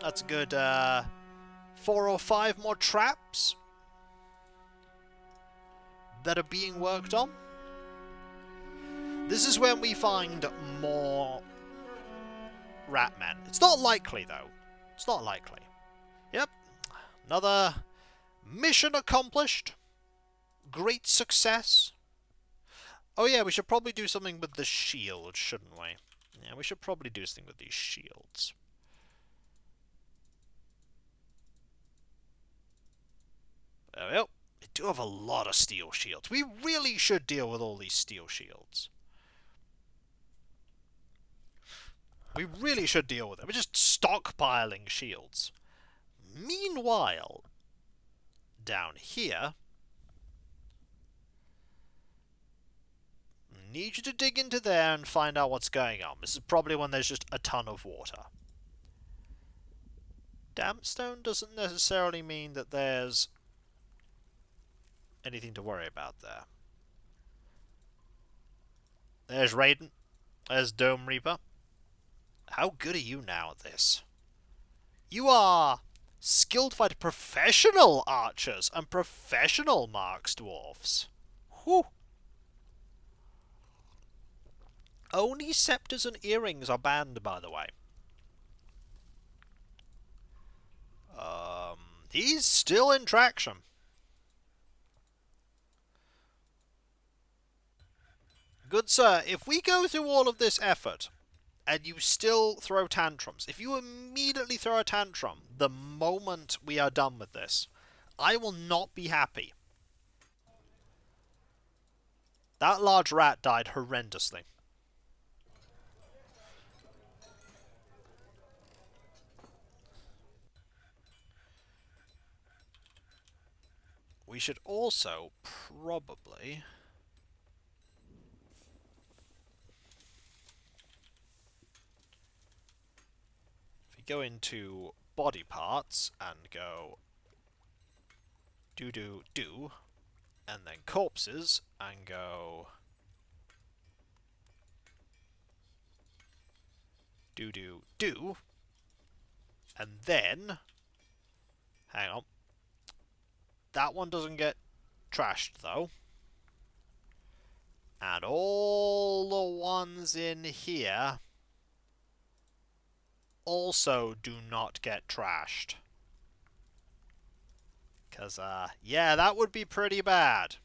That's a good 4 or 5 more traps that are being worked on. This is when we find more Ratmen. It's not likely, though. It's not likely. Yep. Another mission accomplished. Great success. Oh yeah, we should probably do something with the shield, shouldn't we? Yeah, we should probably do something with these shields. There we go. We do have a lot of steel shields. We really should deal with all these steel shields. We really should deal with them. We're just stockpiling shields. Meanwhile, down here, I need you to dig into there and find out what's going on. This is probably when there's just a ton of water. Dampstone doesn't necessarily mean that there's anything to worry about there. There's Raiden. There's Dome Reaper. How good are you now at this? You are skilled fighter, professional archers and professional marks dwarfs. Whew. Only scepters and earrings are banned, by the way. He's still in traction. Good sir, if we go through all of this effort and you still throw tantrums, if you immediately throw a tantrum the moment we are done with this, I will not be happy. That large rat died horrendously. We should also probably... if we go into body parts and go do, and then corpses and go do, and then... hang on. That one doesn't get trashed, though. And all the ones in here also do not get trashed. Because, yeah, that would be pretty bad.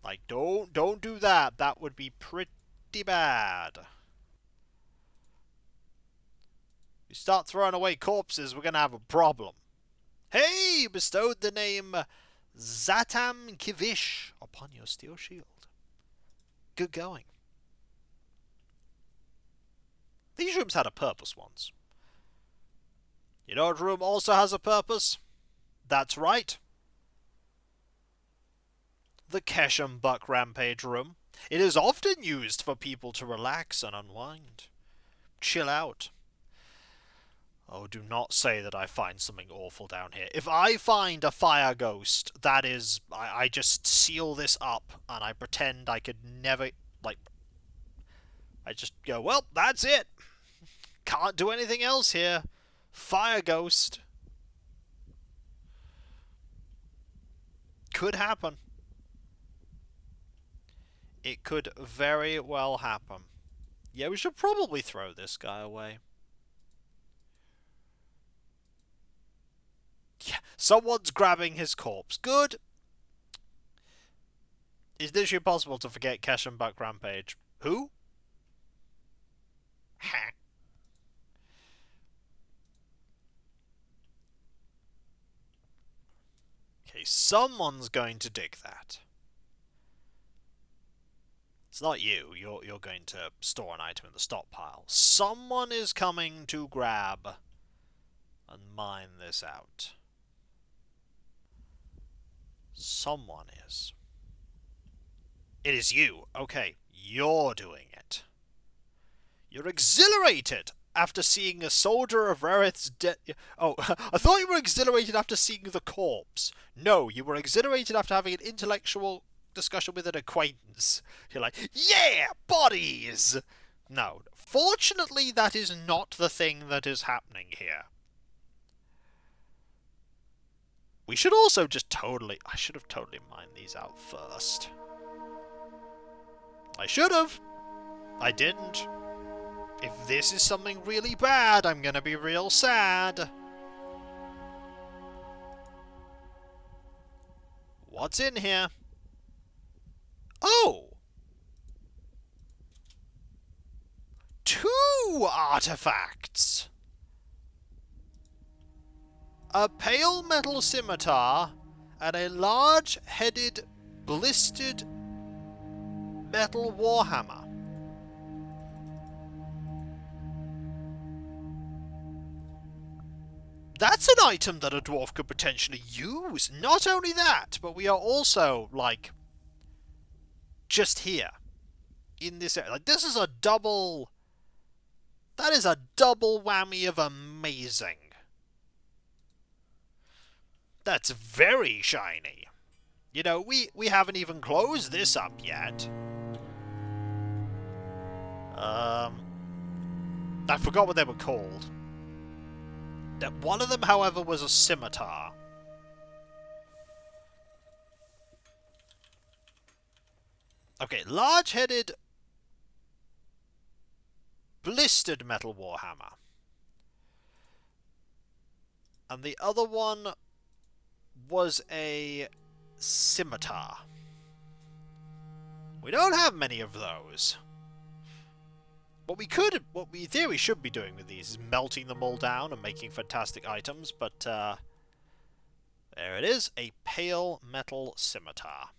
Like, don't do that. That would be pretty bad. You start throwing away corpses, we're going to have a problem. Hey, you bestowed the name Zatam Kivish upon your steel shield. Good going. These rooms had a purpose once. You know what room also has a purpose? That's right. The Keshem Buck Rampage room. It is often used for people to relax and unwind. Chill out. Oh, do not say that I find something awful down here. If I find a fire ghost, that is... I just seal this up, and I pretend I could never... Like... I just go, well, that's it. Can't do anything else here. Fire ghost. Could happen. It could very well happen. Yeah, we should probably throw this guy away. Yeah, someone's grabbing his corpse. Good. It's literally impossible to forget Keshem Buck Rampage. Who? Ha. Okay, someone's going to dig that. It's not you. You're going to store an item in the stockpile. Someone is coming to grab and mine this out. Someone is. It is you. Okay, you're doing it. You're exhilarated after seeing a soldier of Rarith's dead. Oh, I thought you were exhilarated after seeing the corpse. No, you were exhilarated after having an intellectual discussion with an acquaintance. You're like, yeah, bodies! No, fortunately that is not the thing that is happening here. We should also just totally... I should have totally mined these out first. I should have. I didn't. If this is something really bad, I'm gonna be real sad. What's in here? Oh! 2 artifacts! A pale metal scimitar and a large-headed, blistered metal warhammer. That's an item that a dwarf could potentially use. Not only that, but we are also, like, just here. In this area. Like, this is a double... That is a double whammy of amazing. That's very shiny. You know, we haven't even closed this up yet. I forgot what they were called. One of them, however, was a scimitar. Okay, large-headed, blistered metal warhammer. And the other one was a scimitar. We don't have many of those. What we in theory should be doing with these is melting them all down and making fantastic items, but there it is, a pale metal scimitar.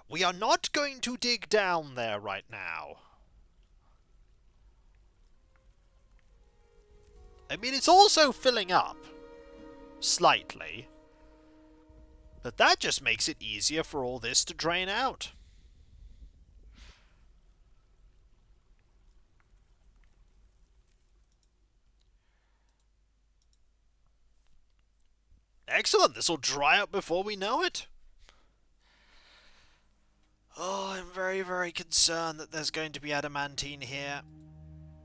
We are not going to dig down there right now. I mean, it's also filling up. Slightly. But that just makes it easier for all this to drain out. Excellent, this will dry up before we know it. Oh, I'm very, very concerned that there's going to be adamantine here.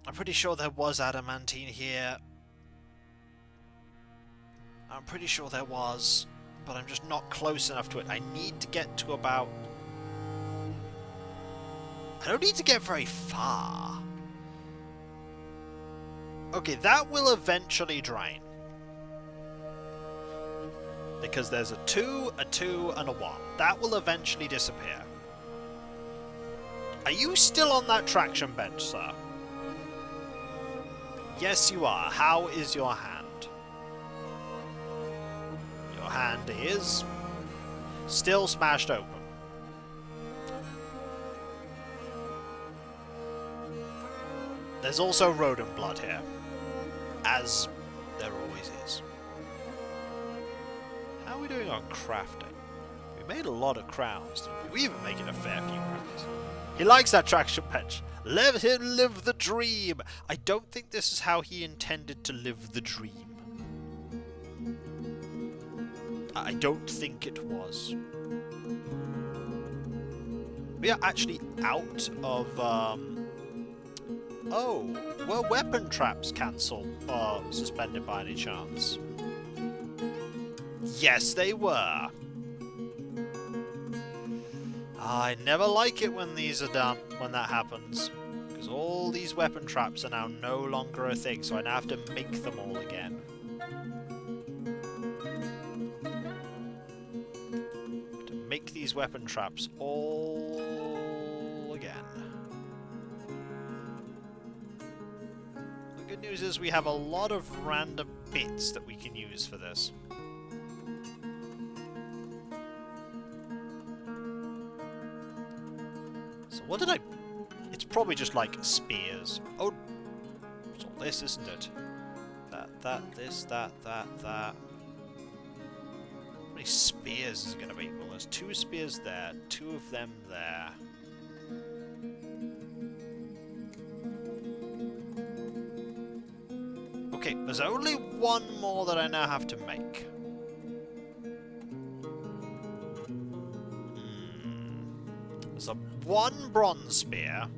I'm pretty sure there was adamantine here. I'm pretty sure there was, but I'm just not close enough to it. I need to get to about... I don't need to get very far. Okay, that will eventually drain. Because there's a 2, a 2, and a 1. That will eventually disappear. Are you still on that traction bench, sir? Yes, you are. How is your hand? Your hand is still smashed open. There's also rodent blood here. as there always is. How are we doing on crafting? We made a lot of crowns, didn't we? We even making a fair few crowns. He likes that traction bench. Let him live the dream. I don't think this is how he intended to live the dream. I don't think it was. We are actually out of, Oh, were weapon traps cancelled or suspended by any chance? Yes, they were. I never like it when these are done, when that happens. Because all these weapon traps are now no longer a thing, so I now have to make them all again. To make these weapon traps all again. The good news is we have a lot of random bits that we can use for this. So what did I... It's probably just like spears. Oh, it's all this, isn't it? This, that. How many spears is it going to be? Well, there's 2 spears there, 2 of them there. Okay, there's only 1 more that I now have to make. There's a 1 bronze spear.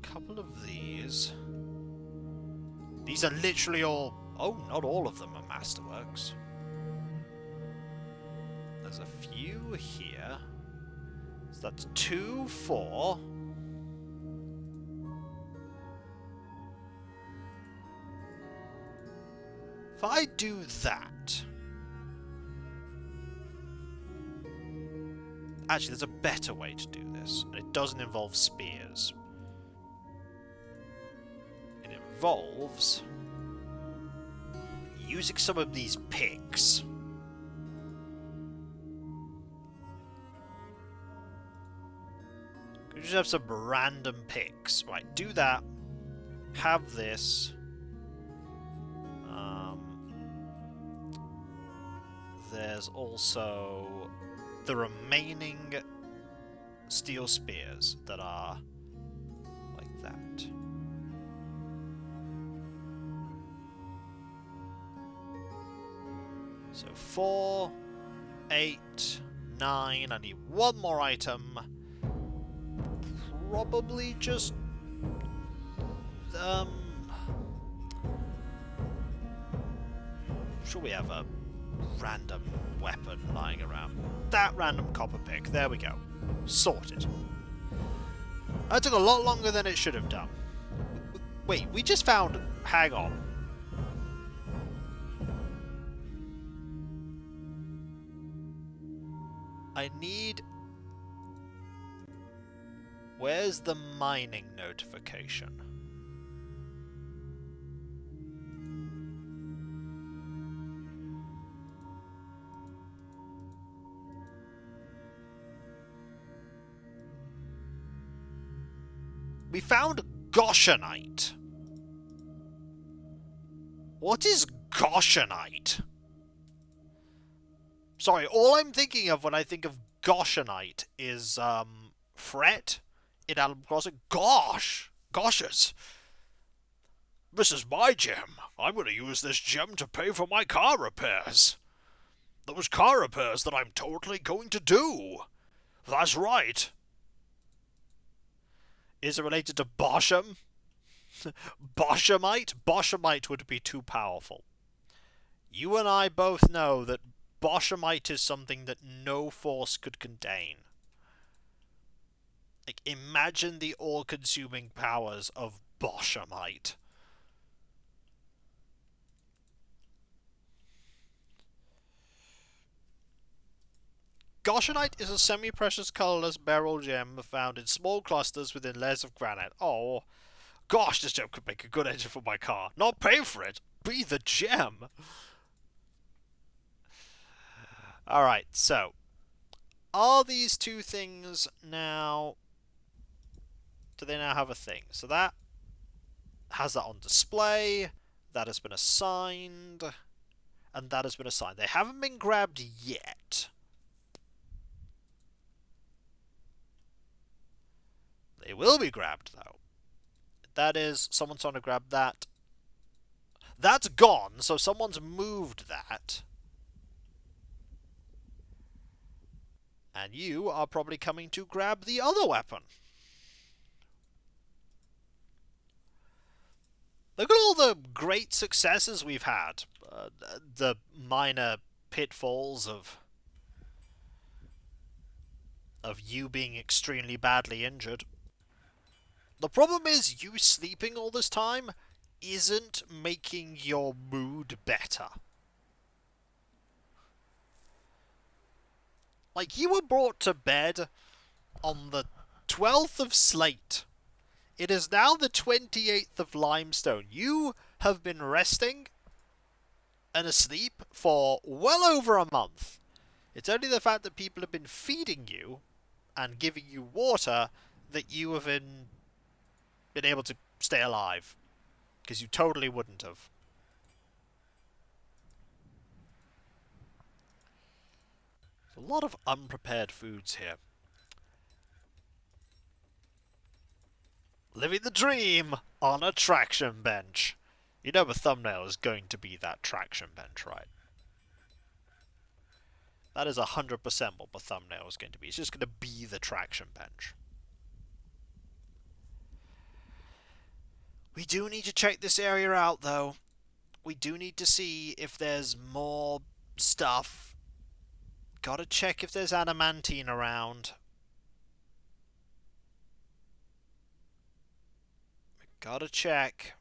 Couple of these. These are literally all... Oh, not all of them are masterworks. There's a few here. So that's 2, 4. If I do that... Actually, there's a better way to do this, and it doesn't involve spears. It involves using some of these picks. We just have some random picks. Right, do that. Have this. There's also the remaining steel spears that are like that. So 4, 8, 9. I need 1 more item. Probably just I'm sure we have a random weapon lying around. That random copper pick. There we go. Sorted. That took a lot longer than it should have done. Wait, we just found... Hang on. I need... Where's the mining notification? We found Goshenite. What is Goshenite? Sorry, all I'm thinking of when I think of Goshenite is, fret in Animal Crossing. Gosh! Goshes! This is my gem. I'm going to use this gem to pay for my car repairs. Those car repairs that I'm totally going to do. That's right. Is it related to Bosham? Boshamite? Boshamite would be too powerful. You and I both know that Boshamite is something that no force could contain. Like, imagine the all-consuming powers of Boshamite. Goshenite is a semi-precious colorless beryl gem found in small clusters within layers of granite. Oh, gosh, this gem could make a good engine for my car. Not pay for it, be the gem. Alright, so are these two things now... do they now have a thing? So that has that on display, that has been assigned, and that has been assigned. They haven't been grabbed yet. They will be grabbed, though. That is, someone's trying to grab that. That's gone, so someone's moved that. And you are probably coming to grab the other weapon. Look at all the great successes we've had. The minor pitfalls of you being extremely badly injured. The problem is you sleeping all this time isn't making your mood better. Like, you were brought to bed on the 12th of Slate. It is now the 28th of Limestone. You have been resting and asleep for well over a month. It's only the fact that people have been feeding you and giving you water that you have been able to stay alive. Because you totally wouldn't have. There's a lot of unprepared foods here. Living the dream on a traction bench. You know the thumbnail is going to be that traction bench, right? That is 100% what the thumbnail is going to be. It's just going to be the traction bench. We do need to check this area out, though. We do need to see if there's more stuff. Gotta check if there's adamantine around. Gotta check.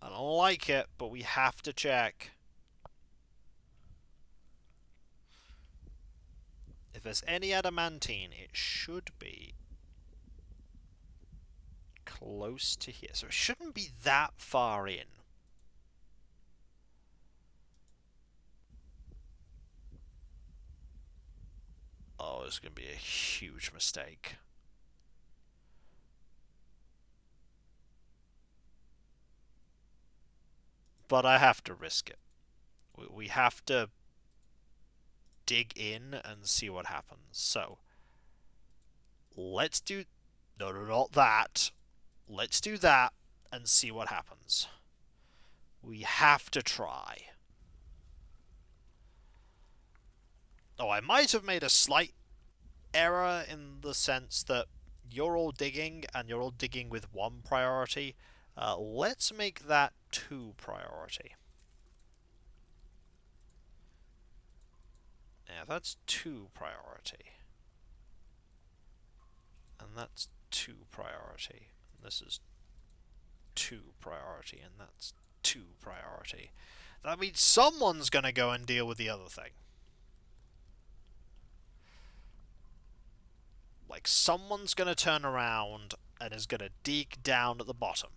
I don't like it, but we have to check. If there's any adamantine, it should be close to here. So it shouldn't be that far in. Oh, it's going to be a huge mistake. But I have to risk it. We have to dig in and see what happens. So, let's do... No, not that. Let's do that and see what happens. We have to try. Oh, I might have made a slight error in the sense that you're all digging and you're all digging with 1 priority. Let's make that 2 priority. Yeah, that's 2 priority. And that's 2 priority. And this is 2 priority, and that's 2 priority. That means someone's gonna go and deal with the other thing. Like, someone's gonna turn around and is gonna dig down at the bottom.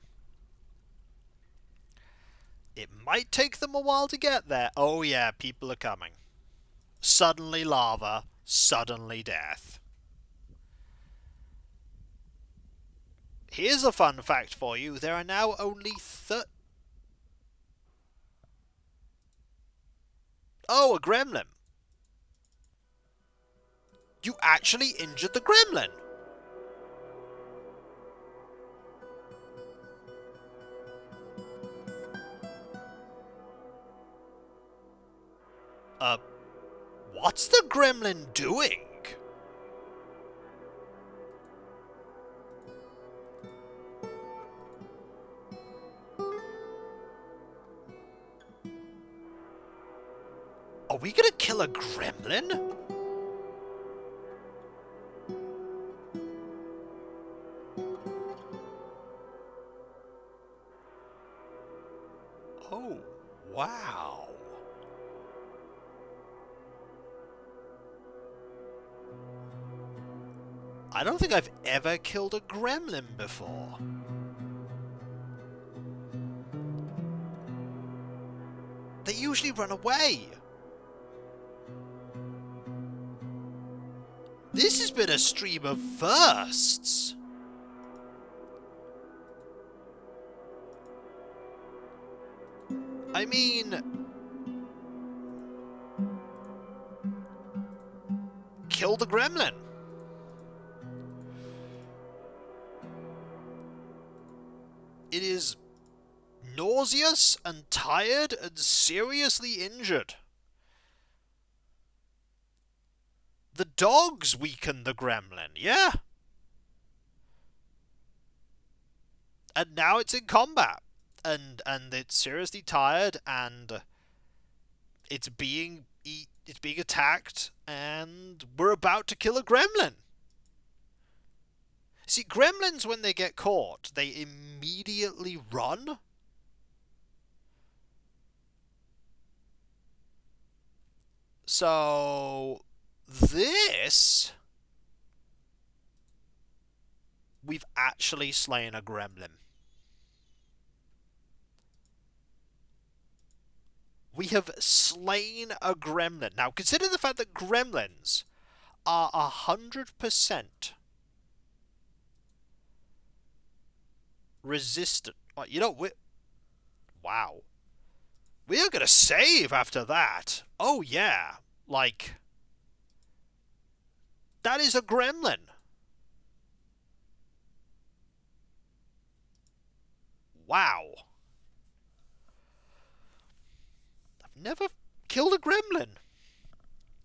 It might take them a while to get there. Oh yeah, people are coming. Suddenly lava, suddenly death. Here's a fun fact for you. There are now only Oh, a gremlin. You actually injured the gremlin. What's the gremlin doing? Are we gonna kill a gremlin? Oh, wow. I don't think I've ever killed a gremlin before. They usually run away. This has been a stream of firsts. I mean, kill the gremlin. It is nauseous and tired and seriously injured. The dogs weaken the gremlin, yeah. And now it's in combat. And it's seriously tired, and it's being attacked, and we're about to kill a gremlin. See, gremlins, when they get caught, they immediately run. So this, we've actually slain a gremlin. We have slain a gremlin. Now, consider the fact that gremlins are 100% resistant. You know, wow. We are going to save after that. Oh, yeah. Like, that is a gremlin. Wow. Never killed a gremlin.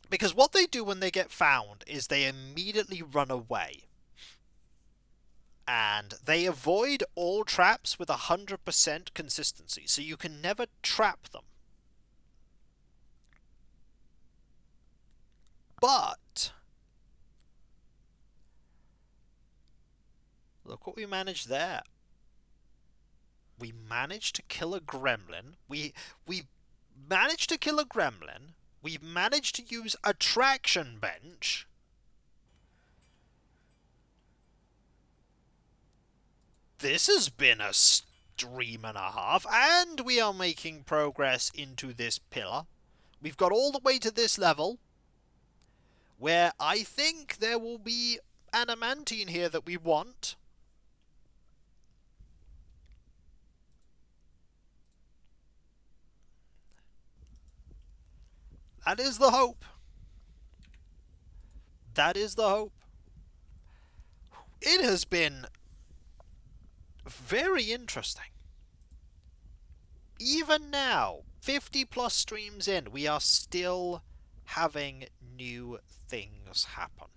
Because what they do when they get found is they immediately run away. And they avoid all traps with 100% consistency, so you can never trap them. But look what we managed there. We managed to kill a gremlin. We managed to kill a gremlin. We managed to use a traction bench. This has been a stream and a half, and we are making progress into this pillar. We've got all the way to this level, where I think there will be adamantine here that we want. That is the hope. That is the hope. It has been very interesting. Even now, 50 plus streams in, we are still having new things happen.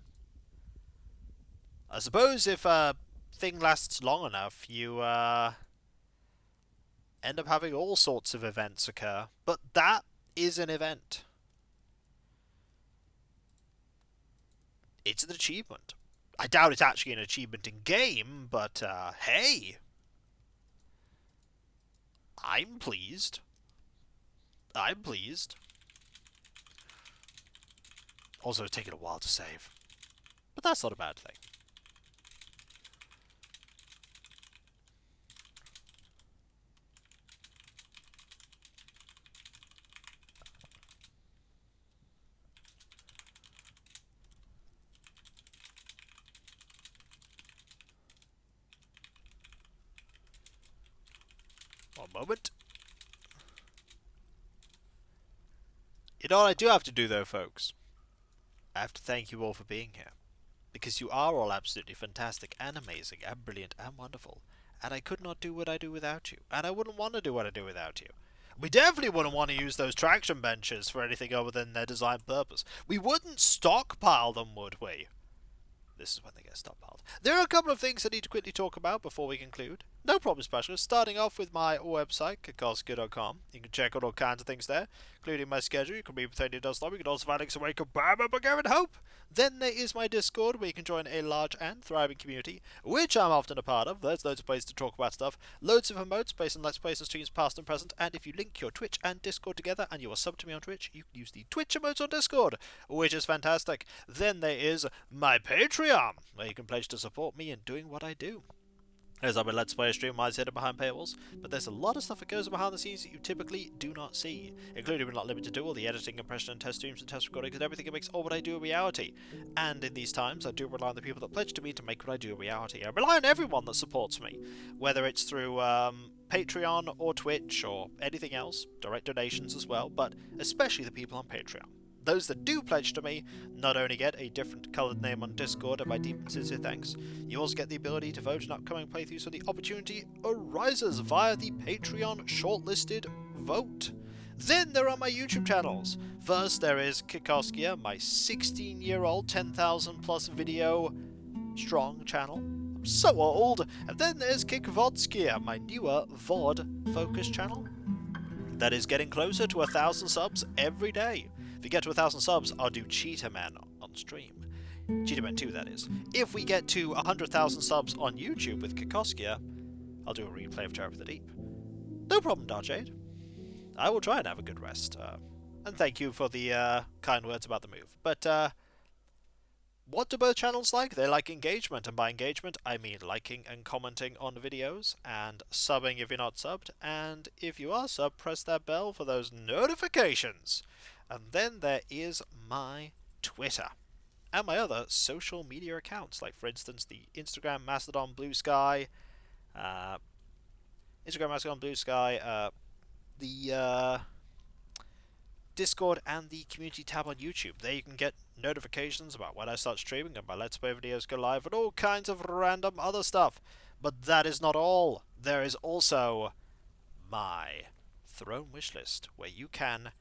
I suppose if a thing lasts long enough, you end up having all sorts of events occur. But that is an event. It's an achievement. I doubt it's actually an achievement in game, but hey, I'm pleased. I'm pleased. Also, it's taken a while to save, but that's not a bad thing. One moment. You know what I do have to do, though, folks? I have to thank you all for being here. Because you are all absolutely fantastic and amazing and brilliant and wonderful. And I could not do what I do without you. And I wouldn't want to do what I do without you. We definitely wouldn't want to use those traction benches for anything other than their design purpose. We wouldn't stockpile them, would we? This is when they get stockpiled. There are a couple of things I need to quickly talk about before we conclude. No problem, specialist. Starting off with my website, kakolsky.com. You can check out all kinds of things there, including my schedule. You can read with any does love. You can also find links away to Bam Bulgarian Hope. Then there is my Discord, where you can join a large and thriving community, which I'm often a part of. There's loads of places to talk about stuff. Loads of emotes based on Let's Plays and streams past and present. And if you link your Twitch and Discord together and you are subbed to me on Twitch, you can use the Twitch emotes on Discord, which is fantastic. Then there is my Patreon, where you can pledge to support me in doing what I do. As I'm a Let's Play stream, I sit behind paywalls, but there's a lot of stuff that goes behind the scenes that you typically do not see, including but not limited to all the editing, compression, and test streams and test recordings and everything that makes all what I do a reality. And in these times, I do rely on the people that pledge to me to make what I do a reality. I rely on everyone that supports me, whether it's through Patreon or Twitch or anything else, direct donations as well, but especially the people on Patreon. Those that do pledge to me not only get a different coloured name on Discord and my deep and sincere thanks, you also get the ability to vote in upcoming playthroughs, so the opportunity arises via the Patreon shortlisted vote. Then there are my YouTube channels. First there is Kikoskia, my 16-year-old 10,000 plus video strong channel. I'm so old. And then there's Kikvodskia, my newer VOD focused channel. That is getting closer to 1,000 subs every day. If we get to 1,000 subs, I'll do Cheetah Man on stream. Cheetah Man 2, that is. If we get to 100,000 subs on YouTube with Kikoskia, I'll do a replay of Terror of the Deep. No problem, Darkshade. I will try and have a good rest. And thank you for the kind words about the move. But what do both channels like? They like engagement, and by engagement I mean liking and commenting on videos, and subbing if you're not subbed, and if you are subbed, press that bell for those notifications. And then there is my Twitter, and my other social media accounts, like for instance the Instagram, Mastodon, Blue Sky, the Discord and the community tab on YouTube. There you can get notifications about when I start streaming and my Let's Play videos go live and all kinds of random other stuff. But that is not all. There is also my Throne Wishlist, where you can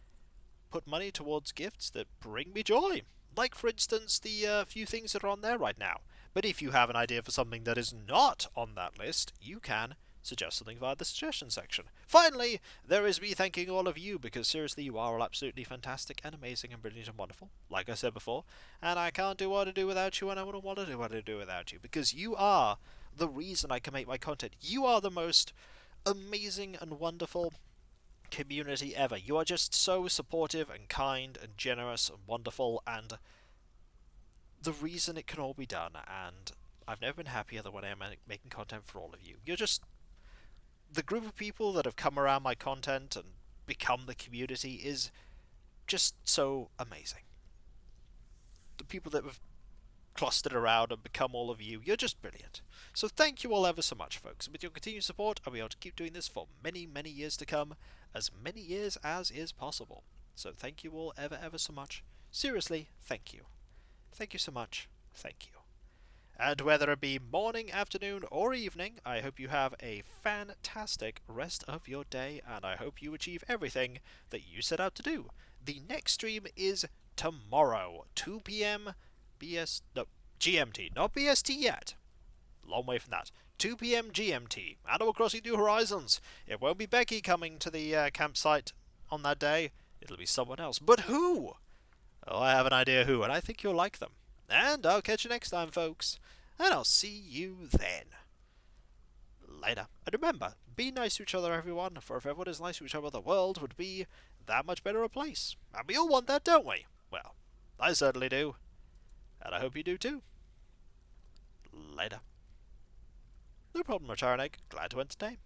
put money towards gifts that bring me joy. Like, for instance, the few things that are on there right now. But if you have an idea for something that is not on that list, you can suggest something via the suggestion section. Finally, there is me thanking all of you, because seriously, you are all absolutely fantastic and amazing and brilliant and wonderful, like I said before, and I can't do what I do without you, and I wouldn't want to do what I do without you, because you are the reason I can make my content. You are the most amazing and wonderful community ever. You are just so supportive and kind and generous and wonderful, and the reason it can all be done, and I've never been happier than when I'm making content for all of you. You're just the group of people that have come around my content and become the community is just so amazing. The people that have clustered around and become all of you, you're just brilliant. So thank you all ever so much, folks. With your continued support, I'll be able to keep doing this for many, many years to come, as many years as is possible. So thank you all ever so much. Seriously, thank you. Thank you so much. Thank you. And whether it be morning, afternoon, or evening, I hope you have a fantastic rest of your day, and I hope you achieve everything that you set out to do. The next stream is tomorrow, 2 p.m. GMT, not BST yet. Long way from that. 2 p.m. GMT, Animal Crossing New Horizons. It won't be Becky coming to the campsite on that day. It'll be someone else. But who? Oh, I have an idea who, and I think you'll like them. And I'll catch you next time, folks. And I'll see you then. Later. And remember, be nice to each other, everyone, for if everyone is nice to each other, the world would be that much better a place. And we all want that, don't we? Well, I certainly do. And I hope you do too. Later. No problem, Return Egg. Glad to entertain.